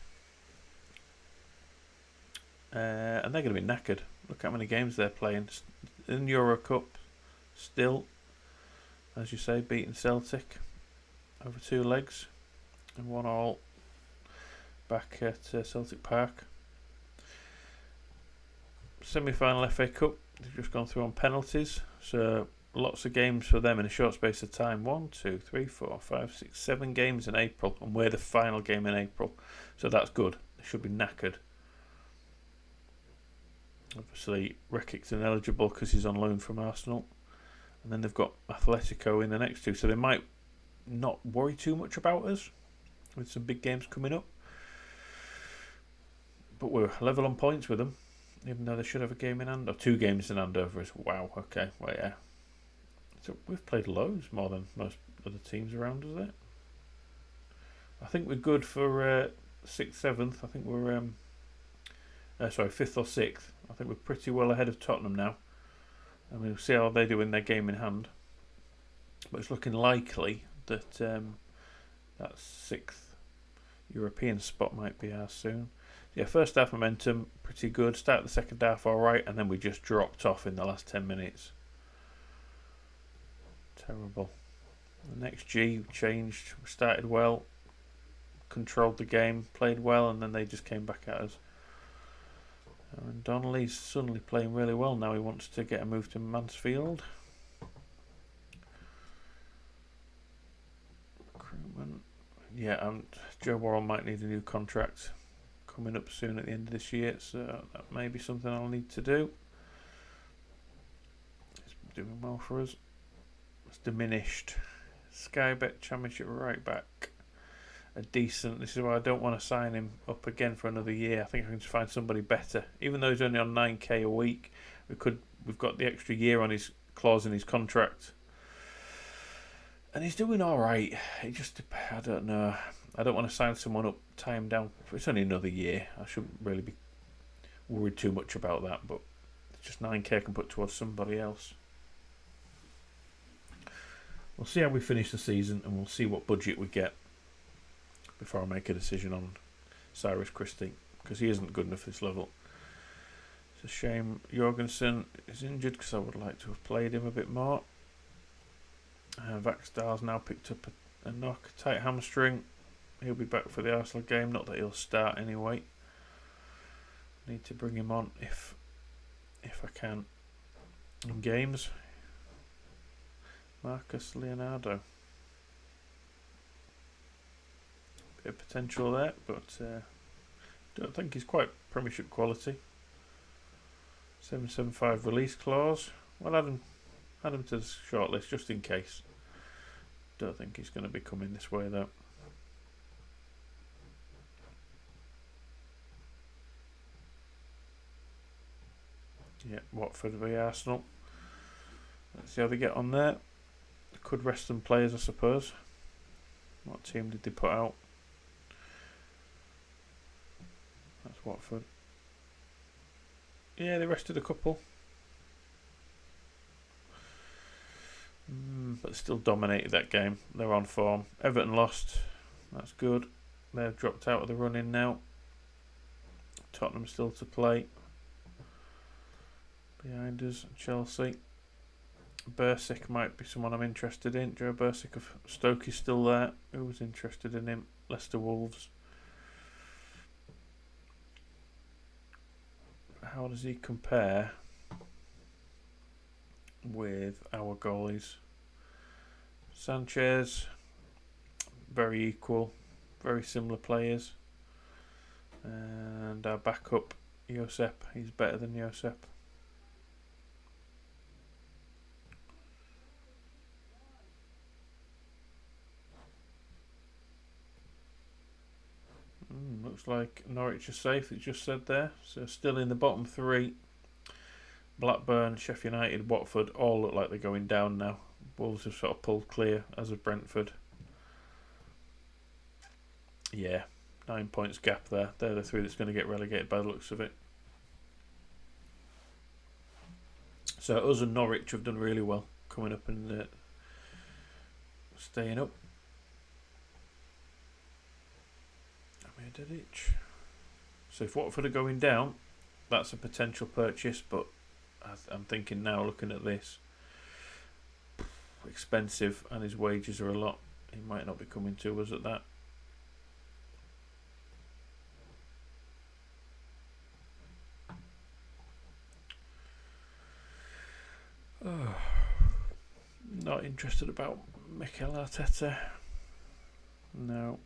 And they're going to be knackered. Look how many games they're playing. In Euro Cup, still, as you say, beating Celtic over 2 legs. And 1-1 back at Celtic Park. Semi-final FA Cup. They've just gone through on penalties, so lots of games for them in a short space of time. 1, 2, 3, 4, 5, 6, 7 games in April, and we're the final game in April, so that's good. They should be knackered. Obviously, Rekic's ineligible because he's on loan from Arsenal, and then they've got Atletico in the next 2, so they might not worry too much about us with some big games coming up. But we're level on points with them. Even though they should have a game in hand, or 2 games in hand over us. Wow, okay, well, yeah. So we've played loads more than most other teams around us there. I think we're good for 6th, 7th. I think we're 5th or 6th. I think we're pretty well ahead of Tottenham now. And we'll see how they do in their game in hand. But it's looking likely that that 6th European spot might be ours soon. Yeah, first half momentum, pretty good. Start the second half alright, and then we just dropped off in the last 10 minutes. Terrible. The next G changed, started well, controlled the game, played well, and then they just came back at us. And Donnelly's suddenly playing really well now. He wants to get a move to Mansfield. Recruitment. Yeah, and Joe Worrell might need a new contract coming up soon at the end of this year, so that may be something I'll need to do. doing well for us. It's diminished. Sky Bet Championship right back. A decent. This is why I don't want to sign him up again for another year. I think I can just find somebody better. Even though he's only on 9k a week, we've got the extra year on his clause in his contract, and he's doing all right. It just, I don't know. I don't want to sign someone up, tie him down. It's only another year. I shouldn't really be worried too much about that. But it's just 9k I can put towards somebody else. We'll see how we finish the season, and we'll see what budget we get before I make a decision on Cyrus Christie, because he isn't good enough this level. It's a shame Jorgensen is injured, because I would like to have played him a bit more. Vaxdal's now picked up a knock, tight hamstring. He'll be back for the Arsenal game. Not that he'll start anyway. Need to bring him on if I can in games. Marcus Leonardo. Bit of potential there, but don't think he's quite Premiership quality. 775 release clause. Well, add him to the shortlist just in case. Don't think he's going to be coming this way though. Yeah, Watford v Arsenal. Let's see how they get on there. Could rest some players, I suppose. What team did they put out? That's Watford. Yeah, they rested a couple. But still dominated that game. They're on form. Everton lost. That's good. They've dropped out of the running now. Tottenham still to play. Behind us, Chelsea. Bursic might be someone I'm interested in. Joe Bursic of Stoke is still there. Who was interested in him? Leicester Wolves. How does he compare with our goalies? Sanchez, very equal, very similar players. And our backup, Josep, he's better than Josep. Looks like Norwich are safe, it just said there. So still in the bottom three. Blackburn, Sheffield United, Watford all look like they're going down now. Wolves have sort of pulled clear, as of Brentford. Yeah, 9 points gap there. They're the three that's going to get relegated by the looks of it. So us and Norwich have done really well coming up and staying up. So if Watford are going down, that's a potential purchase, but I'm thinking now, looking at this, expensive, and his wages are a lot. He might not be coming to us at that. Not interested about Mikel Arteta. No.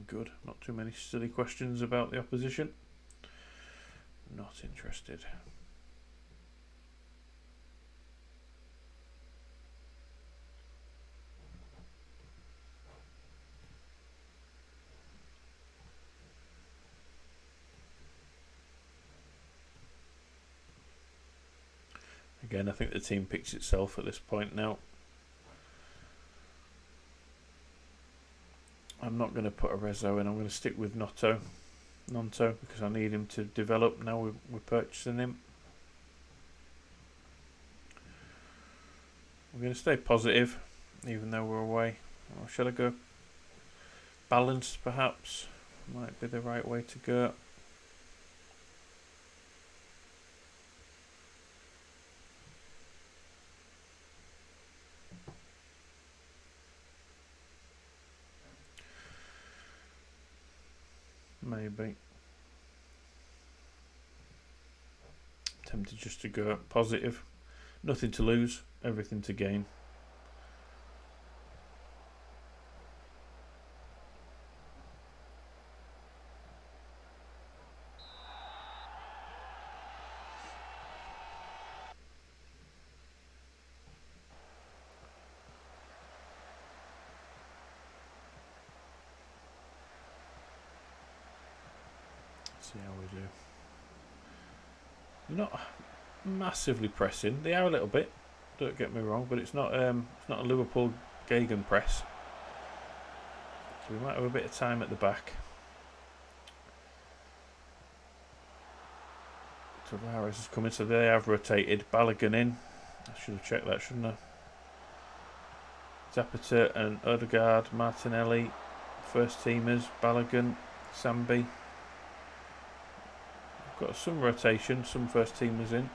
Good. Not too many silly questions about the opposition. Not interested. Again, I think the team picks itself at this point now. I'm not going to put a Rezo in. I'm going to stick with Nonto, because I need him to develop. Now we're purchasing him. We're going to stay positive, even though we're away. Or shall I go balanced, perhaps? Might be the right way to go. Maybe. Tempted just to go positive. Nothing to lose, everything to gain. See how we do. They're not massively pressing. They are a little bit. Don't get me wrong, but it's not a Liverpool gegenpress. So we might have a bit of time at the back. Tavares is coming, so they have rotated. Balogun in. I should have checked that, shouldn't I? Zapata and Odegaard, Martinelli, first teamers, Balogun, Sambi. Got some rotation, some first teamers in.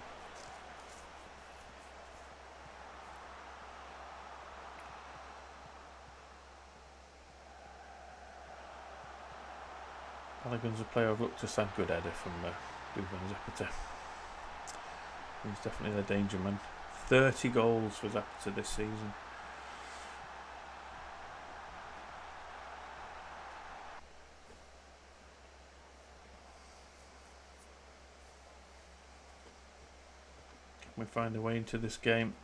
Balogun's a player I've looked to stand good header from Duvan Zapata. He's definitely the danger man. 30 goals for Zapata this season. Can we find a way into this game?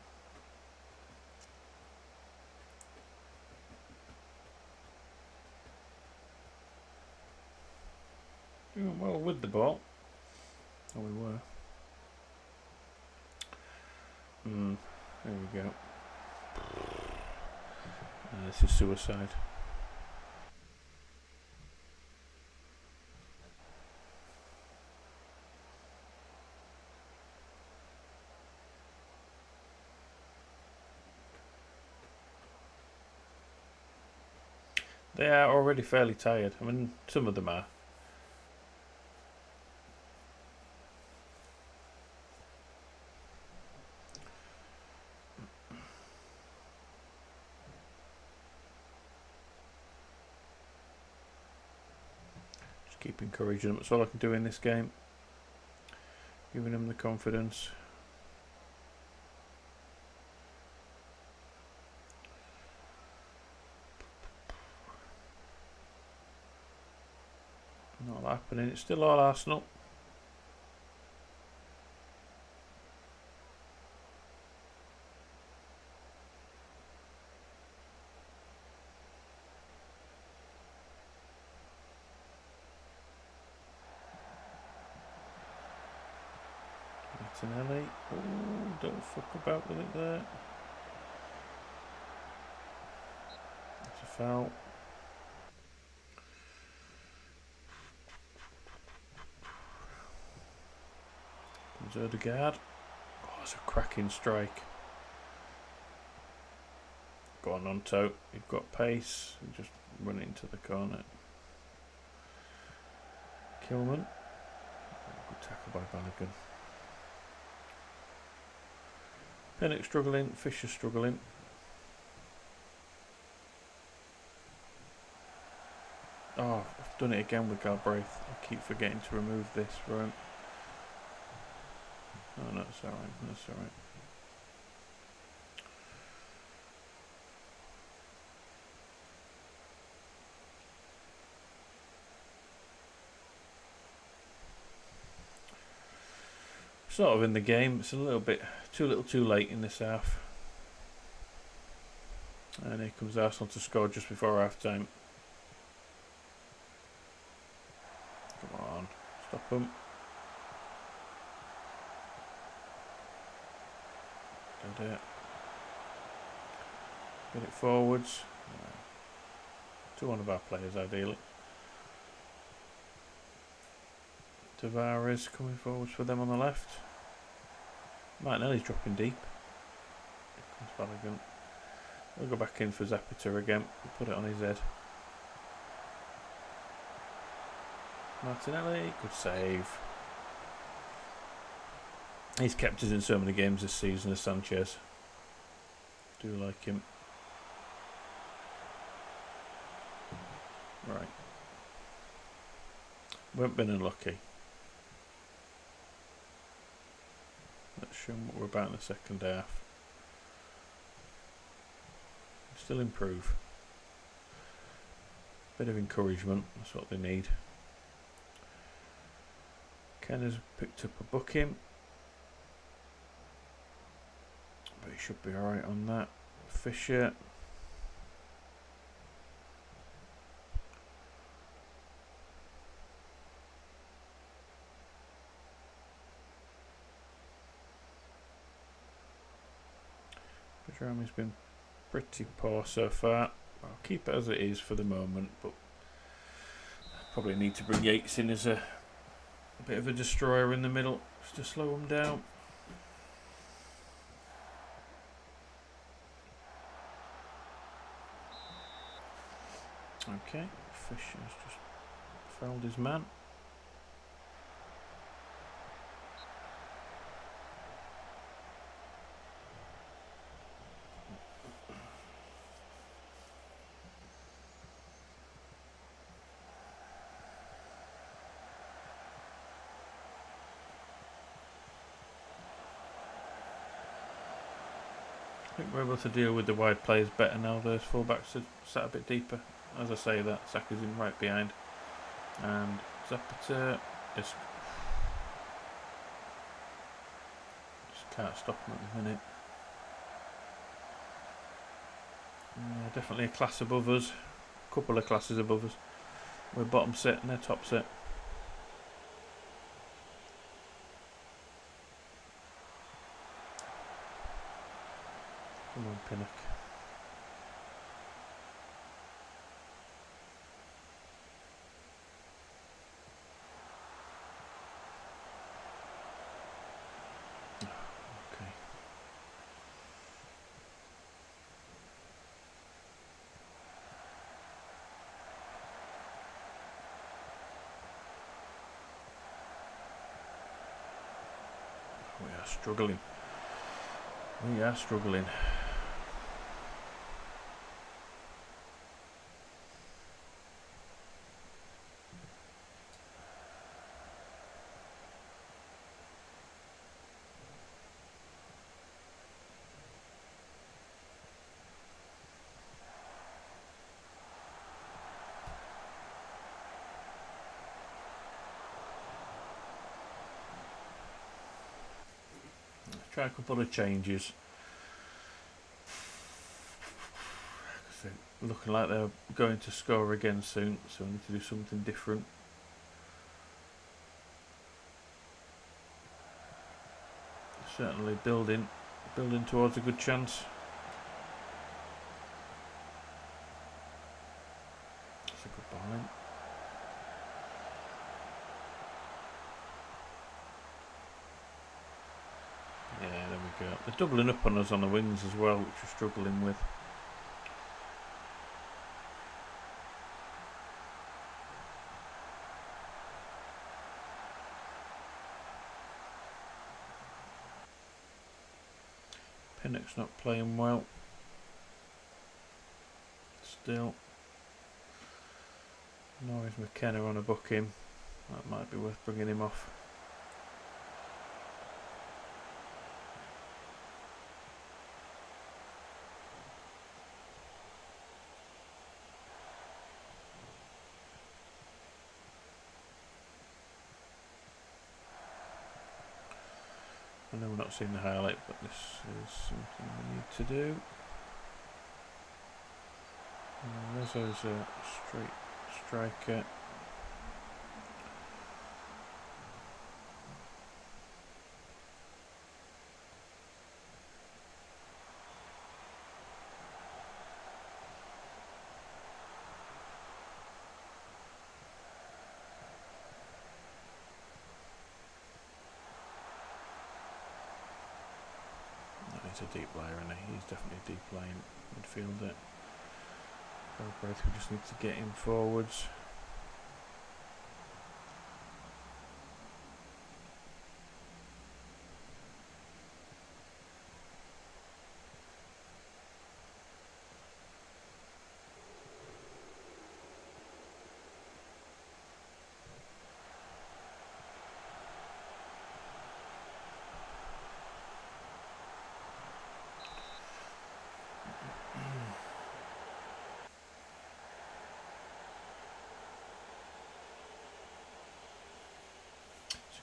Doing well with the ball. Oh, we were. There we go. This is suicide. They are already fairly tired. I mean, some of them are. Just keep encouraging them. That's all I can do in this game. Giving them the confidence. Not happening. It's still all Arsenal. Connolly. Oh, don't fuck about with it there. It's a foul. Comes Odegaard. Oh, it's a cracking strike. Go on, Onto. You've got pace. You just run it into the corner. Kilman. Good tackle by Balogun. Pinnock struggling, Fisher struggling. Oh, I've done it again with Galbraith. I keep forgetting to remove this, right? Oh, no, it's alright, that's alright. Sort of in the game. It's a little bit too late in this half. And here comes Arsenal to score just before half time. Come on, stop them. Get it forwards. To one of our players, ideally. Tavares coming forwards for them on the left. Martinelli's dropping deep. Here comes Balogun. We'll go back in for Zapata again. We'll put it on his head. Martinelli, good save. He's kept us in so many games this season as Sanchez. Do like him. Right. We haven't been unlucky. Let's show them what we're about in the second half. Still improve. Bit of encouragement, that's what they need. Ken has picked up a booking. But he should be alright on that. Fisher. Priming's been pretty poor so far. I'll keep it as it is for the moment, but probably need to bring Yates in as a bit of a destroyer in the middle just to slow them down. Okay, Fish has just fouled his man. I think we're able to deal with the wide players better now. Those fullbacks are sat a bit deeper. As I say that, Saka's in right behind. And Zapata just can't stop him at the minute. Yeah, definitely a class above us. A couple of classes above us. We're bottom set and they're top set. Come on, Pinnock. Okay. We are struggling. We are struggling. Let's try a couple of changes. They're looking like they're going to score again soon, so we need to do something different. Certainly building towards a good chance. That's a good ball in. Yeah, there we go. They're doubling up on us on the wings as well, which we're struggling with. Pinnock's not playing well. Still. Norris McKenna on a booking. That might be worth bringing him off. I know we're not seeing the highlight, but this is something we need to do. Rizzo's a straight striker. He's a deep player, and he's definitely a deep lying midfielder. Both we just need to get him forwards.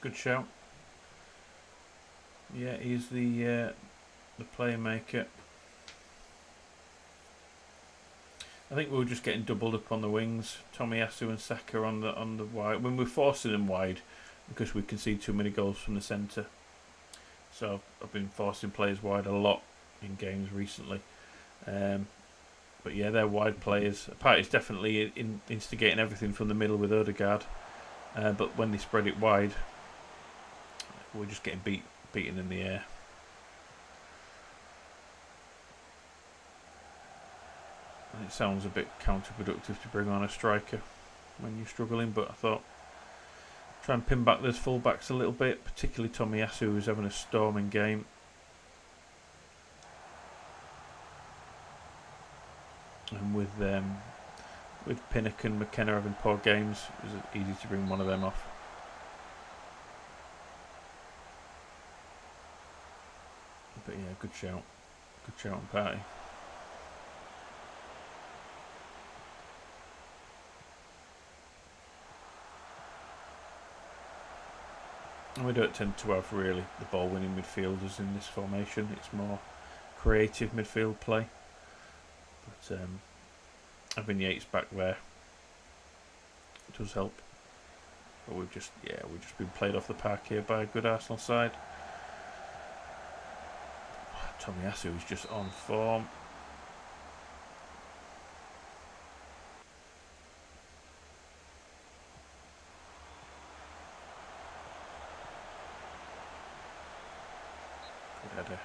Good shout. Yeah, he's the playmaker. I think we were just getting doubled up on the wings. Tomiyasu and Saka on the wide. When we're forcing them wide, because we concede too many goals from the centre. So I've been forcing players wide a lot in games recently. But yeah, they're wide players. Partey's definitely instigating everything from the middle with Odegaard. But when they spread it wide, we're just getting beaten in the air. And it sounds a bit counterproductive to bring on a striker when you're struggling, but I thought try and pin back those fullbacks a little bit, particularly Tomiyasu, who's having a storming game. And with Pinnock and McKenna having poor games, it was easy to bring one of them off. But yeah, good shout on Partey. And we don't tend to have really the ball-winning midfielders in this formation. It's more creative midfield play. But having Yates back there does help. But we've just been played off the park here by a good Arsenal side. Tomiyasu is just on form. Good header.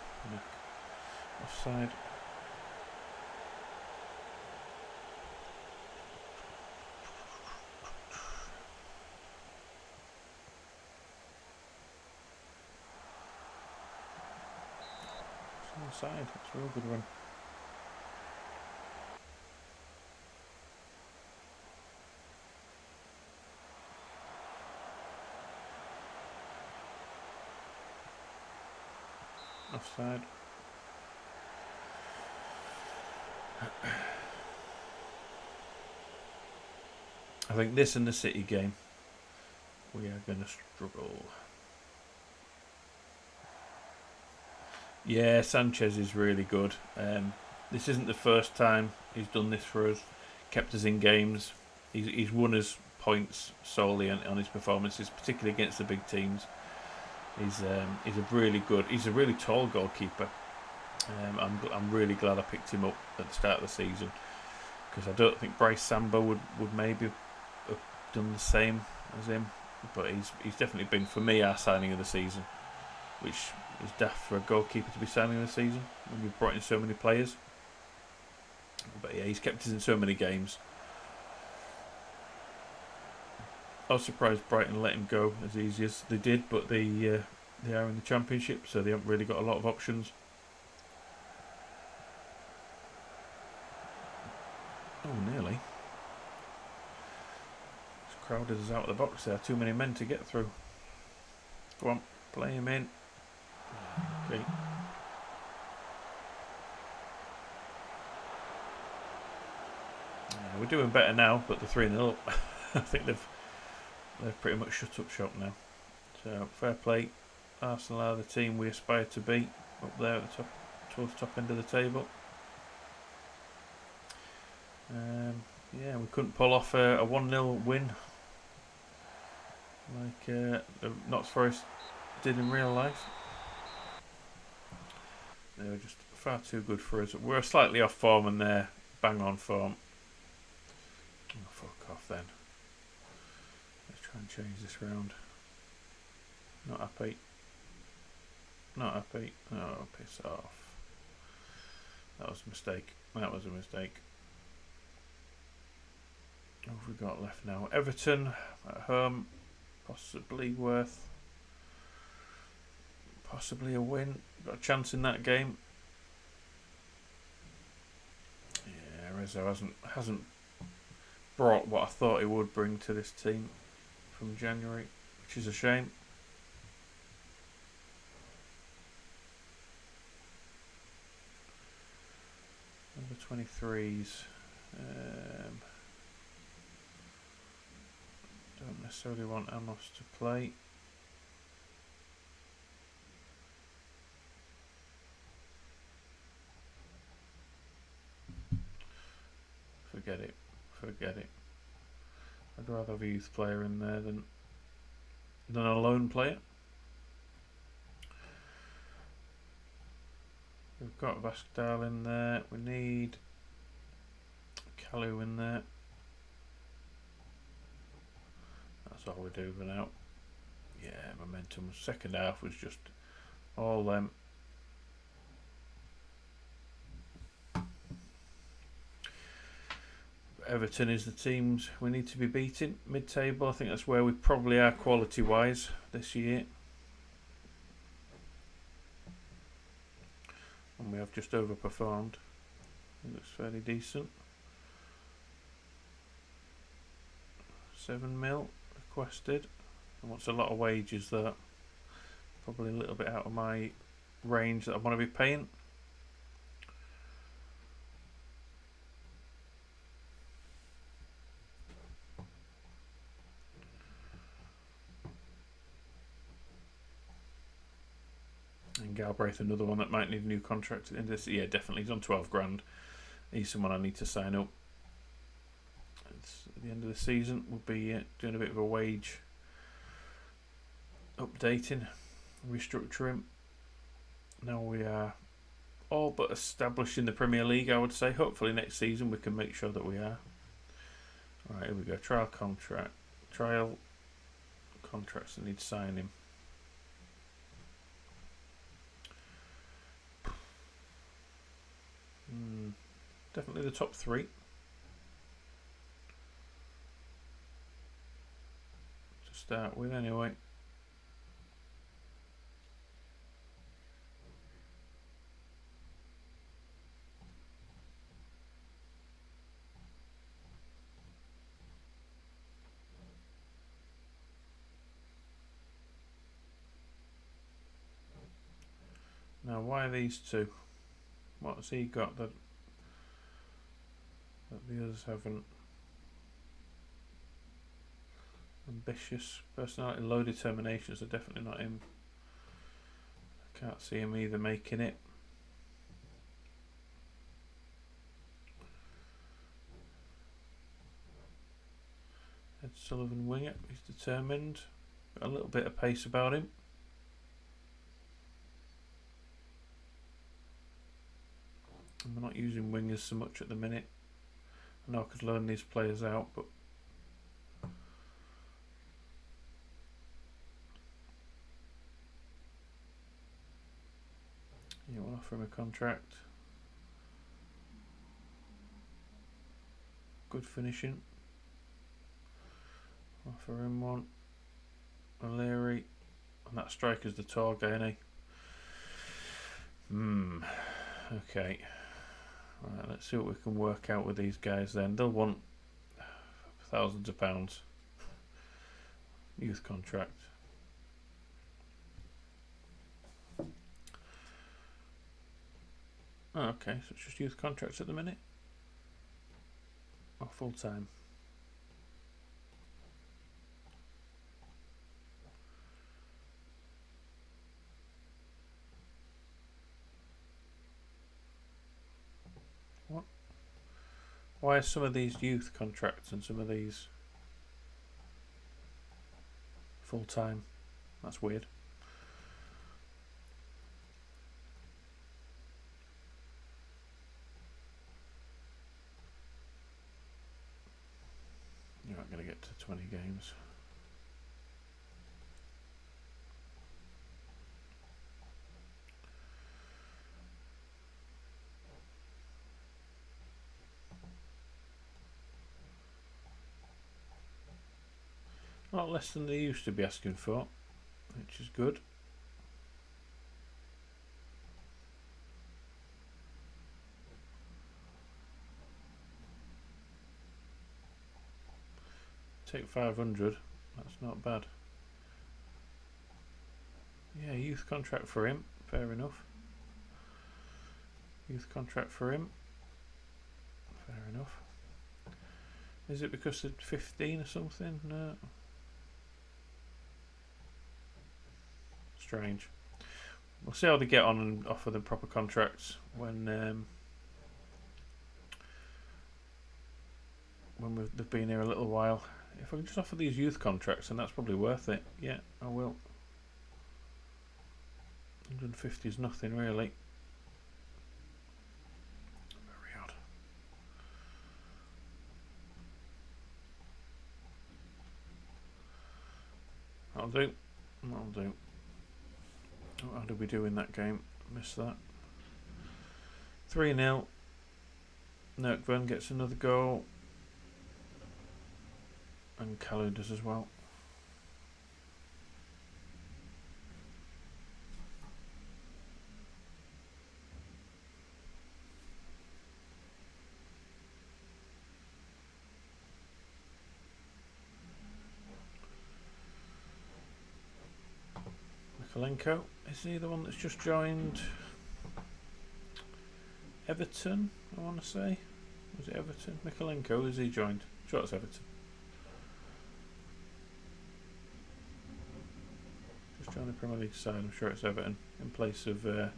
Offside. Offside. That's a real good one. Offside. I think this and the City game, we are going to struggle. Yeah, Sanchez is really good. This isn't the first time he's done this for us. Kept us in games. He's won us points solely on his performances, particularly against the big teams. He's a really tall goalkeeper. I'm really glad I picked him up at the start of the season, because I don't think Bryce Samba would maybe have done the same as him. But he's definitely been, for me, our signing of the season, which is daft for a goalkeeper to be signing of the season when you've brought in so many players. But yeah, he's kept us in so many games. I was surprised Brighton let him go as easy as they did, but they are in the Championship, so they haven't really got a lot of options. Oh, nearly. It's crowded us out of the box there. Too many men to get through. Go on, play him in. Okay. Yeah, we're doing better now, but the 3-0 up. I think they've pretty much shut up shop now. So fair play. Arsenal are the team we aspire to be, up there at the top, towards the top end of the table. Yeah, we couldn't pull off a 1-0 win like the Nottingham Forest did in real life. They were just far too good for us. We're slightly off form and they're bang on form. Oh, fuck off then. Let's try and change this round. Not happy. Not happy. Oh, piss off. That was a mistake. That was a mistake. What have we got left now? Everton at home. Possibly a win. Got a chance in that game. Yeah, Rizzo hasn't brought what I thought he would bring to this team from January, which is a shame. Number 23s. Don't necessarily want Amos to play. Forget it. I'd rather have a youth player in there than a lone player. We've got Vascdal in there. We need Kalu in there. That's all we do for now. Yeah, momentum. Second half was just all them. Everton is the teams we need to be beating. Mid-table, I think that's where we probably are quality-wise this year. And we have just overperformed. It looks fairly decent. 7 mil requested. And what's a lot of wages that? Probably a little bit out of my range that I want to be paying. And Galbraith, another one that might need a new contract in this. Yeah, definitely. He's on 12 grand. He's someone I need to sign up. It's at the end of the season, we'll be doing a bit of a wage updating, restructuring. Now we are all but established in the Premier League, I would say. Hopefully next season we can make sure that we are. Right, here we go. Trial contracts that need signing. Definitely the top 3. To start with, anyway. Now, why these two? What's he got that the others haven't? Ambitious personality, low determination, so definitely not him. I can't see him either making it. Ed Sullivan winger, he's determined. Got a little bit of pace about him. And we're not using wingers so much at the minute. I know I could loan these players out, but you want to offer him a contract. Good finishing. Offer him one. O'Leary. And that striker's the tall guy, isn't he? Okay. Right, let's see what we can work out with these guys then. They'll want thousands of pounds. Youth contract. Oh, okay, so it's just youth contracts at the minute. Or full time. What? Why are some of these youth contracts and some of these full time? That's weird. You're not going to get to 20 games. A lot less than they used to be asking for, which is good. Take 500, that's not bad. Yeah, youth contract for him, fair enough. Youth contract for him, fair enough. Is it because they're 15 or something? No. Strange. We'll see how they get on and offer them proper contracts when they've been here a little while. If I can just offer these youth contracts, then that's probably worth it. Yeah, I will. 150 is nothing really. do. That'll do. How did we do in that game? Missed that. 3-0. Nottingham gets another goal. And Connolly does as well. Mikalenko, is he the one that's just joined Everton, I want to say? Was it Everton? Mikalenko, is he joined? Sure, it's Everton. Just joined the Premier League side, I'm sure it's Everton, in place of the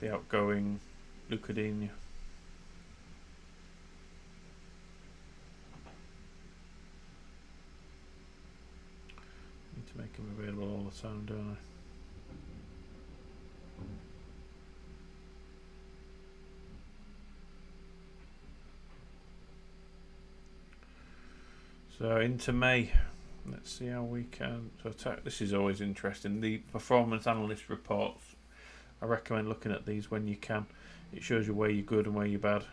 outgoing Lucadinho. Need to make him available all the time, don't I? So into May, let's see how we can. So this is always interesting. The performance analyst reports. I recommend looking at these when you can. It shows you where you're good and where you're bad.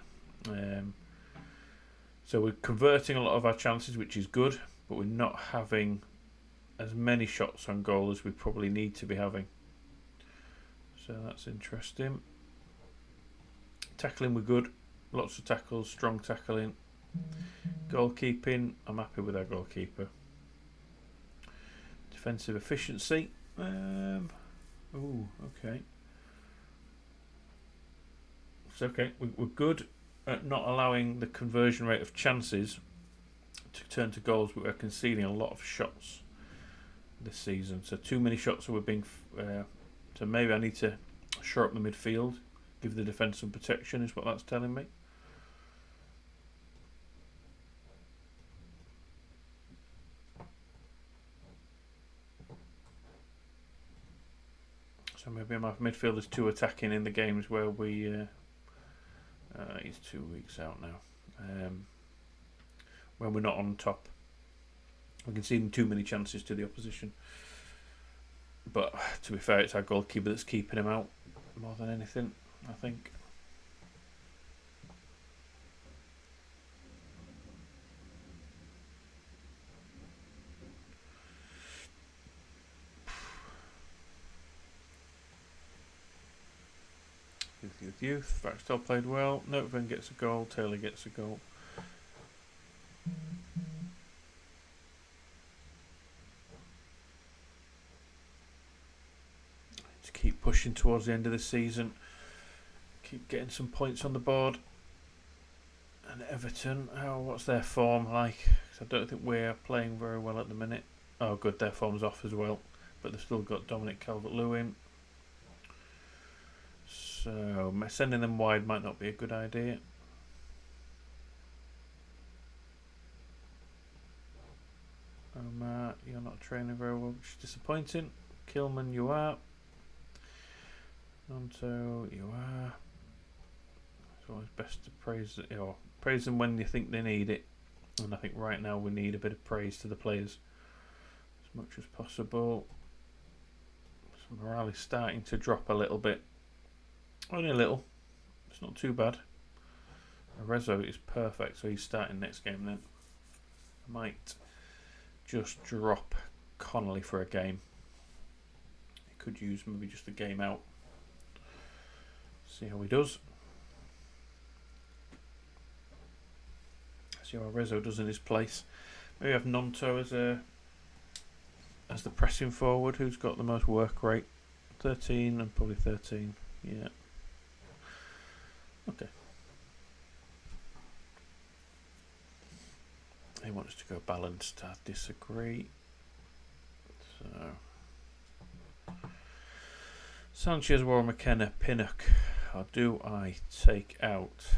So we're converting a lot of our chances, which is good, but we're not having as many shots on goal as we probably need to be having. So that's interesting. Tackling, we're good. Lots of tackles, strong tackling. Goalkeeping, I'm happy with our goalkeeper. Defensive efficiency. Okay. It's okay. We're good at not allowing the conversion rate of chances to turn to goals, but we're conceding a lot of shots this season. So too many shots are being. So maybe I need to shore up the midfield, give the defence some protection, is what that's telling me. So maybe my midfield is too attacking in the games where we. He's 2 weeks out now. When we're not on top, we're conceding too many chances to the opposition. But to be fair, it's our goalkeeper that's keeping him out more than anything, I think. Youth. Baxter played well. Nottingham gets a goal. Taylor gets a goal. To keep pushing towards the end of the season. Keep getting some points on the board. And Everton, what's their form like? 'Cause I don't think we're playing very well at the minute. Oh, good, their form's off as well. But they've still got Dominic Calvert-Lewin. So sending them wide might not be a good idea. You're not training very well, which is disappointing. Kilman, you are. Nonto, you are. It's always best to praise them when you think they need it. And I think right now we need a bit of praise to the players as much as possible. So morale is starting to drop a little bit. Only a little. It's not too bad. Arezzo is perfect, so he's starting next game then. I might just drop Connolly for a game. He could use maybe just a game out. See how he does. See how Arezzo does in his place. Maybe have Nonto as the pressing forward, who's got the most work rate. 13 and probably 13. Yeah. Okay. He wants to go balanced. I disagree. So Sanchez, Warren, McKenna, Pinnock. Or do I take out?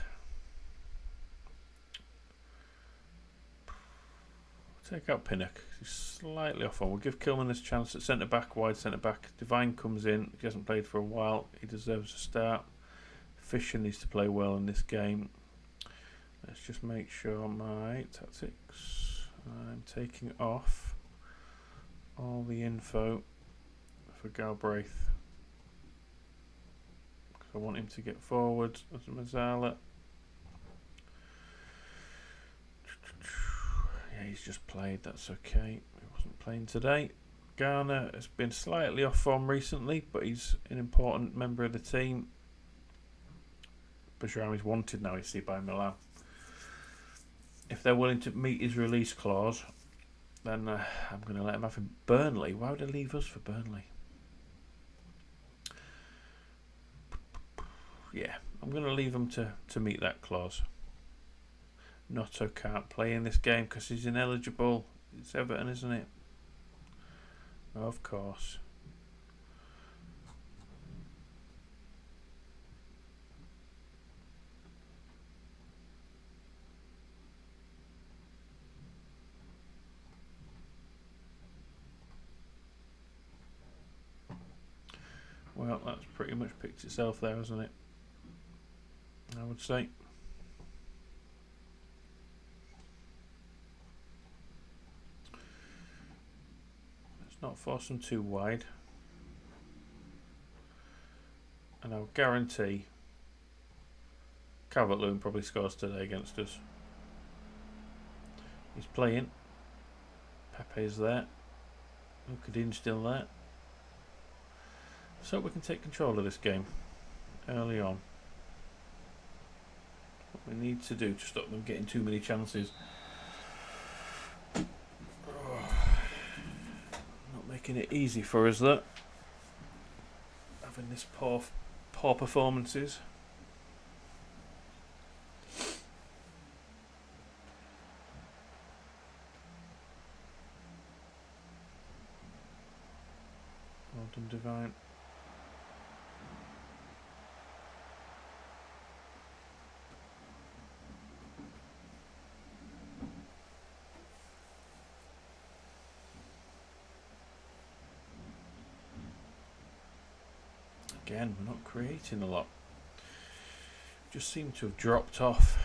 Take out Pinnock. He's slightly off on. We'll give Kilman this chance at centre back, wide centre back. Divine comes in. He hasn't played for a while. He deserves a start. Fisher needs to play well in this game. Let's just make sure my tactics. I'm taking off all the info for Galbraith. Because I want him to get forward as Mazzala. Yeah, he's just played, that's okay. He wasn't playing today. Garner has been slightly off form recently, but he's an important member of the team. Bajrami's wanted now, you see, by Milan. If they're willing to meet his release clause, then I'm going to let him have him. Burnley, why would they leave us for Burnley? Yeah, I'm going to leave him to meet that clause. Notto can't play in this game because he's ineligible. It's Everton, isn't it? Of course. Well, that's pretty much picked itself there, hasn't it? I would say. Let's not force them too wide. And I'll guarantee Calvert-Lewin probably scores today against us. He's playing. Pepe's there. Lukadin's still there. So we can take control of this game early on. What we need to do to stop them getting too many chances. Not making it easy for us, though. Having this poor performances. Well done, Divine. Again, we're not creating a lot. Just seem to have dropped off.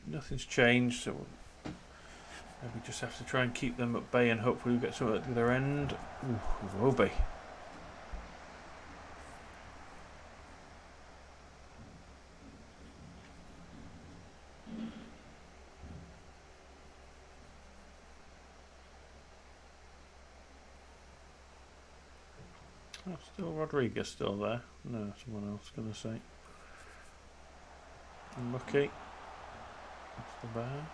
Nothing's changed, so maybe just have to try and keep them at bay and hopefully we'll get something at the other end. Ooh, we will be. Oh, still Rodriguez still there? No, someone else going to say. Unlucky. That's the bar.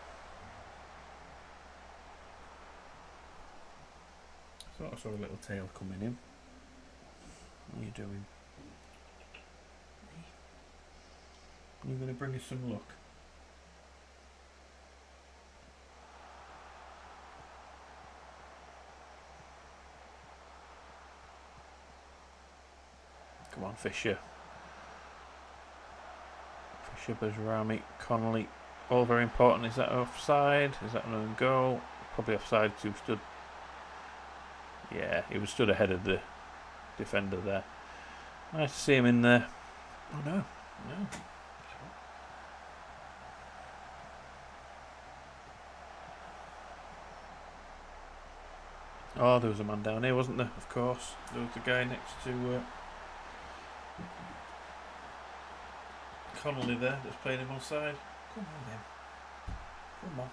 I thought I saw a little tail coming in. What are you doing? You're going to bring us some luck. Come on, Fisher. Fisher, Bajrami, Connolly. All very important. Is that offside? Is that an own goal? Probably offside because he stood. Yeah, he was stood ahead of the defender there. Nice to see him in there. Oh no, no. Oh, there was a man down here, wasn't there? Of course. There was the guy next to Connolly there that's playing him on side. Come on then. Come on.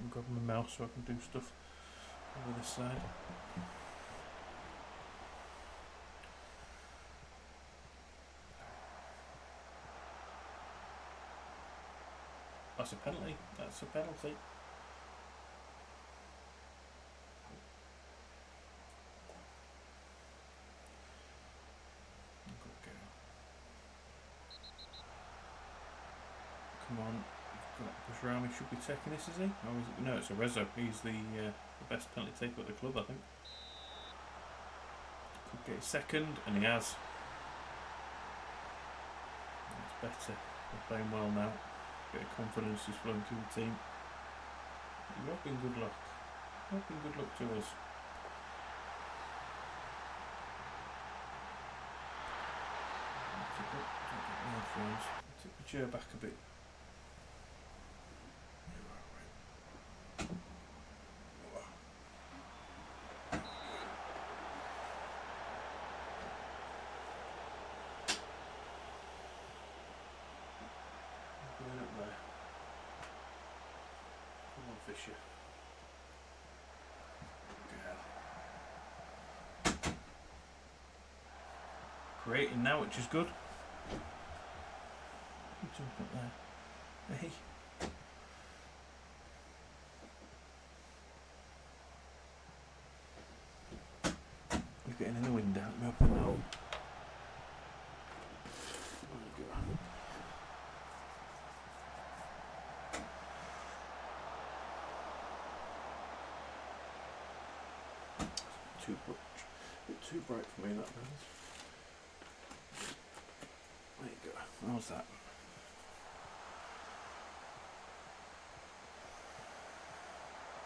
Grab my mouse so I can do stuff over this side. That's a penalty. That's a penalty. Good girl. Come on. Bajrami should be taking this, is he? Or is it? No, it's a Rezo. He's the best penalty taker at the club, I think. Could get his second, and he has. That's better. We're playing well now. A bit of confidence is flowing through the team. You have been good luck. You have been good luck to us. Tip the chair back a bit. Going up there. Come on, Fisher. Girl. Creating now, which is good. Jump up there. Hey. You're getting in the wind out. Me up and down. Too bright for me, that man. There you go. How's that?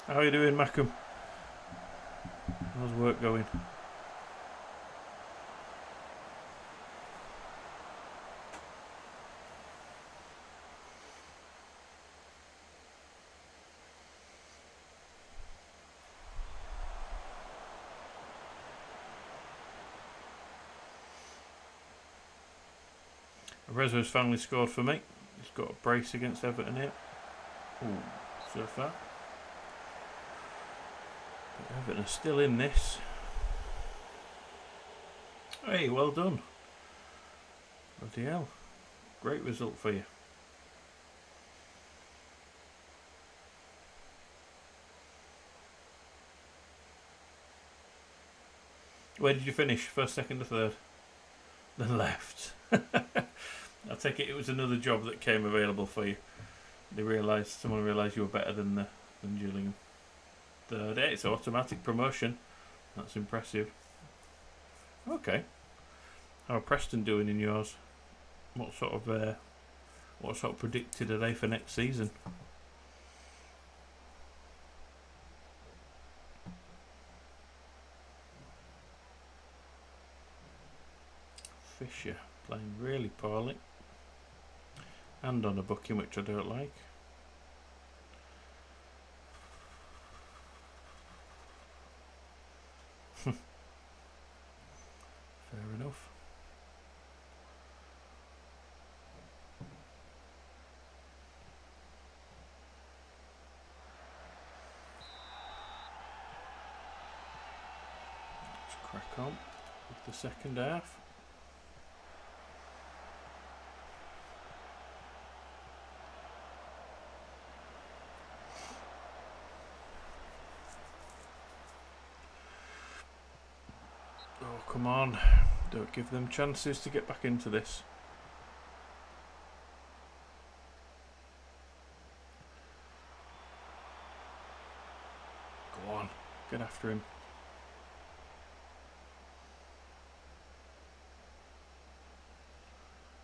How are you doing, Mackham? How's work going? Rezo's finally scored for me. He's got a brace against Everton here. Ooh, surf that. But Everton are still in this. Hey, well done. Bloody hell. Great result for you. Where did you finish? First, second or third? Then left. I take it was another job that came available for you. Someone realised you were better than Gillingham. Third, it's automatic promotion. That's impressive. Okay. How are Preston doing in yours? What sort of predicted are they for next season? Fisher playing really poorly. And on a booking which I don't like. Fair enough. Let's crack on with the second half. Oh, come on. Don't give them chances to get back into this. Go on. Get after him.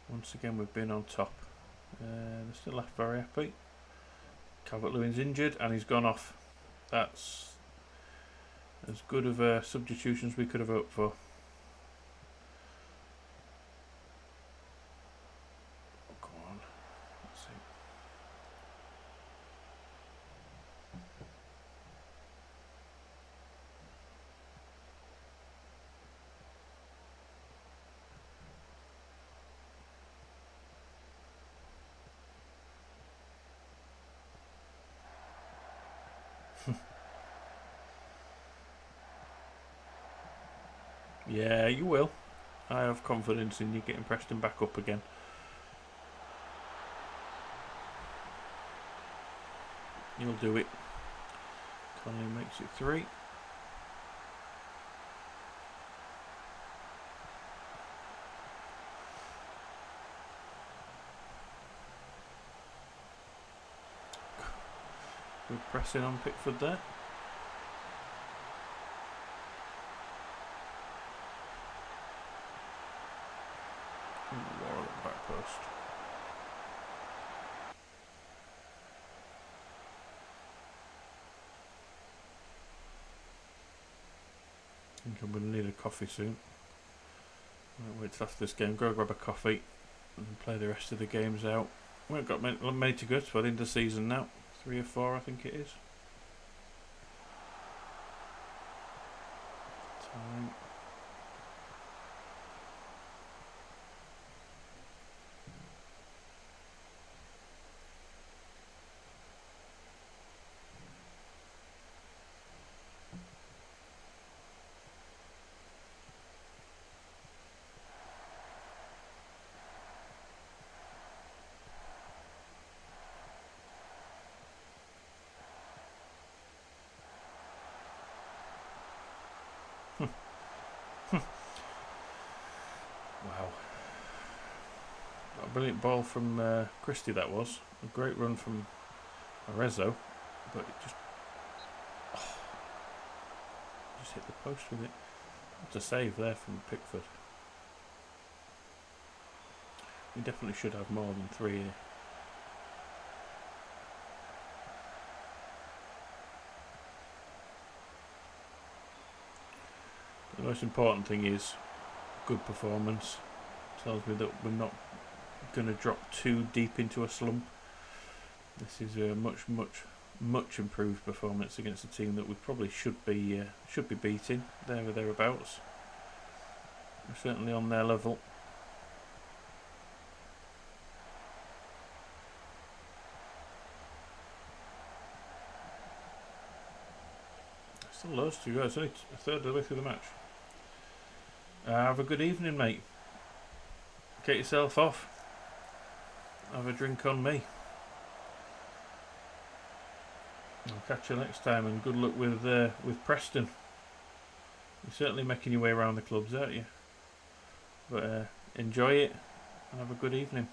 Once again, we've been on top. They're still left very happy. Calvert-Lewin's injured and he's gone off. That's as good of a substitution as we could have hoped for. Go on. Let's see. Yeah, you will. I have confidence in you getting Preston back up again. You'll do it. Connolly makes it 3. Good pressing on Pickford there. War at the back post. I think I'm going to need a coffee soon. I'll wait till after this game, go grab a coffee and play the rest of the games out. We haven't got many to go to the end of the season now. 3 or 4 I think it is. Time. Wow. A brilliant ball from Christie that was. A great run from Arezzo, but it just hit the post with it. What a save there from Pickford. We definitely should have more than 3 here. The most important thing is good performance. Tells me that we're not going to drop too deep into a slump. This is a much improved performance against a team that we probably should be beating there or thereabouts. We're certainly on their level. Still loads to go. It's only a third of the way through the match. Have a good evening, mate. Get yourself off. Have a drink on me. I'll catch you next time, and good luck with Preston. You're certainly making your way around the clubs, aren't you? But enjoy it and have a good evening.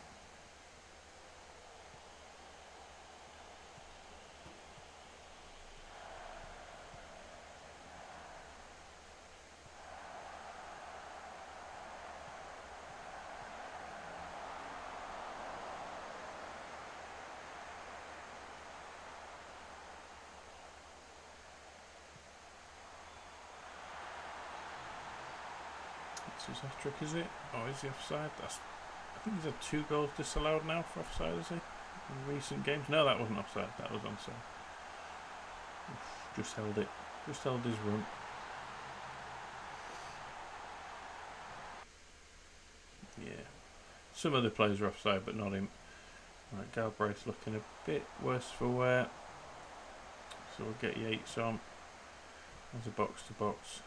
His hat-trick, is it? Oh, is he offside? I think he's had 2 goals disallowed now for offside, is he? In recent games? No, that wasn't offside. That was onside. Just held it. Just held his run. Yeah. Some other players are offside, but not him. Right, Galbraith's looking a bit worse for wear. So we'll get Yates on. There's a box-to-box.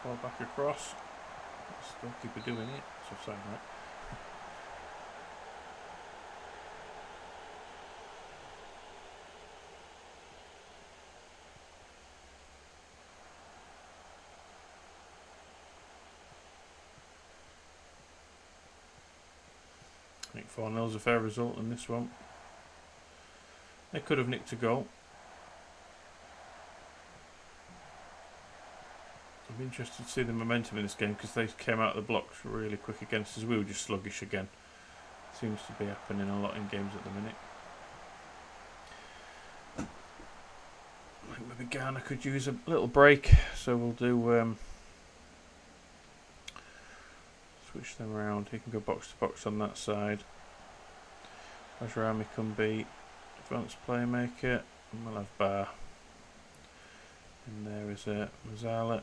Ball back across. Still keep it doing it. It's offside, right? I think 4-0 is a fair result in this one. They could have nicked a goal. I'd be interested to see the momentum in this game because they came out of the blocks really quick against us. We were just sluggish again. Seems to be happening a lot in games at the minute. I think maybe Garner could use a little break, so we'll do switch them around. He can go box to box on that side. Bajrami can be advanced playmaker, and we'll have Bar. And there is Mazzala.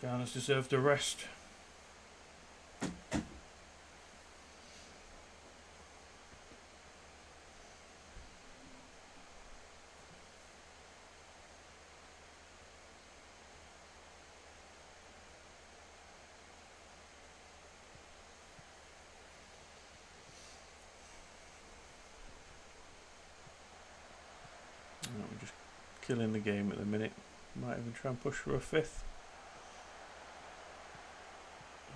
Garner's deserved a rest. We're just killing the game at the minute. Might even try and push for a 5th.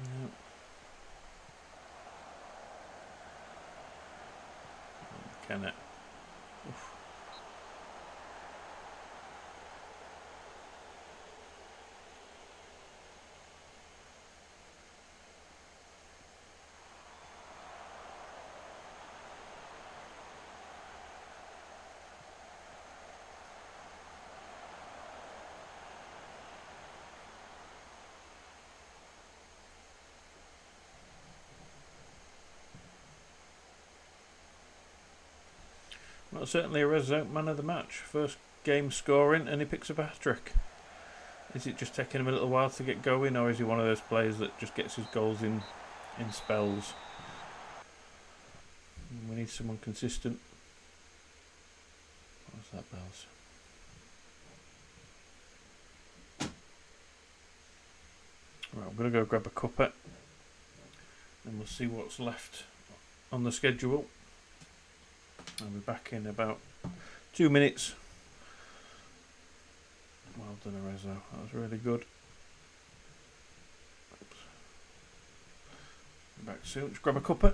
Yep. can it? Oof. Well, certainly a resolute man of the match. First game scoring, and he picks up a hat-trick. Is it just taking him a little while to get going, or is he one of those players that just gets his goals in spells? We need someone consistent. What's that, Bells? Right, I'm going to go grab a cuppa, and we'll see what's left on the schedule. I'll be back in about 2 minutes. Well done, Arezzo. That was really good. Oops. Back soon. Just grab a cuppa.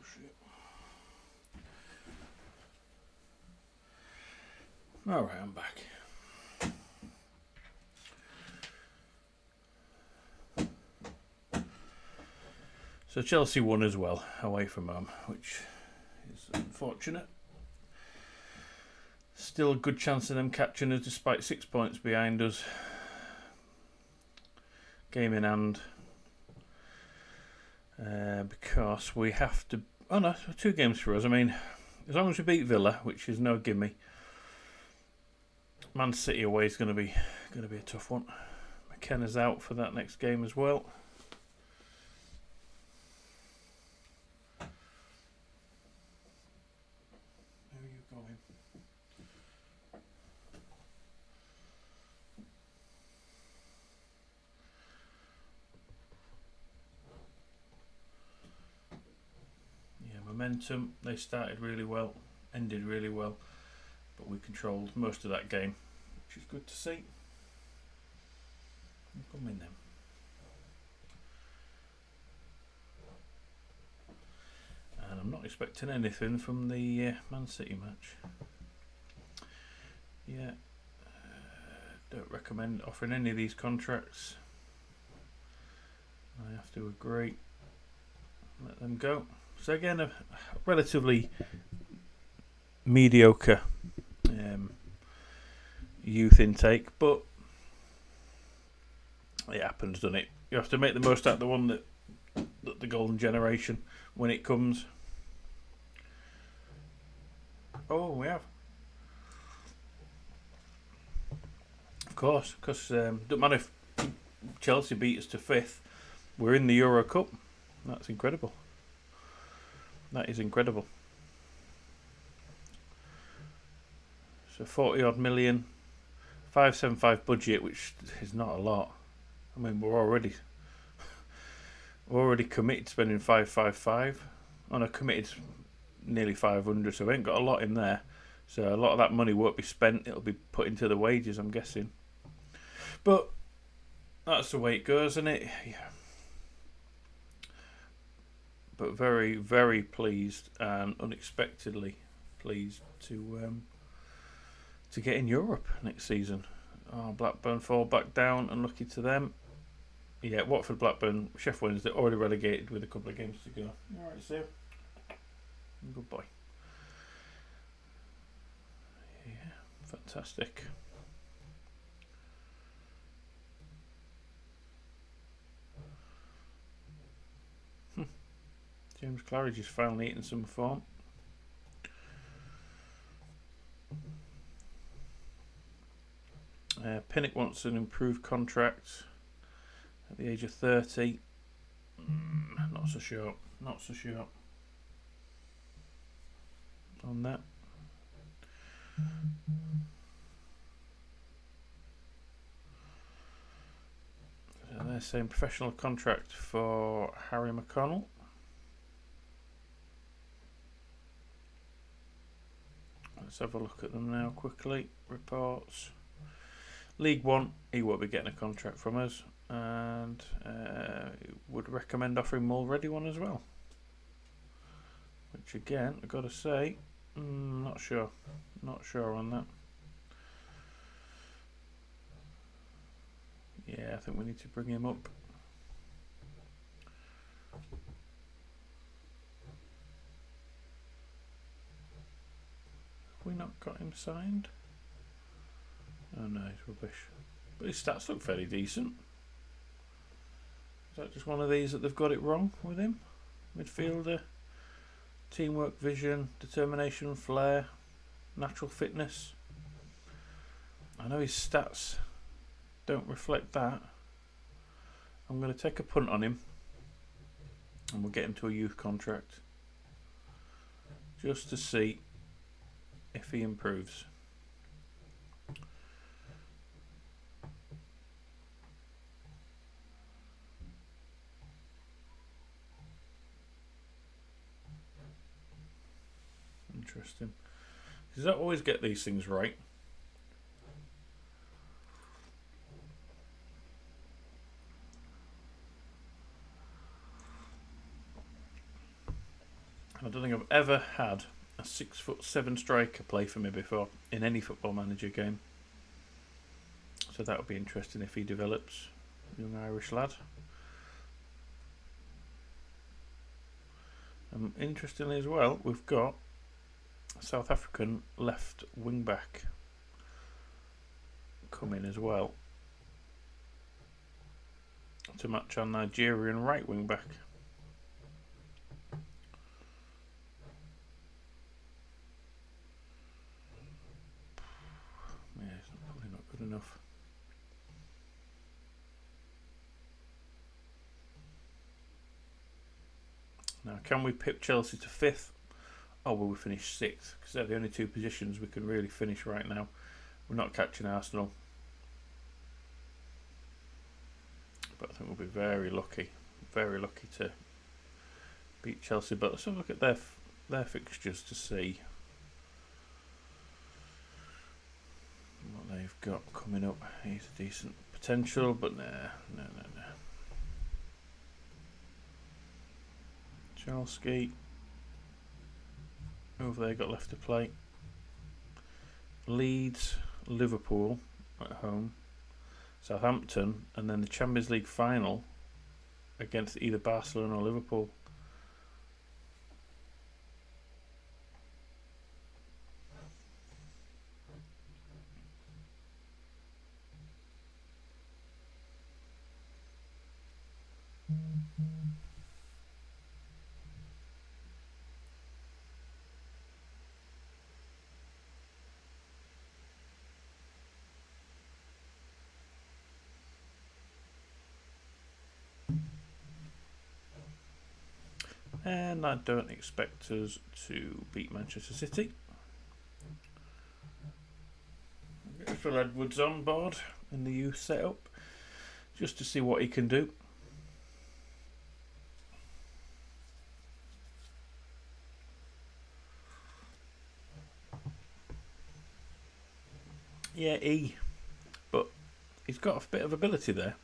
shit. Alright, I'm back. So Chelsea won as well, away from home, which is unfortunate. Still a good chance of them catching us despite 6 points behind us. Game in hand. Because we have to... Oh no, 2 games for us. I mean, as long as we beat Villa, which is no gimme, Man City away is going to be a tough one. McKenna's out for that next game as well. Where are you going? Yeah, momentum. They started really well, ended really well. But we controlled most of that game, which is good to see. Come in then. And I'm not expecting anything from the Man City match. Yeah, don't recommend offering any of these contracts. I have to agree. Let them go. So again, a relatively mediocre youth intake, but it happens, doesn't it? You have to make the most out of the one that the golden generation when it comes. Oh, we have. Of course, because don't matter if Chelsea beat us to 5th, we're in the Euro Cup. That's incredible. That is incredible. So 40 odd million, 575 budget, which is not a lot. I mean, we're already committed to spending 555. On a committed nearly 500, so we ain't got a lot in there. So a lot of that money won't be spent. It'll be put into the wages, I'm guessing. But that's the way it goes, isn't it? Yeah. But very, very pleased and unexpectedly pleased to get in Europe next season. Oh, Blackburn fall back down, unlucky to them. Yeah, Watford, Blackburn, Sheffield Wednesday already relegated with a couple of games to go. Alright, Sue. Good boy. Yeah, fantastic. James Claridge is finally eating some form. Pinnock wants an improved contract at the age of 30. Not so sure. Not so sure on that. So they're saying professional contract for Harry McConnell. Let's have a look at them now quickly. Reports. League One, he won't be getting a contract from us, and would recommend offering Mulready one as well. Which again, I've got to say, not sure on that. Yeah, I think we need to bring him up. Have we not got him signed? Oh no, he's rubbish. But his stats look fairly decent. Is that just one of these that they've got it wrong with him? Midfielder, teamwork, vision, determination, flair, natural fitness. I know his stats don't reflect that. I'm going to take a punt on him and we'll get him to a youth contract just to see if he improves. Interesting. Does that always get these things right? I don't think I've ever had a 6'7" striker play for me before in any Football Manager game. So that would be interesting if he develops. Young Irish lad. Interestingly as well, we've got a South African left wing back coming as well to match our Nigerian right wing back. Yeah, it's probably not good enough. Now, can we pip Chelsea to 5th? Or will we finish 6th? Because they're the only two positions we can really finish right now. We're not catching Arsenal. But I think we'll be very lucky to beat Chelsea. But let's have a look at their fixtures to see what they've got coming up. He's a decent potential, but no. Chelsea. Who have they got left to play? Leeds, Liverpool at home, Southampton, and then the Champions League final against either Barcelona or Liverpool. And I don't expect us to beat Manchester City. Get Phil Edwards on board in the youth setup just to see what he can do. Yeah, but he's got a bit of ability there.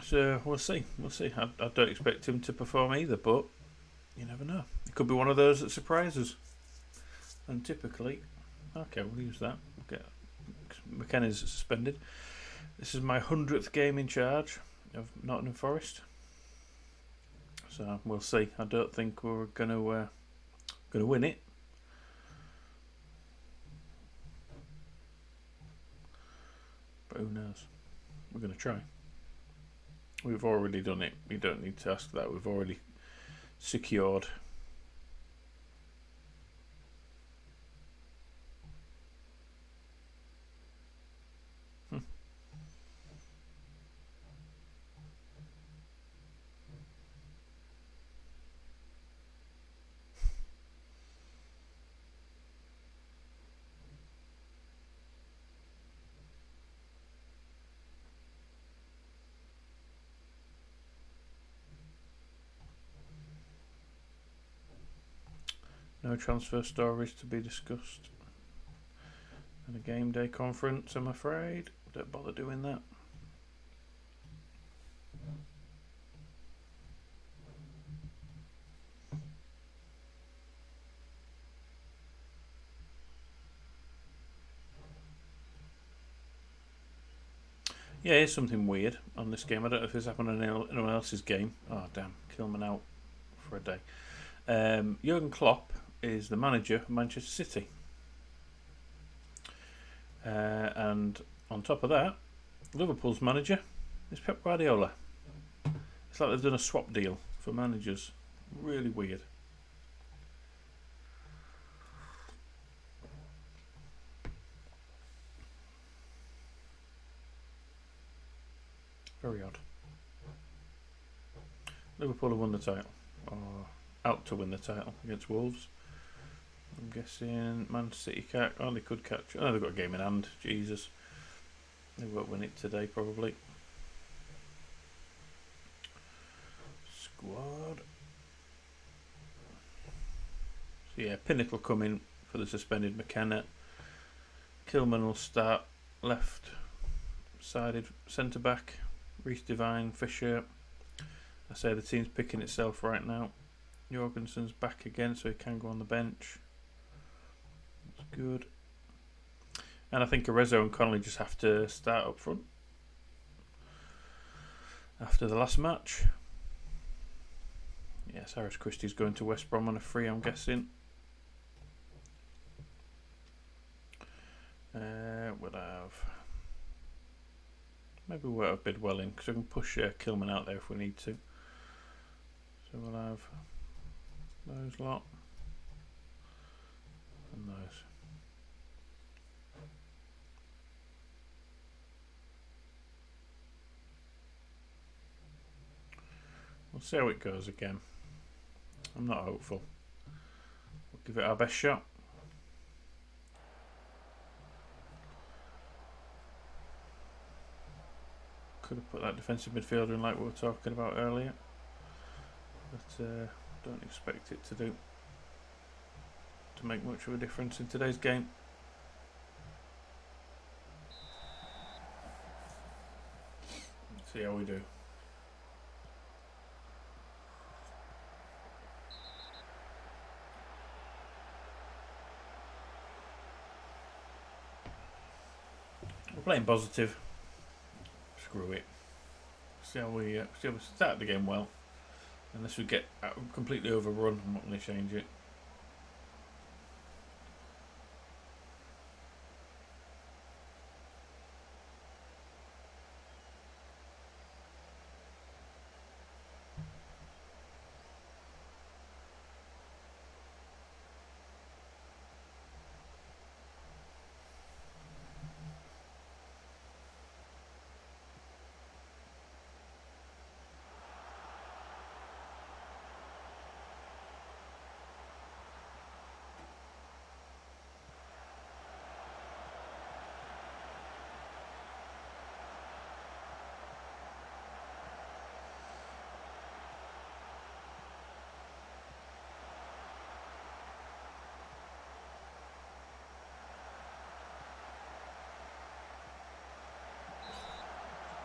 So we'll see. I don't expect him to perform either, but you never know. It could be one of those that surprises. And typically, okay, we'll use that. Okay. McKenna's suspended. This is my 100th game in charge of Nottingham Forest. So we'll see. I don't think we're gonna win it. But who knows? We're gonna try. We've already done it. We don't need to ask that. We've already secured. No transfer stories to be discussed. And a game day conference, I'm afraid. Don't bother doing that. Yeah, here's something weird on this game. I don't know if this happened on anyone else's game. Oh, damn. Kilman out for a day. Jurgen Klopp is the manager of Manchester City. And on top of that, Liverpool's manager is Pep Guardiola. It's like they've done a swap deal for managers. Really weird. Very odd. Liverpool have won the title. Or out to win the title against Wolves. I'm guessing Man City can't. Oh, they could catch. Oh, they've got a game in hand. Jesus. They won't win it today, probably. Squad. So, yeah, Pinnock will come in for the suspended McKenna. Kilman will start left sided centre back. Reece Devine, Fisher, I say the team's picking itself right now. Jorgensen's back again, so he can go on the bench. That's good. And I think Arezzo and Connolly just have to start up front after the last match. Yes, Harris Christie's going to West Brom on a free, I'm guessing. We'll have... Maybe we'll have Bidwell in, because we can push Kilman out there if we need to. So we'll have those lot. And those. We'll see how it goes again. I'm not hopeful. We'll give it our best shot. Could have put that defensive midfielder in like we were talking about earlier. But don't expect it to make much of a difference in today's game. Let's see how we do. We're playing positive. Screw it. See how we start the game well. Unless we get completely overrun, I'm not going to change it.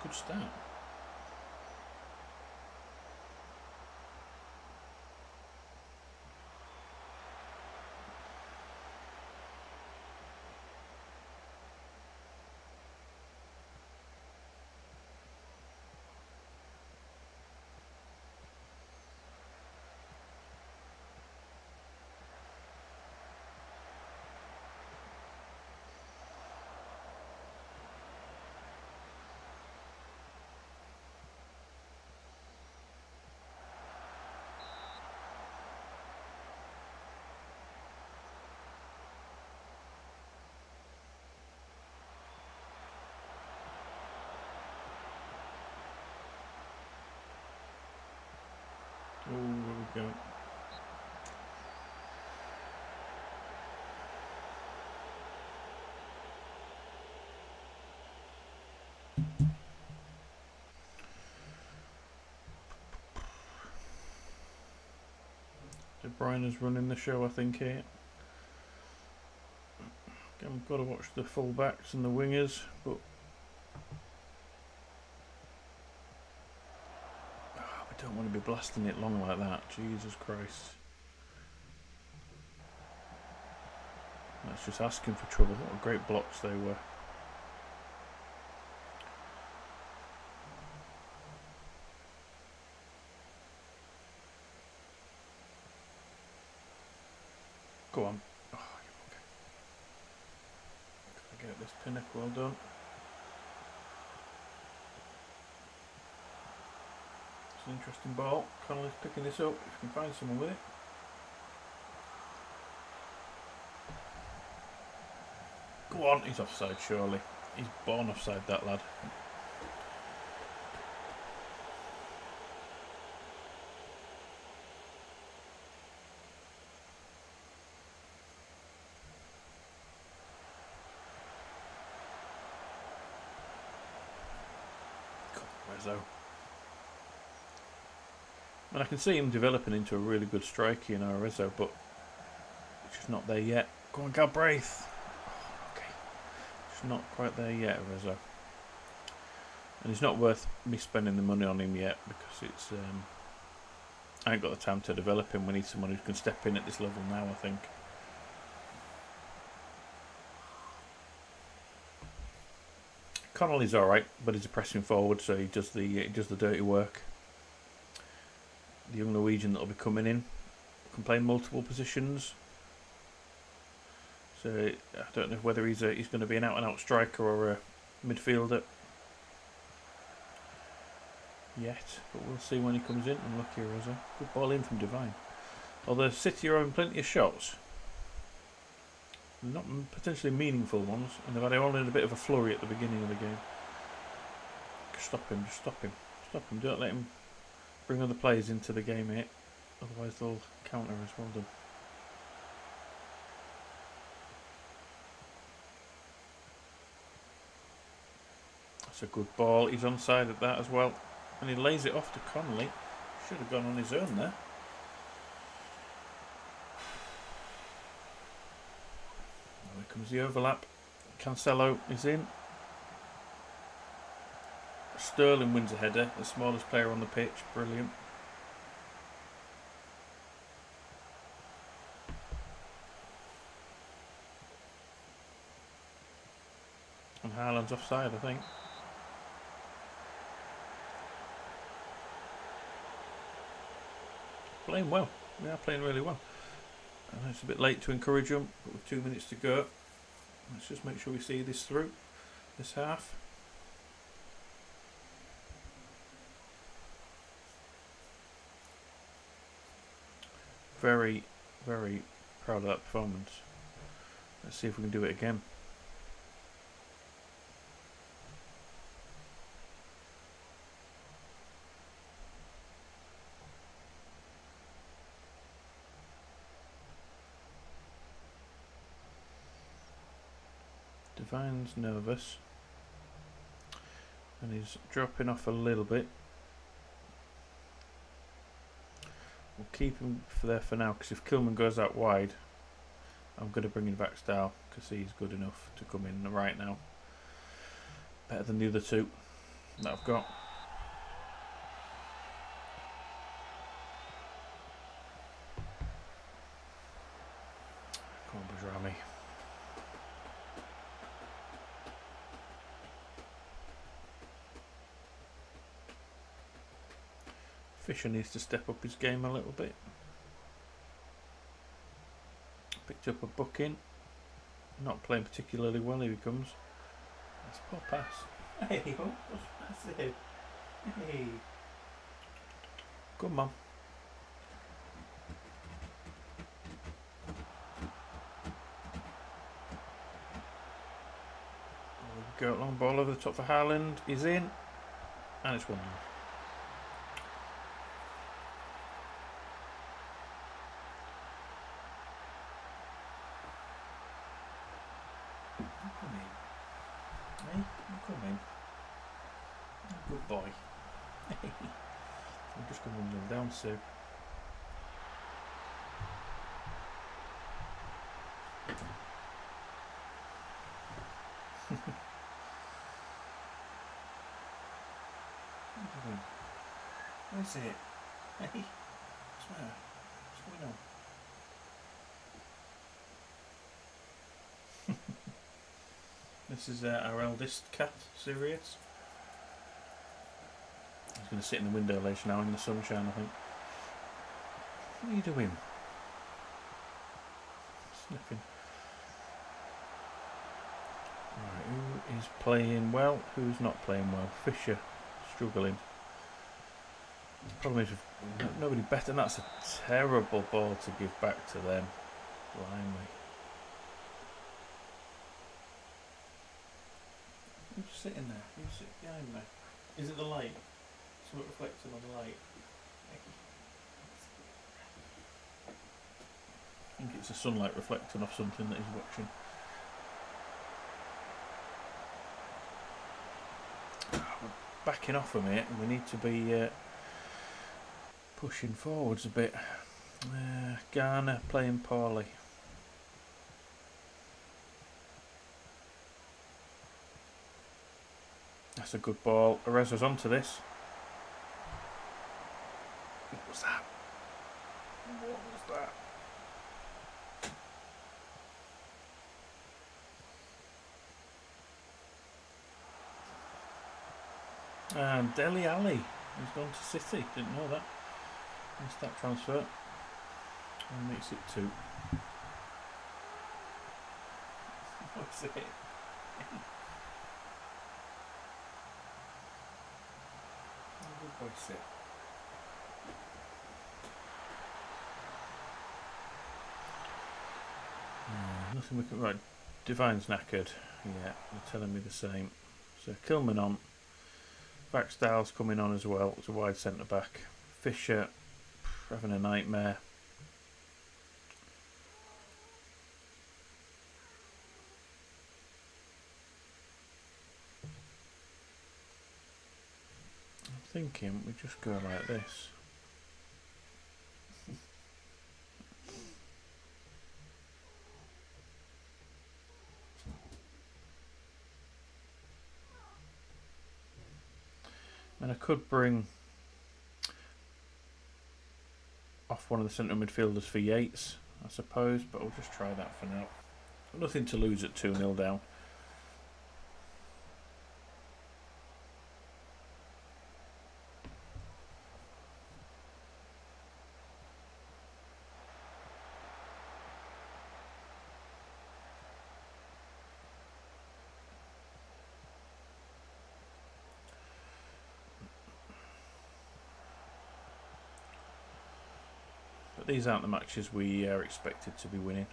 Good start. Oh, here we go. De Bruyne is running the show, I think, here. Again, we've got to watch the full-backs and the wingers, but we don't want to be blasting it long like that. Jesus Christ. That's just asking for trouble. What great blocks they were. Go on. Oh, okay. Gotta get this pinnock well done. It's an interesting ball. Connolly's picking this up if you can find someone with it. Go on, he's offside surely. He's born offside, that lad. Rizzo. And I can see him developing into a really good striker, you know, Rizzo, but it's just not there yet. Go on, Galbraith. Okay. It's not quite there yet, Rizzo. And it's not worth me spending the money on him yet because it's I ain't got the time to develop him. We need someone who can step in at this level now, I think. Connolly's alright, but he's a pressing forward, so he does the dirty work. The young Norwegian that'll be coming in can play multiple positions. So I don't know whether he's going to be an out-and-out striker or a midfielder yet, but we'll see when he comes in. And look, here is a good ball in from Divine. Although City are having plenty of shots, not potentially meaningful ones, and they've had all in a bit of a flurry at the beginning of the game. Stop him, just stop him. Stop him, don't let him bring other players into the game here, otherwise they'll counter us. Well done. That's a good ball, he's onside at that as well, and he lays it off to Connolly. Should have gone on his own there. Here comes the overlap. Cancelo is in. Sterling wins a header, the smallest player on the pitch. Brilliant. And Haaland's offside, I think. Playing well. We are playing really well. I know it's a bit late to encourage them, but with 2 minutes to go, let's just make sure we see this through, this half. Very, very proud of that performance. Let's see if we can do it again. Divine's nervous and he's dropping off a little bit. We'll keep him there for now, because if Kilman goes out wide, I'm going to bring him back style, because he's good enough to come in right now. Better than the other two that I've got. Come on, Bajrami. Fisher needs to step up his game a little bit. Picked up a booking. Not playing particularly well, here he comes. That's a poor pass. Hey, what's it? Hey. Come on. There we go, long ball over the top for Haaland. He's in. And it's 1-0. Good boy. I'm just going to run them down, Sue. Where's it? Hey, what's the matter? What's going on? This is our eldest cat, Sirius. He's going to sit in the window ledge now in the sunshine, I think. What are you doing? Sniffing. Right, who is playing well? Who's not playing well? Fisher, struggling. The problem is nobody better, and that's a terrible ball to give back to them. Blindly. Who's sitting there? Who's sitting behind me? Is it the light? Something reflecting on the light. I think it's the sunlight reflecting off something that he's watching. We're backing off a minute and we need to be pushing forwards a bit. Garner playing poorly. That's a good ball. Arezo's onto this. What was that? What was that? And Dele Alli has gone to City. Didn't know that. Missed that transfer. And makes it 2. What's it? Good boy, sit. Nothing we can. Right, Divine's knackered. Yeah, they're telling me the same. So Kilman on. Backstyle's coming on as well. It's a wide centre back. Fisher having a nightmare. I'm thinking we just go like this. And I could bring off one of the centre midfielders for Yates, I suppose, but I'll just try that for now. Nothing to lose at 2-0 down. But these aren't the matches we are expected to be winning.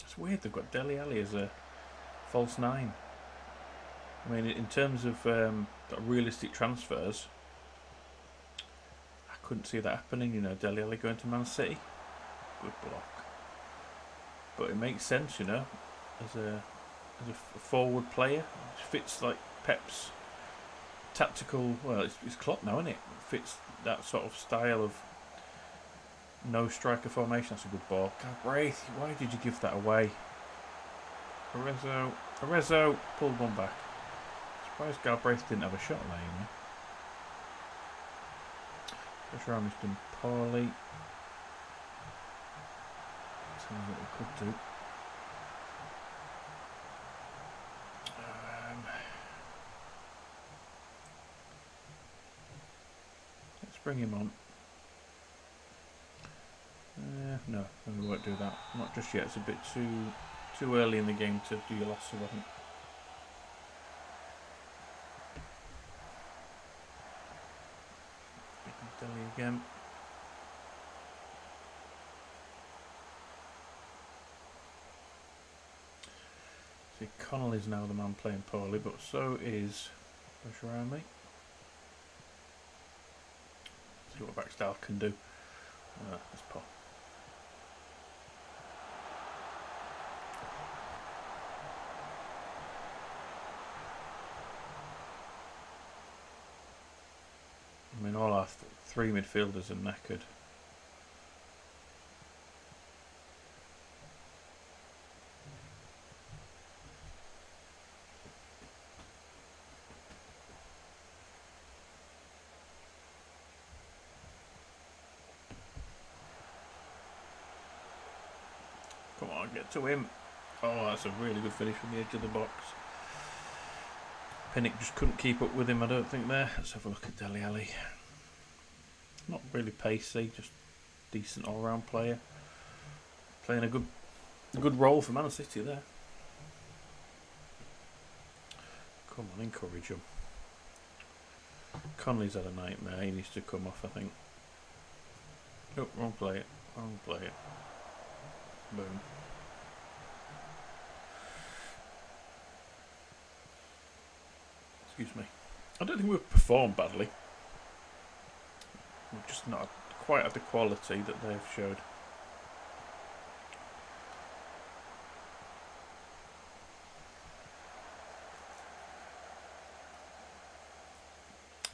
It's weird they've got Dele Alli as a false 9. I mean, in terms of realistic transfers, I couldn't see that happening. You know, Dele Alli going to Man City, good block. But it makes sense, you know, as a forward player. It fits like Pep's tactical. Well, it's Klopp now, isn't it? It fits that sort of style of no striker formation. That's a good ball. Galbraith, why did you give that away? Arezzo pulled one back. Surprised Galbraith didn't have a shot there, you know. Pressure army's done poorly. Something that we could do. Let's bring him on. No, we won't do that. Not just yet. It's a bit too early in the game to do your last sub, I think. Delhi again. See, Connolly's now the man playing poorly, but so is pressure around me. See what Backstyle can do. That's poor. I mean, all our 3 midfielders are knackered. Come on, get to him. Oh, that's a really good finish from the edge of the box. Pinnock just couldn't keep up with him, I don't think, there. Let's have a look at Dele Alli. Not really pacey, just decent all-round player. Playing a good role for Man City there. Come on, encourage him. Connolly's had a nightmare, he needs to come off, I think. Oh, wrong play. Boom. Excuse me. I don't think we've performed badly. We've just not quite had the quality that they've showed.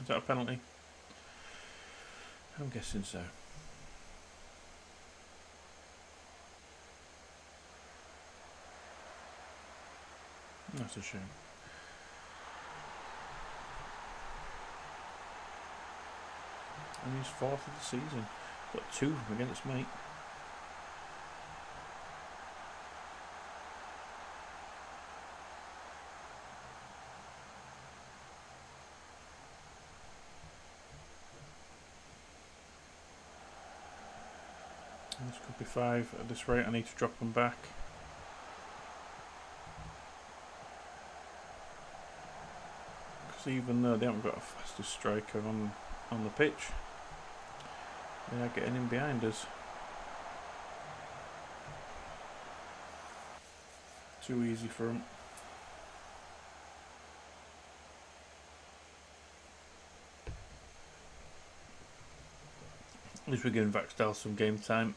Is that a penalty? I'm guessing so. That's a shame. And he's 4th of the season. Got 2 against me. This could be 5 at this rate. I need to drop them back. Because even though they haven't got a fastest striker on the pitch, they are getting in behind us. Too easy for them. At least we're giving Vaxdale some game time.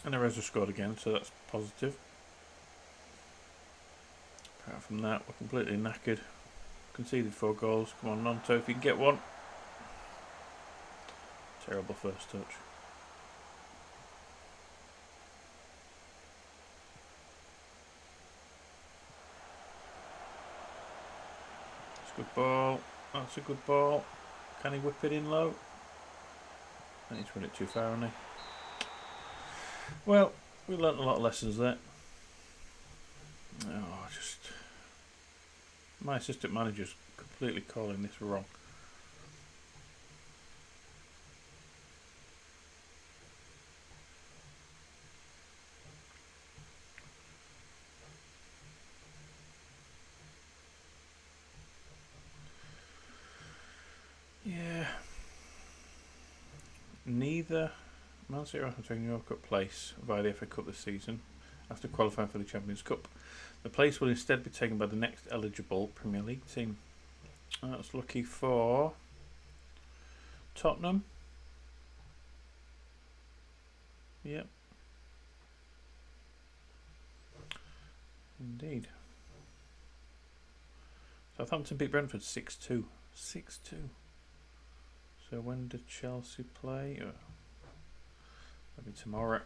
And Ereza scored again, so that's positive. Apart from that, we're completely knackered. Conceded 4 goals. Come on, Nonto, if you can get one. Terrible first touch. That's a good ball. That's a good ball. Can he whip it in low? I need to run it too far, hasn't he? Well, we learnt a lot of lessons there. Oh, just my assistant manager's completely calling this wrong. Yeah. Neither Man City are taking Euro Cup place via the FA Cup this season after qualifying for the Champions Cup. The place will instead be taken by the next eligible Premier League team. That's lucky for Tottenham. Yep. Indeed. Southampton beat Brentford 6-2. 6-2. So when did Chelsea play? Maybe tomorrow.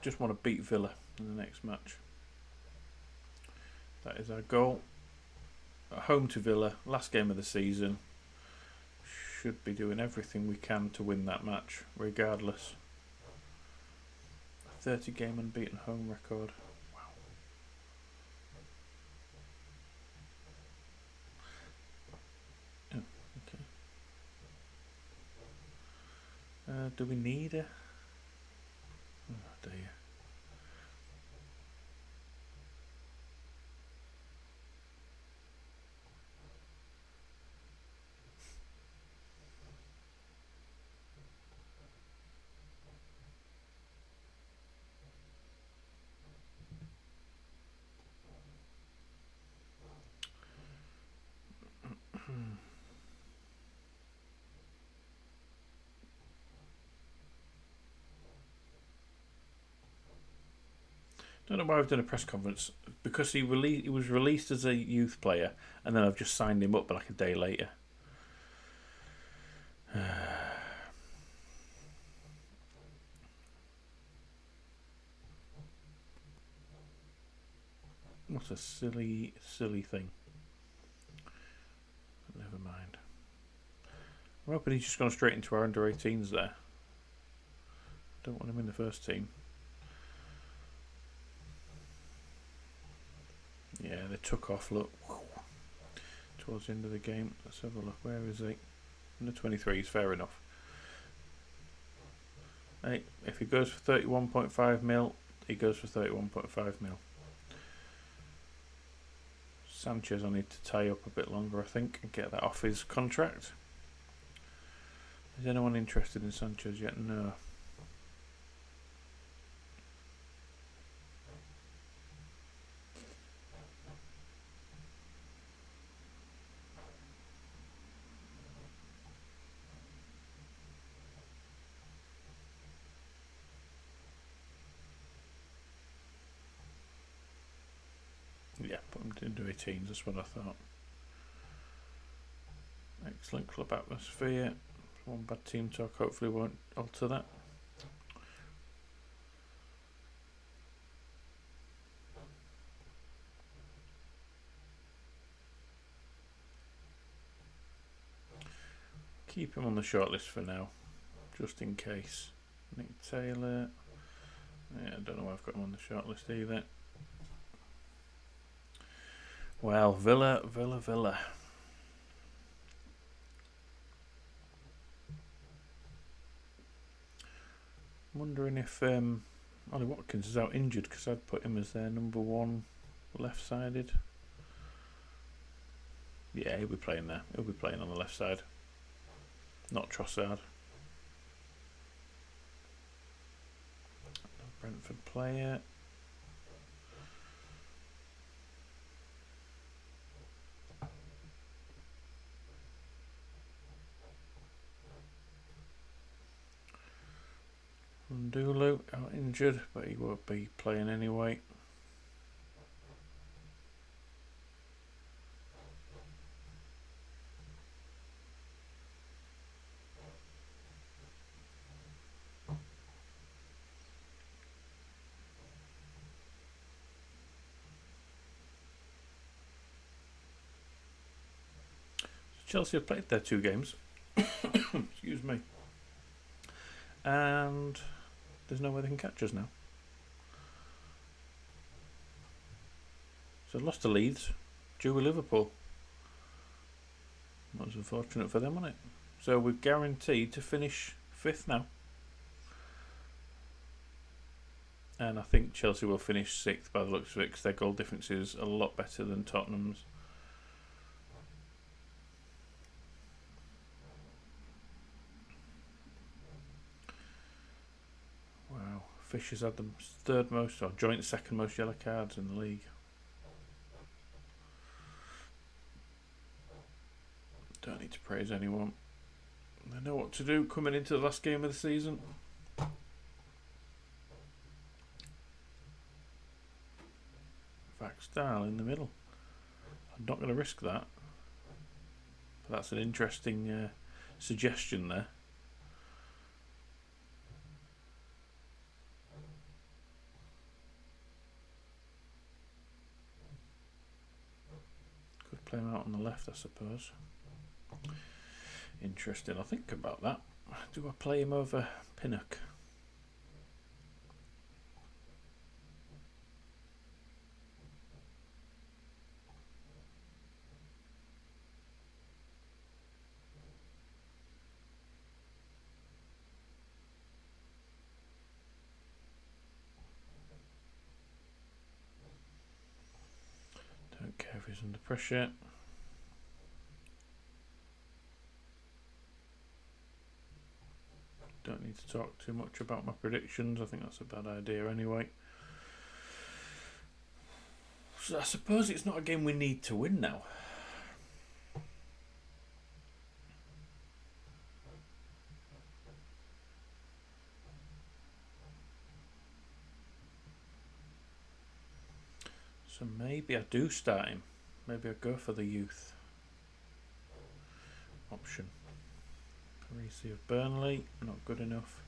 Just want to beat Villa in the next match. That is our goal. At home to Villa, last game of the season. Should be doing everything we can to win that match, regardless. 30 game unbeaten home record. Wow. Oh, okay. Do we need a... Oh dear. Don't know why I've done a press conference, because he was released as a youth player, and then I've just signed him up like a day later. What a silly thing. But never mind. I'm hoping he's just gone straight into our under 18s there. Don't want him in the first team. Yeah, they took off, look, towards the end of the game. Let's have a look. Where is he? Under 23s, fair enough. Hey, if he goes for 31.5 mil, he goes for 31.5 mil. Sanchez, I need to tie up a bit longer, I think, and get that off his contract. Is anyone interested in Sanchez yet? No. Yeah, put him into 18s, that's what I thought. Excellent club atmosphere. One bad team talk hopefully won't alter that. keep him on the shortlist for now, just in case. Nick Taylor. Yeah, I don't know why I've got him on the shortlist either. Well, Villa. I'm wondering if Ollie Watkins is out injured, because I'd put him as their number one left-sided. Yeah, he'll be playing there. He'll be playing on the left side. Not Trossard. Brentford player. Ndulu out injured, but he won't be playing anyway. Chelsea have played their 2 games. Excuse me. And there's no way they can catch us now. So lost to Leeds, drew with Liverpool. That was unfortunate for them, wasn't it? So we're guaranteed to finish 5th now. And I think Chelsea will finish 6th by the looks of it, because their goal difference is a lot better than Tottenham's. Wow, Fisher's had the 3rd most, or joint 2nd most yellow cards in the league. Don't need to praise anyone. They know what to do coming into the last game of the season. Vaxdal in the middle. I'm not going to risk that. But that's an interesting suggestion there. Could play him out on the left, I suppose. Interesting. I'll think about that. Do I play him over Pinnock? Don't care if he's under pressure. Don't need to talk too much about my predictions. I think that's a bad idea anyway. So I suppose it's not a game we need to win now. So maybe I do start him. Maybe I go for the youth option. Parisi of Burnley, not good enough.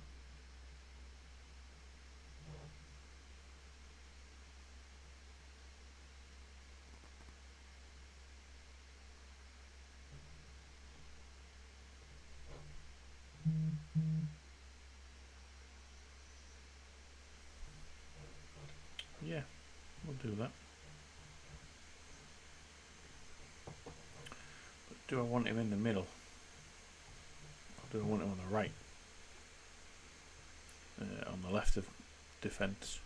Yeah, we'll do that. But do I want him in the middle? Or do I want him on the right? On the left of defence.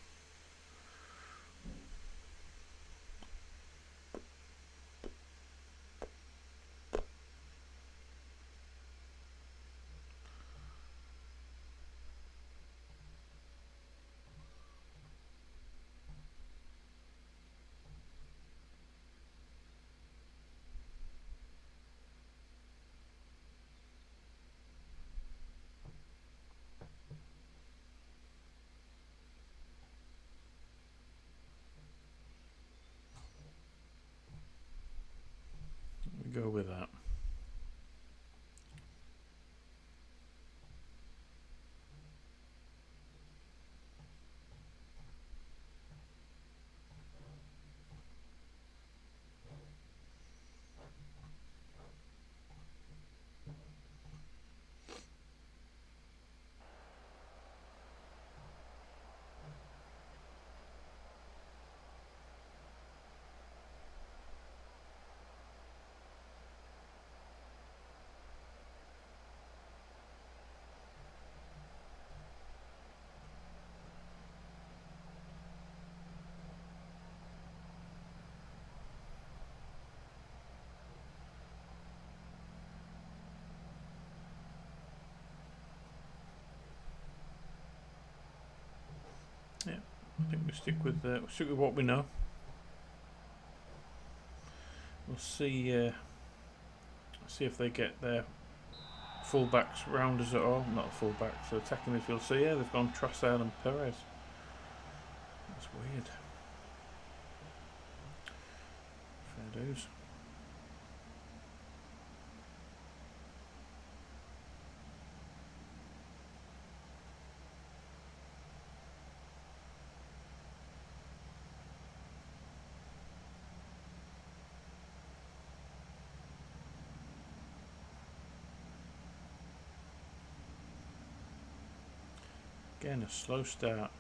Yeah, I think we stick with what we know. We'll see if they get their fullbacks round us at all. Not fullbacks, so attacking midfield. So yeah, they've gone Trossard and Perez. That's weird. Fair dues. Again, a slow start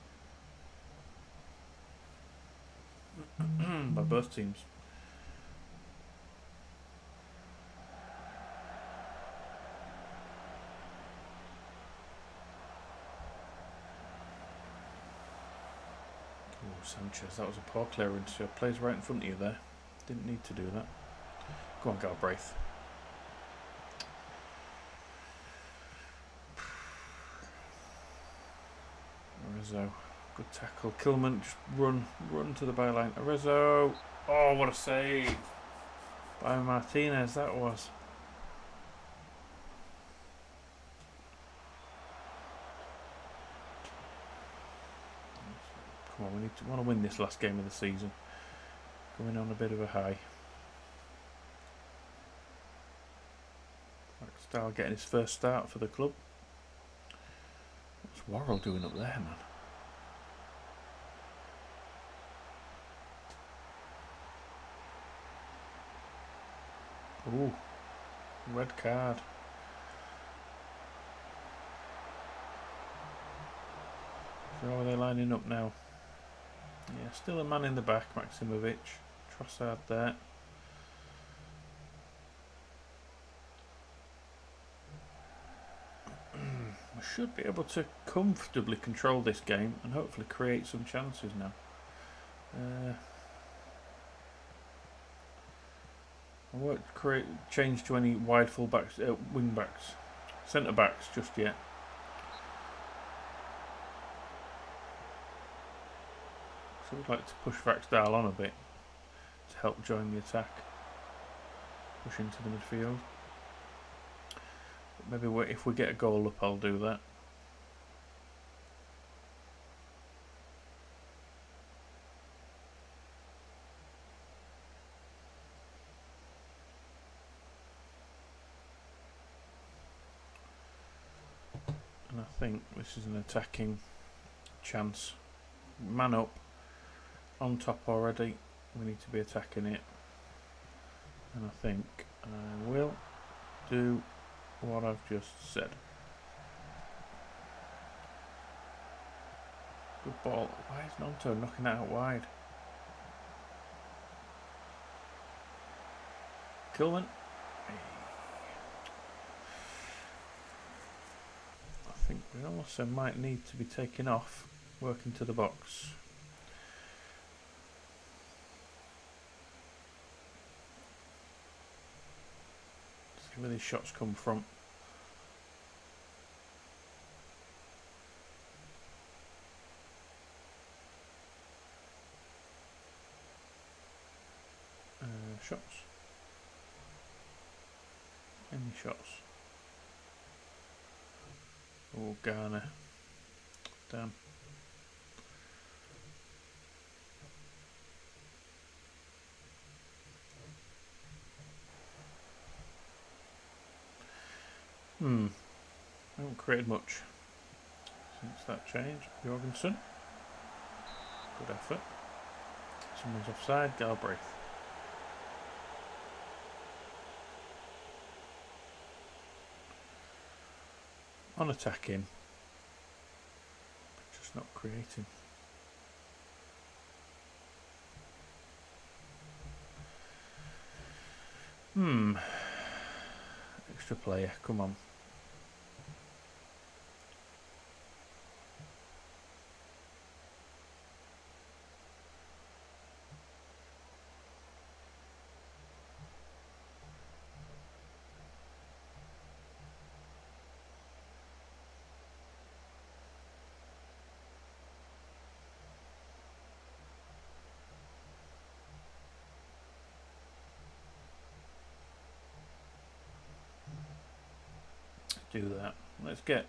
by both teams. Oh, Sanchez, that was a poor clearance. Your plays right in front of you there. Didn't need to do that. Go on, Galbraith. Arezzo, good tackle. Kilman, just run to the byline. Arezzo, oh, what a save by Martinez that was. Come on, we want to win this last game of the season. Going on a bit of a high. Style getting his first start for the club. What's Worrell doing up there, man? Ooh, red card. So how are they lining up now? Yeah, still a man in the back, Maximovic. Trossard there. We should be able to comfortably control this game and hopefully create some chances now. I won't change to any wide full-backs, wing-backs, centre-backs just yet. So we'd like to push Vaxdal on a bit to help join the attack. Push into the midfield. But maybe if we get a goal up, I'll do that. And I think this is an attacking chance. Man up. On top already, we need to be attacking it, and I think I will do what I've just said. Good ball. Why is Nonto knocking that out wide? Kilman. I think we also might need to be taking off, working to the box. Where these shots come from. Shots. Any shots? Oh, Garner. Damn. I haven't created much since that change. Jorgensen. Good effort. Someone's offside. Galbraith. On attacking. But just not creating. Extra player. Come on. do that. Let's get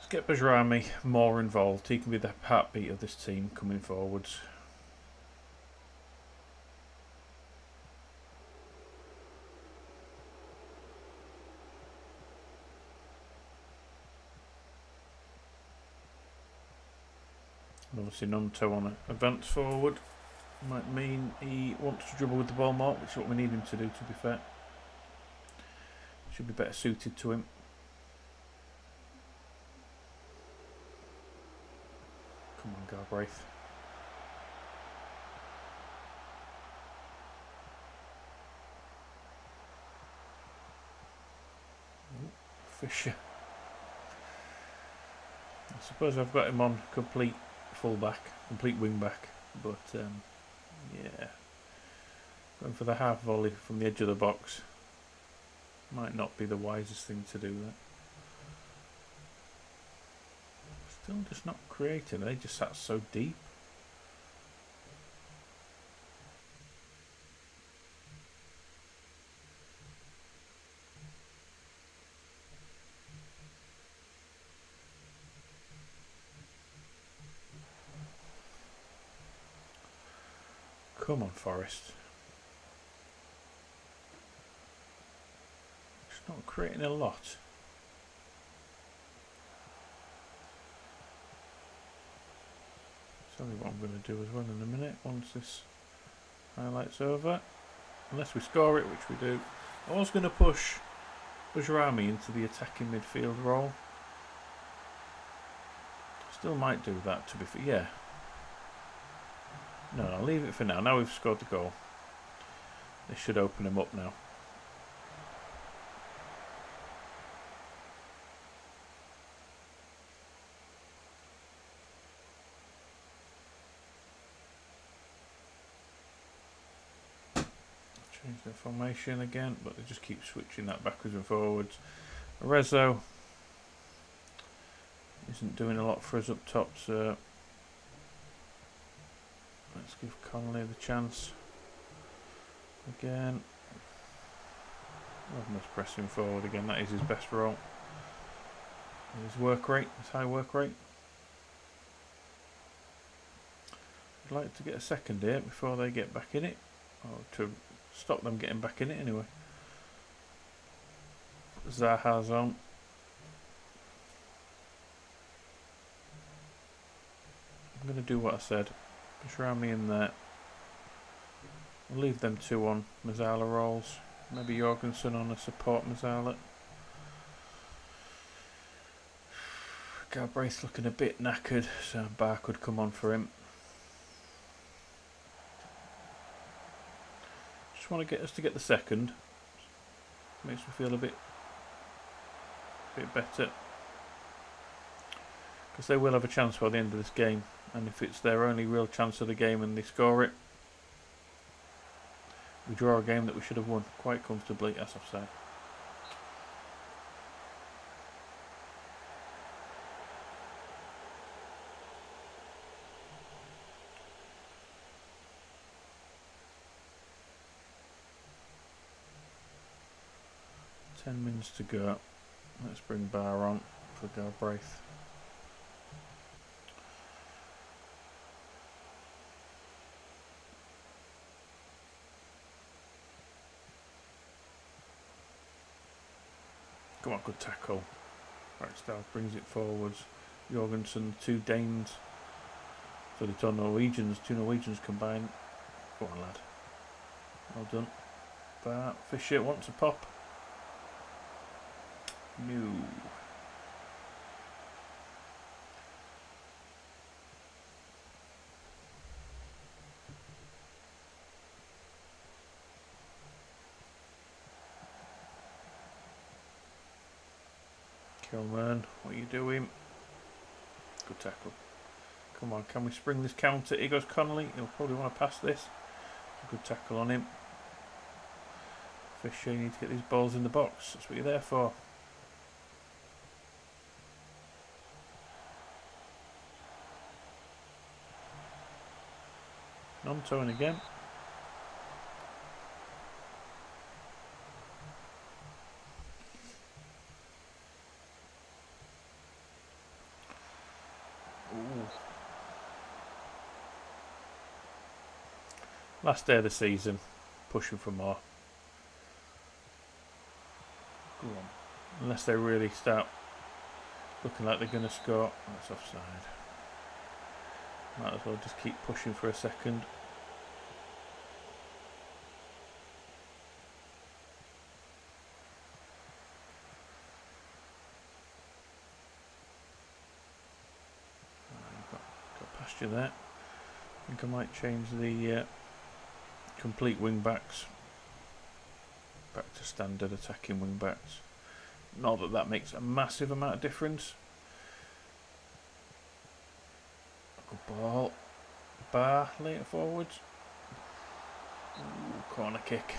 Bajrami more involved. He can be the heartbeat of this team coming forwards. Obviously Nonto on an advance forward might mean he wants to dribble with the ball more, which is what we need him to do, to be fair. Should be better suited to him. Come on, Galbraith. Fisher. I suppose I've got him on complete fullback, complete wing back, but yeah, going for the half volley from the edge of the box might not be the wisest thing to do. That still just not creating. They just sat so deep. Come on, Forest. Just not creating a lot. Tell you what I'm going to do as well in a minute once this highlight's over. Unless we score it, which we do. I was going to push Bajrami into the attacking midfield role. Still might do that, to be fair. Yeah. No, I'll leave it for now. Now we've scored the goal. This should open him up now. Change their formation again, but they just keep switching that backwards and forwards. Arezzo isn't doing a lot for us up top, so let's give Connolly the chance again. Let's press him forward again. That is his best role. His work rate, his high work rate. I'd like to get a second here before they get back in it, or to stop them getting back in it anyway. Zaha's on. I'm going to do what I said. Just round me in there. We'll leave them two on Mazzala rolls. Maybe Jorgensen on a support Mazzala. Galbraith looking a bit knackered, so Bar could come on for him. Just want to get us to get the second. Makes me feel a bit better. Because they will have a chance by the end of this game. And if it's their only real chance of the game and they score it, we draw a game that we should have won quite comfortably, as I've said. Ten minutes to go. Let's bring Bar on for Galbraith. Come on, good tackle. Right, Stav brings it forwards. Jorgensen, two Danes. So the two Norwegians combined. Go on, lad. Well done. Bar, Fisher wants a pop. No. Kilman, what are you doing? Good tackle. Come on, can we spring this counter? Here goes Connolly. He'll probably want to pass this. Good tackle on him. Fisher, you need to get these balls in the box. That's what you're there for. Non-towing again. Last day of the season, pushing for more. Go on. Unless they really start looking like they're going to score. That's offside. Might as well just keep pushing for a second. Got past you there. I think I might change the complete wing backs back to standard attacking wing backs. Not that that makes a massive amount of difference. Good ball. Bar later forwards. Ooh, corner kick.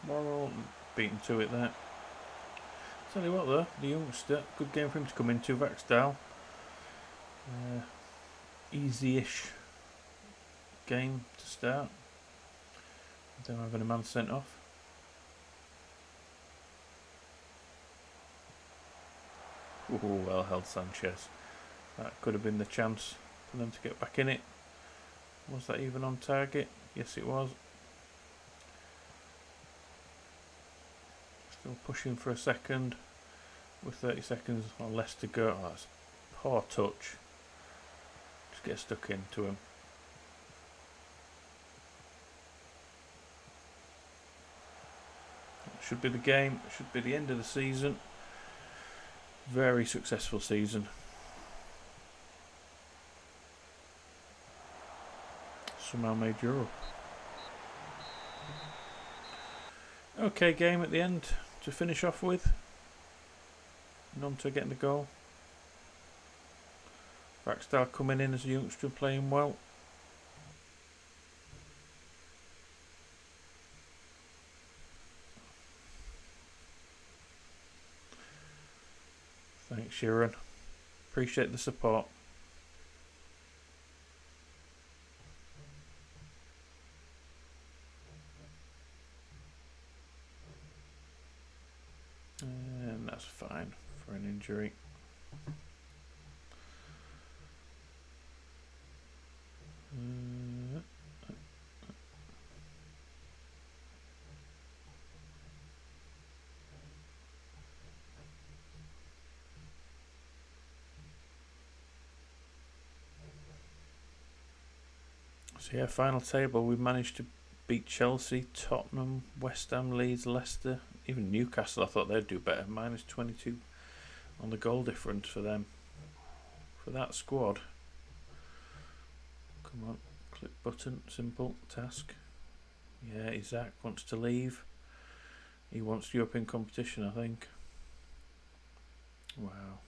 Morrell beaten to it there. Tell you what though, the youngster, good game for him to come into, Vaxdal. Easy-ish game to start. Don't have any man sent off. Ooh, well held Sanchez. That could have been the chance for them to get back in it. Was that even on target? Yes, it was. Still pushing for a second with 30 seconds or less to go. Oh, that's a poor touch. Just get stuck into him. That should be the game. It should be the end of the season. Very successful season. Somehow made Europe. Okay, game at the end to finish off with. Nonto getting the goal. Vaxdal coming in as a youngster playing well. Thanks, Sharon. Appreciate the support. And that's fine for an injury. So yeah, final table, we've managed to beat Chelsea, Tottenham, West Ham, Leeds, Leicester, even Newcastle. I thought they'd do better. Minus 22 on the goal difference for them. For that squad. Come on, click button, simple task. Yeah, Isaac wants to leave. He wants European competition, I think. Wow.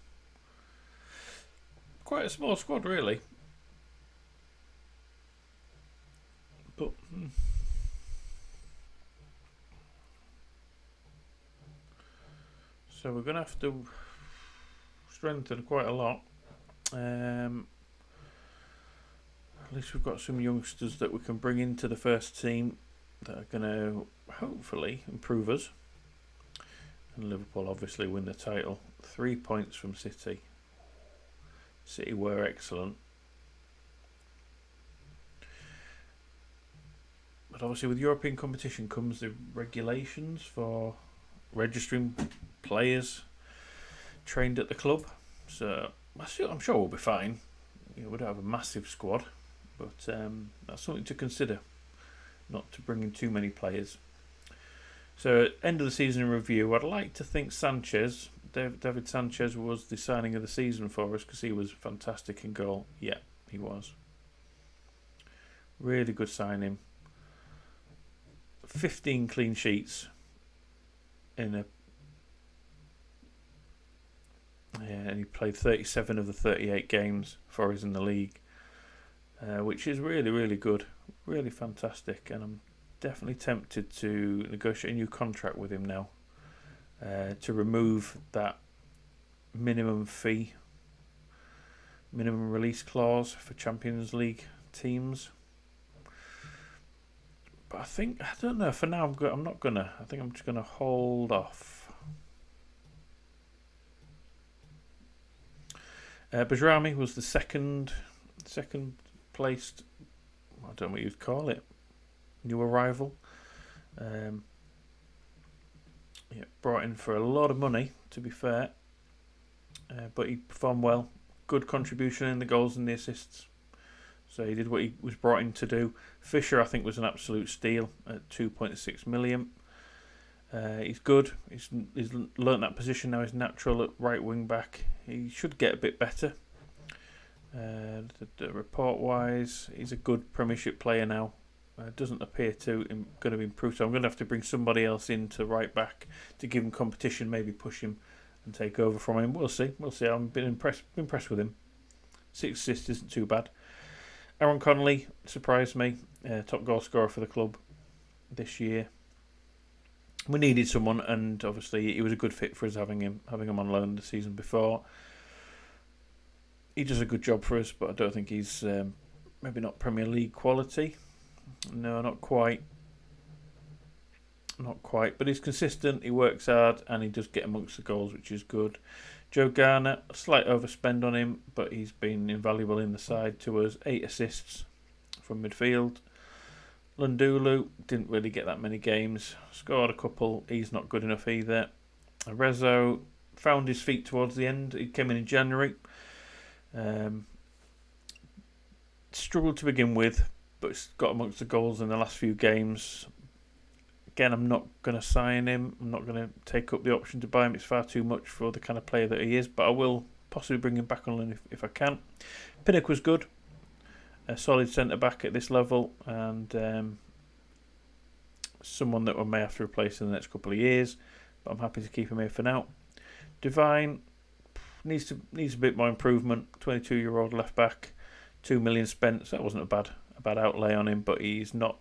Quite a small squad, really. But so we're going to have to strengthen quite a lot. At least we've got some youngsters that we can bring into the first team that are going to hopefully improve us. And Liverpool obviously win the title. 3 points from City. City were excellent. But obviously with European competition comes the regulations for registering players trained at the club. So I'm sure we'll be fine. We don't have a massive squad, but that's something to consider, not to bring in too many players. So end of the season in review, I'd like to think Sanchez, David Sanchez, was the signing of the season for us because he was fantastic in goal. Yeah, he was. Really good signing. 15 clean sheets and he played 37 of the 38 games for us in the league, which is really, really good, really fantastic, and I'm definitely tempted to negotiate a new contract with him now, to remove that minimum fee, minimum release clause for Champions League teams. But I don't know, for now I think I'm just gonna hold off. Bajrami was the second placed, I don't know what you'd call it, new arrival. Brought in for a lot of money, to be fair, but he performed well. Good contribution in the goals and the assists. So he did what he was brought in to do. Fisher, I think, was an absolute steal at 2.6 million. He's good. He's learnt that position now. He's natural at right wing back. He should get a bit better. The report-wise, he's a good Premiership player now. Doesn't appear to going to improve. So I'm going to have to bring somebody else in to right back to give him competition. Maybe push him and take over from him. We'll see. I've been impressed with him. 6 assists isn't too bad. Aaron Connolly surprised me. Top goal scorer for the club this year. We needed someone, and obviously he was a good fit for us having him on loan the season before. He does a good job for us, but I don't think he's maybe not Premier League quality. No, not quite. But he's consistent, he works hard, and he does get amongst the goals, which is good. Joe Garner, a slight overspend on him, but he's been invaluable in the side to us. 8 assists from midfield. Lundulu didn't really get that many games. Scored a couple. He's not good enough either. Arezzo found his feet towards the end. He came in January. Struggled to begin with, but got amongst the goals in the last few games. Again, I'm not going to sign him. I'm not going to take up the option to buy him. It's far too much for the kind of player that he is, but I will possibly bring him back on loan if I can. Pinnock was good. A solid centre-back at this level, and someone that we may have to replace in the next couple of years, but I'm happy to keep him here for now. Devine needs a bit more improvement. 22-year-old left-back, 2 million spent, so that wasn't a bad outlay on him, but he's not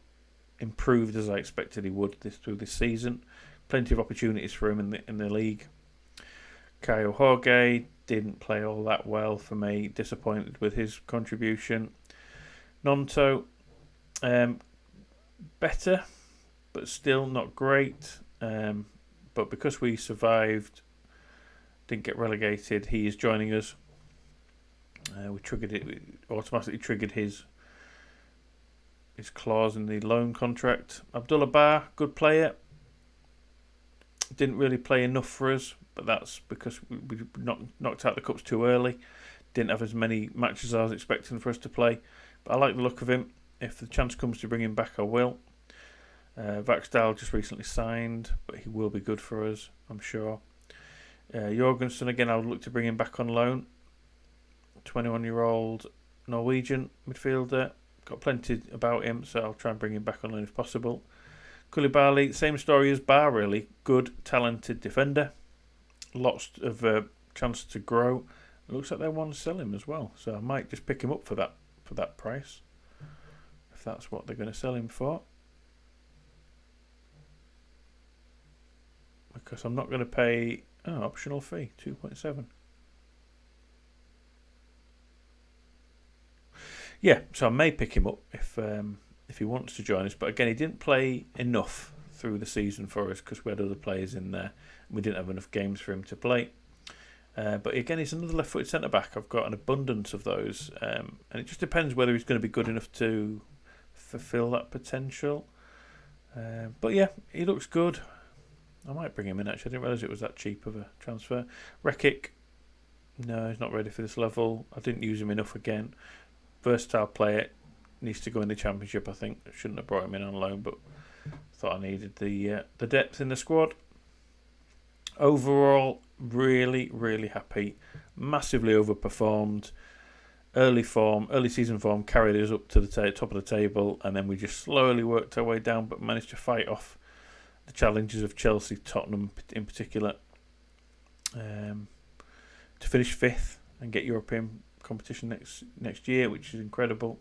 improved as I expected he would through this season. Plenty of opportunities for him in the league. Kyle Jorge didn't play all that well for me. Disappointed with his contribution. Nonto, better, but still not great. But because we survived, didn't get relegated, he is joining us. We automatically triggered his clause in the loan contract. Abdullah Bar, good player. Didn't really play enough for us, but that's because we knocked out the cups too early. Didn't have as many matches as I was expecting for us to play. But I like the look of him. If the chance comes to bring him back, I will. Vaxdal just recently signed, but he will be good for us, I'm sure. Jorgensen, again, I would look to bring him back on loan. 21-year-old Norwegian midfielder. Got plenty about him, so I'll try and bring him back on loan if possible. Koulibaly, same story as Bar, really. Good, talented defender. Lots of chance to grow. It looks like they want to sell him as well, so I might just pick him up for that price, if that's what they're going to sell him for. Because I'm not going to pay optional fee, 2.7. Yeah, so I may pick him up if he wants to join us. But again, he didn't play enough through the season for us because we had other players in there. We didn't have enough games for him to play. But again, he's another left-footed centre-back. I've got an abundance of those. And it just depends whether he's going to be good enough to fulfil that potential. But yeah, he looks good. I might bring him in, actually. I didn't realise it was that cheap of a transfer. Rekic, no, he's not ready for this level. I didn't use him enough again. Versatile player, needs to go in the Championship, I think. Shouldn't have brought him in on loan, but thought I needed the depth in the squad. Overall, really, really happy. Massively overperformed. Early season form carried us up to the top of the table, and then we just slowly worked our way down, but managed to fight off the challenges of Chelsea, Tottenham in particular, to finish 5th and get European competition next year, which is incredible.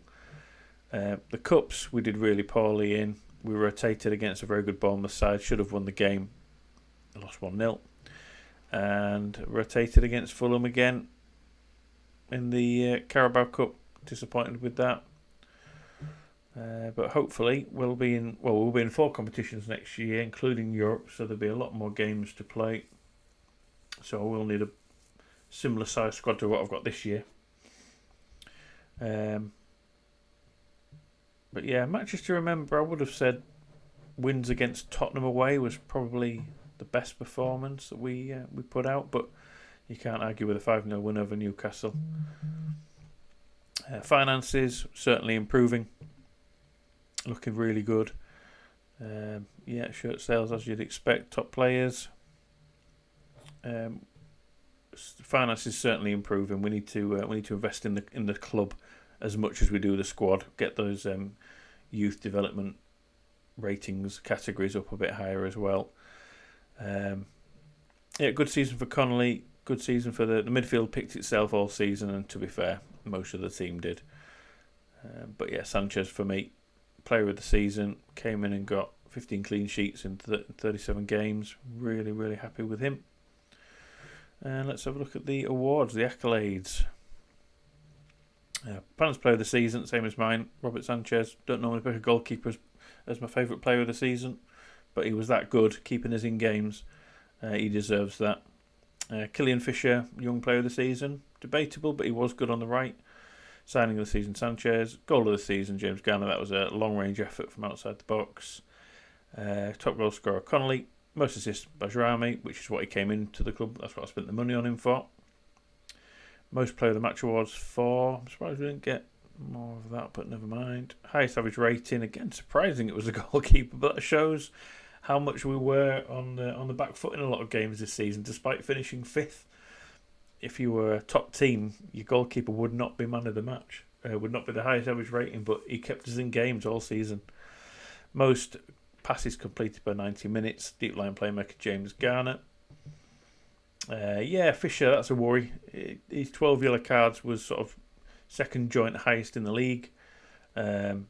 The Cups we did really poorly in. We rotated against a very good Bournemouth side, should have won the game, lost 1-0, and rotated against Fulham again in the Carabao Cup. Disappointed with that, but hopefully we'll be in 4 competitions next year, including Europe, so there'll be a lot more games to play. So I will need similar size squad to what I've got this year. But yeah, matches to remember, I would have said wins against Tottenham away was probably the best performance that we put out, but you can't argue with a 5-0 win over Newcastle. Finances certainly improving, looking really good. Shirt sales as you'd expect. Top players. Finances certainly improving. We need to invest in the club as much as we do the squad. Get those youth development ratings categories up a bit higher as well. Good season for Connolly. Good season for the midfield. Picked itself all season, and to be fair, most of the team did. But yeah, Sanchez for me, player of the season, came in and got 15 clean sheets in 37 games. Really, really happy with him. And let's have a look at the awards, the accolades. Planners player of the season, same as mine, Robert Sanchez. Don't normally pick a goalkeeper as my favourite player of the season, but he was that good, keeping us in games. He deserves that. Killian Fisher, young player of the season. Debatable, but he was good on the right. Signing of the season, Sanchez. Goal of the season, James Garner. That was a long-range effort from outside the box. Top goal scorer, Connolly. Most assists, Bajrami, which is what he came into the club. That's what I spent the money on him for. Most player of the match awards, 4. I'm surprised we didn't get more of that, but never mind. Highest average rating, again, surprising it was a goalkeeper, but that shows how much we were on the back foot in a lot of games this season, despite finishing 5th. If you were a top team, your goalkeeper would not be man of the match. Would not be the highest average rating, but he kept us in games all season. Most passes completed by 90 minutes. Deep line playmaker James Garner. Fisher, that's a worry. His 12 yellow cards was sort of second joint highest in the league. Our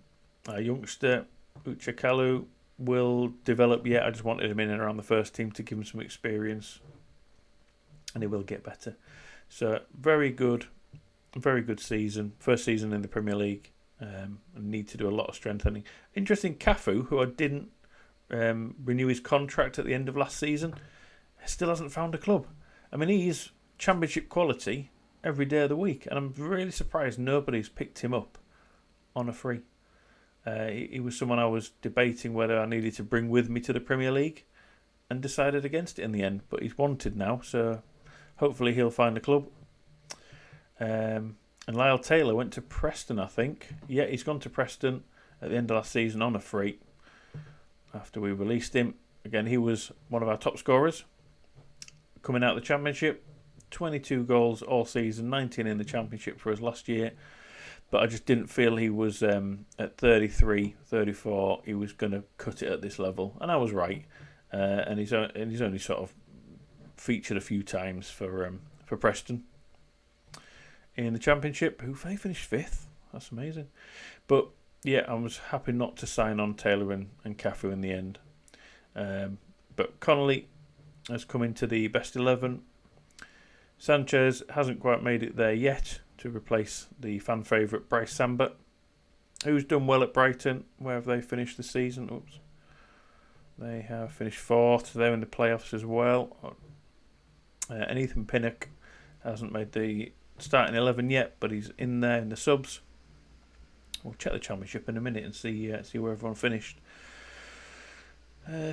youngster, Uchakalu, will develop yet. I just wanted him in and around the first team to give him some experience, and he will get better. So very good season. First season in the Premier League. And need to do a lot of strengthening. Interesting, Cafu, who I didn't renew his contract at the end of last season, still hasn't found a club. I mean, he's championship quality every day of the week, and I'm really surprised nobody's picked him up on a free. He was someone I was debating whether I needed to bring with me to the Premier League, and decided against it in the end. But he's wanted now, so hopefully he'll find a club. And Lyle Taylor went to Preston, I think. Yeah, he's gone to Preston at the end of last season on a free. After we released him, again, he was one of our top scorers coming out of the Championship. 22 goals all season, 19 in the Championship for us last year. But I just didn't feel he was at 33, 34. He was going to cut it at this level, and I was right. And he's only sort of featured a few times for Preston in the Championship. Who they finished 5th? That's amazing. But yeah, I was happy not to sign on Taylor and Cafu in the end. But Connolly has come into the best 11. Sanchez hasn't quite made it there yet to replace the fan favourite Bryce Sambert, who's done well at Brighton. Where have they finished the season? Oops. They have finished 4th. They're in the playoffs as well. And Ethan Pinnock hasn't made the starting 11 yet, but he's in there in the subs. We'll check the Championship in a minute and see where everyone finished.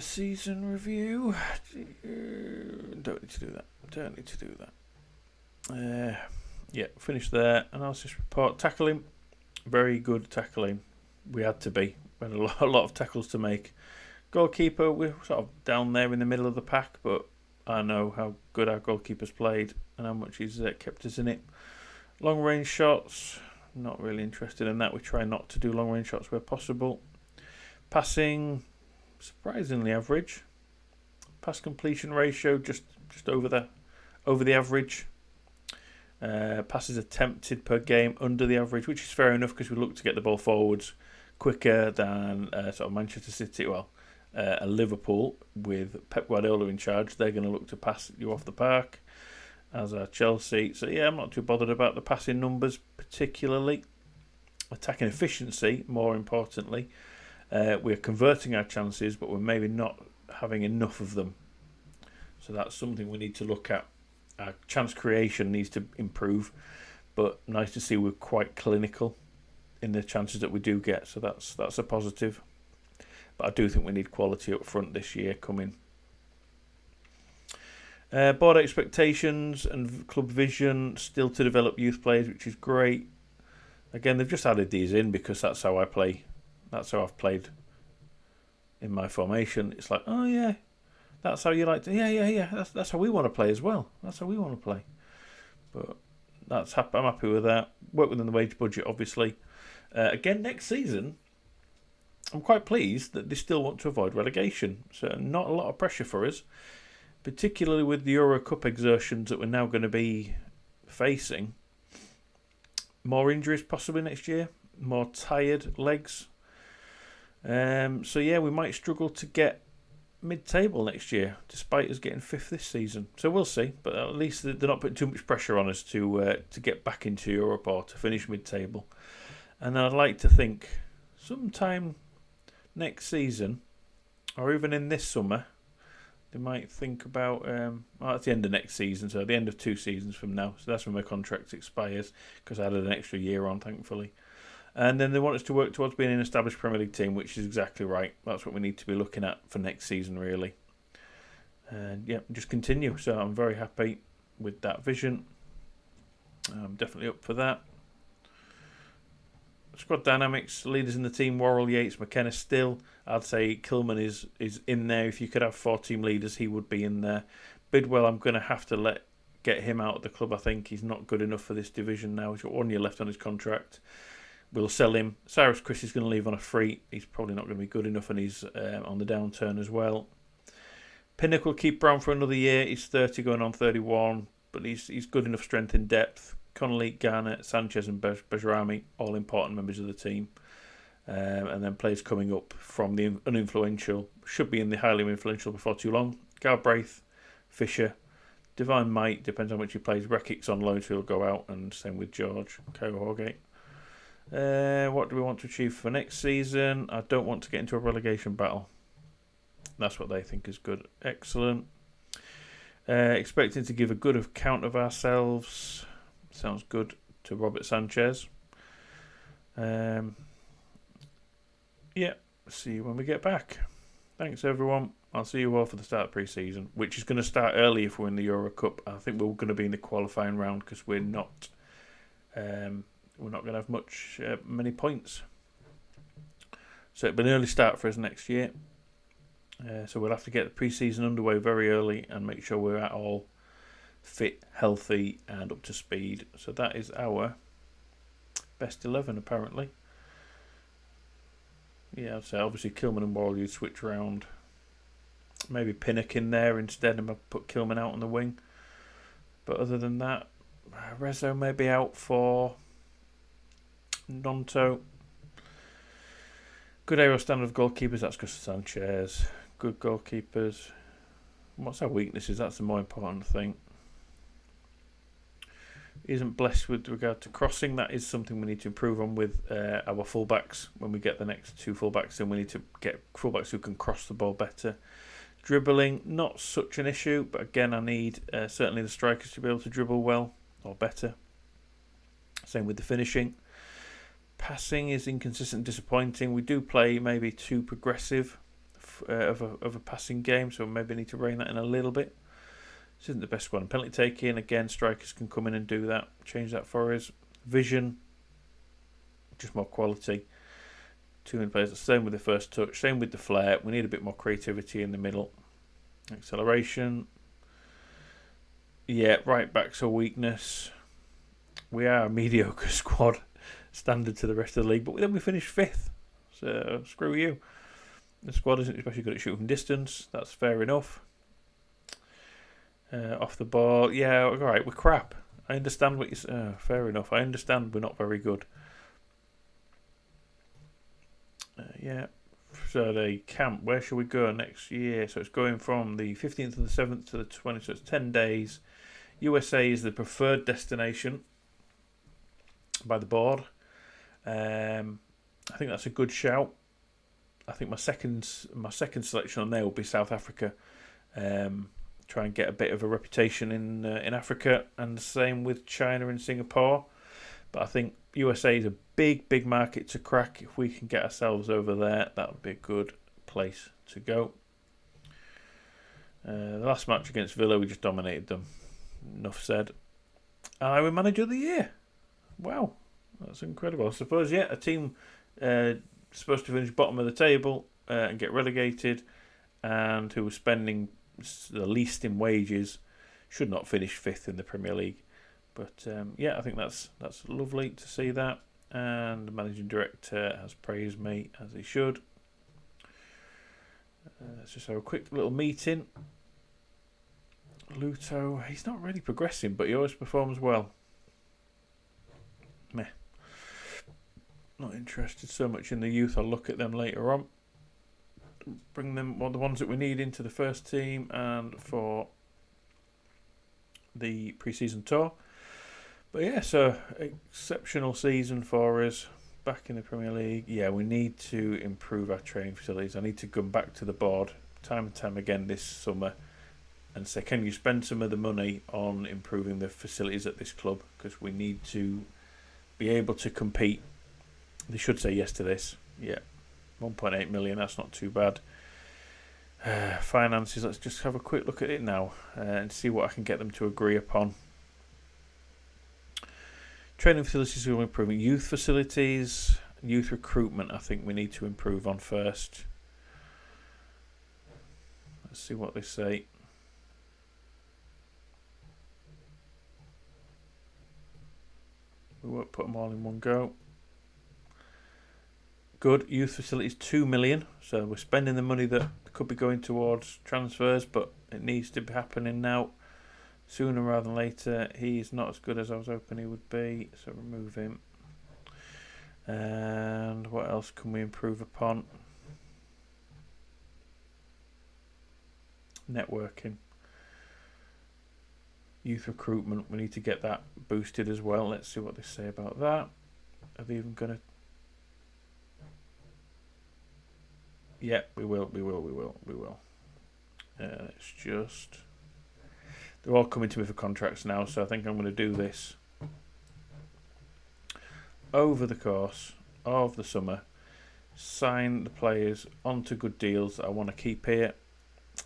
Season review. Don't need to do that. Finished there. Analysis report. Tackling. Very good tackling. We had to be. We had a lot of tackles to make. Goalkeeper, we're sort of down there in the middle of the pack, but I know how good our goalkeeper's played and how much he's kept us in it. Long range shots, not really interested in that. We try not to do long range shots where possible. Passing, surprisingly average. Pass completion ratio just over the average. Passes attempted per game under the average, which is fair enough because we look to get the ball forwards quicker than sort of Manchester City. Well, Liverpool with Pep Guardiola in charge, they're going to look to pass you off the park, as are Chelsea. So yeah, I'm not too bothered about the passing numbers particularly. Attacking efficiency, more importantly, we're converting our chances, but we're maybe not having enough of them. So that's something we need to look at Our chance creation needs to improve, but nice to see we're quite clinical in the chances that we do get. So that's a positive. But I do think we need quality up front this year coming. Board expectations and club vision still to develop youth players, which is great. Again, they've just added these in because that's how I play. That's how I've played in my formation. It's like, oh yeah, that's how you like to. Yeah. That's how we want to play as well. That's how we want to play. But I'm happy with that. Work within the wage budget, obviously. Again, next season, I'm quite pleased that they still want to avoid relegation. So not a lot of pressure for us, particularly with the Euro Cup exertions that we're now going to be facing. More injuries possibly next year. More tired legs. So yeah, we might struggle to get mid-table next year, despite us getting 5th this season. So we'll see. But at least they're not putting too much pressure on us to get back into Europe or to finish mid-table. And I'd like to think sometime next season, or even in this summer, they might think about at the end of next season, so the end of 2 seasons from now. So that's when my contract expires, because I added an extra year on, thankfully. And then they want us to work towards being an established Premier League team, which is exactly right. That's what we need to be looking at for next season, really. And yeah, just continue. So I'm very happy with that vision. I'm definitely up for that. Squad dynamics, leaders in the team, Worrell, Yates, McKenna still. I'd say Kilman is in there. If you could have 4 team leaders, he would be in there. Bidwell, I'm going to have to get him out of the club. I think he's not good enough for this division now. He's got 1 year left on his contract. We'll sell him. Cyrus Chris is going to leave on a free. He's probably not going to be good enough, and he's on the downturn as well. Pinnock will keep Brown for another year. He's 30 going on 31, but he's good enough strength in depth. Connolly, Garner, Sanchez and Bajrami, all important members of the team. And then players coming up from the uninfluential, should be in the highly influential before too long. Galbraith, Fisher, Divine Might, depends on which he plays. Rekic's on loan, so he'll go out, and same with George, Horgate. What do we want to achieve for next season? I don't want to get into a relegation battle. That's what they think is good. Excellent. Expecting to give a good account of ourselves. Sounds good to Robert Sanchez. Yeah, see you when we get back. Thanks, everyone. I'll see you all for the start of pre-season, which is going to start early if we're in the Euro Cup. I think we're going to be in the qualifying round because we're not going to have many points. So it'll be an early start for us next year. So we'll have to get the pre-season underway very early and make sure we're at all fit, healthy and up to speed. So that is our best 11 apparently. Yeah, I'd say obviously Kilman and Worrell you'd switch around. Maybe Pinnock in there instead and put Kilman out on the wing. But other than that, Rezo may be out for Nonto. Good aerial standard of goalkeepers, that's Gus Sanchez. Good goalkeepers. What's our weaknesses? That's the more important thing. Isn't blessed with regard to crossing. That is something we need to improve on with our fullbacks. When we get the next 2 fullbacks, then we need to get fullbacks who can cross the ball better. Dribbling, not such an issue, but again, I need certainly the strikers to be able to dribble well or better. Same with the finishing. Passing is inconsistent and disappointing. We do play maybe too progressive of a passing game, so maybe need to rein that in a little bit. This isn't the best squad. Penalty taking, again, strikers can come in and do that. Change that for us. Vision, just more quality. 2 in players. Same with the first touch. Same with the flair. We need a bit more creativity in the middle. Acceleration. Yeah, right back's a weakness. We are a mediocre squad, standard to the rest of the league, but then we finished 5th. So screw you. The squad isn't especially good at shooting from distance. That's fair enough. Off the ball, yeah, all right, we're crap. I understand what you fair enough. I understand we're not very good. Yeah. So the camp, where shall we go next year? So it's going from the 15th to the 7th to the 20th, so it's 10 days. USA is the preferred destination by the board. I think that's a good shout. I think my second selection on there will be South Africa. try and get a bit of a reputation in Africa, and the same with China and Singapore. But I think USA is a big market to crack. If we can get ourselves over there, that would be a good place to go. The last match against Villa, we just dominated them. Enough said. And we're manager of the year. Wow, that's incredible. I suppose, a team supposed to finish bottom of the table and get relegated, and who was spending the least in wages, should not finish fifth in the Premier League. But I think that's lovely to see that. And the managing director has praised me, as he should. Let's just have a quick little meeting. Luto, he's not really progressing, but he always performs well. Meh. Not interested so much in the youth. I'll look at them later on. Bring them, the ones that we need, into the first team and for the pre-season tour. But so exceptional season for us back in the Premier League. We need to improve our training facilities. I need to come back to the board time and time again this summer and say, can you spend some of the money on improving the facilities at this club? Because we need to be able to compete. They should say yes to this. 1.8 million, that's not too bad. Finances, let's just have a quick look at it now and see what I can get them to agree upon. Training facilities will improve. Youth facilities, youth recruitment, I think we need to improve on first. Let's see what they say. We won't put them all in one go. Good. Youth facilities, 2 million. So we're spending the money that could be going towards transfers, but it needs to be happening now, sooner rather than later. He's not as good as I was hoping he would be, so remove him. And what else can we improve upon? Networking. Youth recruitment, we need to get that boosted as well. Let's see what they say about that. Are they even going to... we will. It's just... They're all coming to me for contracts now, so I think I'm going to do this over the course of the summer. Sign the players onto good deals that I want to keep here.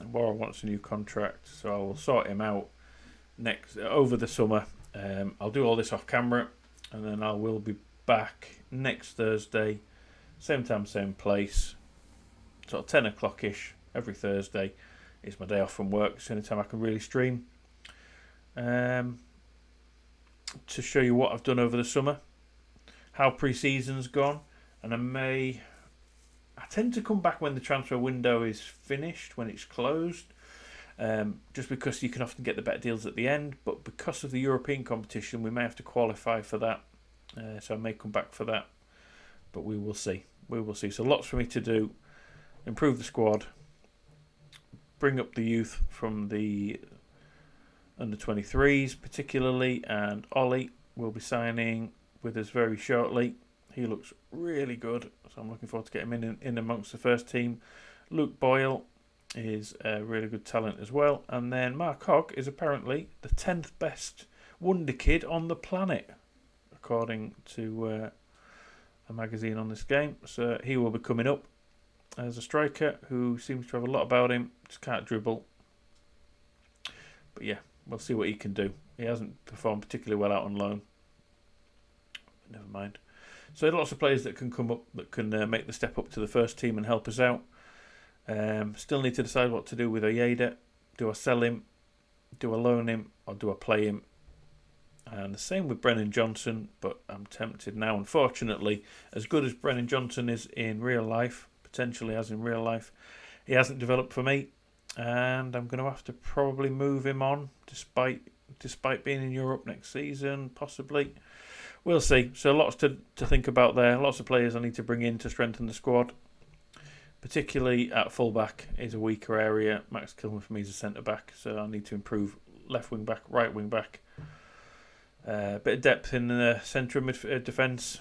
Warren wants a new contract, so I will sort him out over the summer. I'll do all this off camera, and then I will be back next Thursday, same time, same place, sort of 10 o'clock ish every Thursday. It's my day off from work, it's the only time I can really stream, to show you what I've done over the summer, how pre-season's gone, and I tend to come back when the transfer window is finished, when it's closed, just because you can often get the better deals at the end. But because of the European competition, we may have to qualify for that, so I may come back for that, but we will see. So lots for me to do. Improve the squad, bring up the youth from the under 23s particularly, and Ollie will be signing with us very shortly. He looks really good, so I'm looking forward to getting him in amongst the first team. Luke Boyle is a really good talent as well. And then Mark Hogg is apparently the 10th best wonder kid on the planet, according to a magazine on this game. So he will be coming up as a striker who seems to have a lot about him, just can't dribble. But we'll see what he can do. He hasn't performed particularly well out on loan. But never mind. So lots of players that can come up, that can make the step up to the first team and help us out. Still need to decide what to do with Oyeda. Do I sell him? Do I loan him? Or do I play him? And the same with Brennan Johnson, but I'm tempted now. Unfortunately, as good as Brennan Johnson is in real life, potentially as in real life, he hasn't developed for me, and I'm going to have to probably move him on, despite being in Europe next season, possibly. We'll see. So lots to think about there. Lots of players I need to bring in to strengthen the squad. Particularly at fullback is a weaker area. Max Kilman for me is a centre back, so I need to improve left wing back, right wing back. Bit of depth in the centre of defence,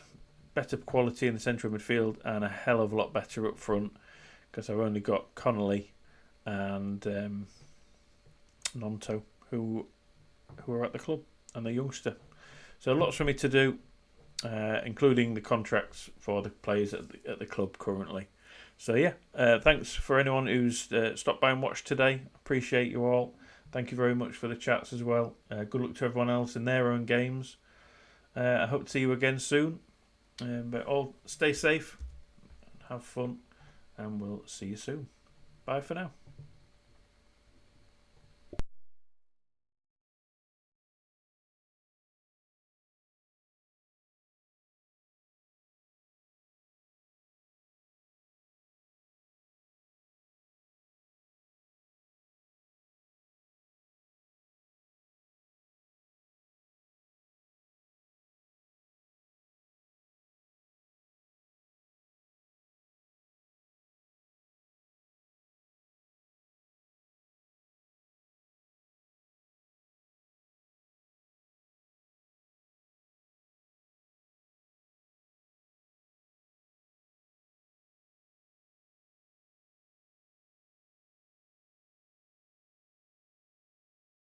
better quality in the centre of midfield, and a hell of a lot better up front, because I've only got Connolly and Nonto, who are at the club, and the youngster. So lots for me to do, including the contracts for the players at the club currently. So yeah, thanks for anyone who's stopped by and watched today. Appreciate you all. Thank you very much for the chats as well. Good luck to everyone else in their own games. I hope to see you again soon. But all stay safe, have fun, and we'll see you soon. Bye for now.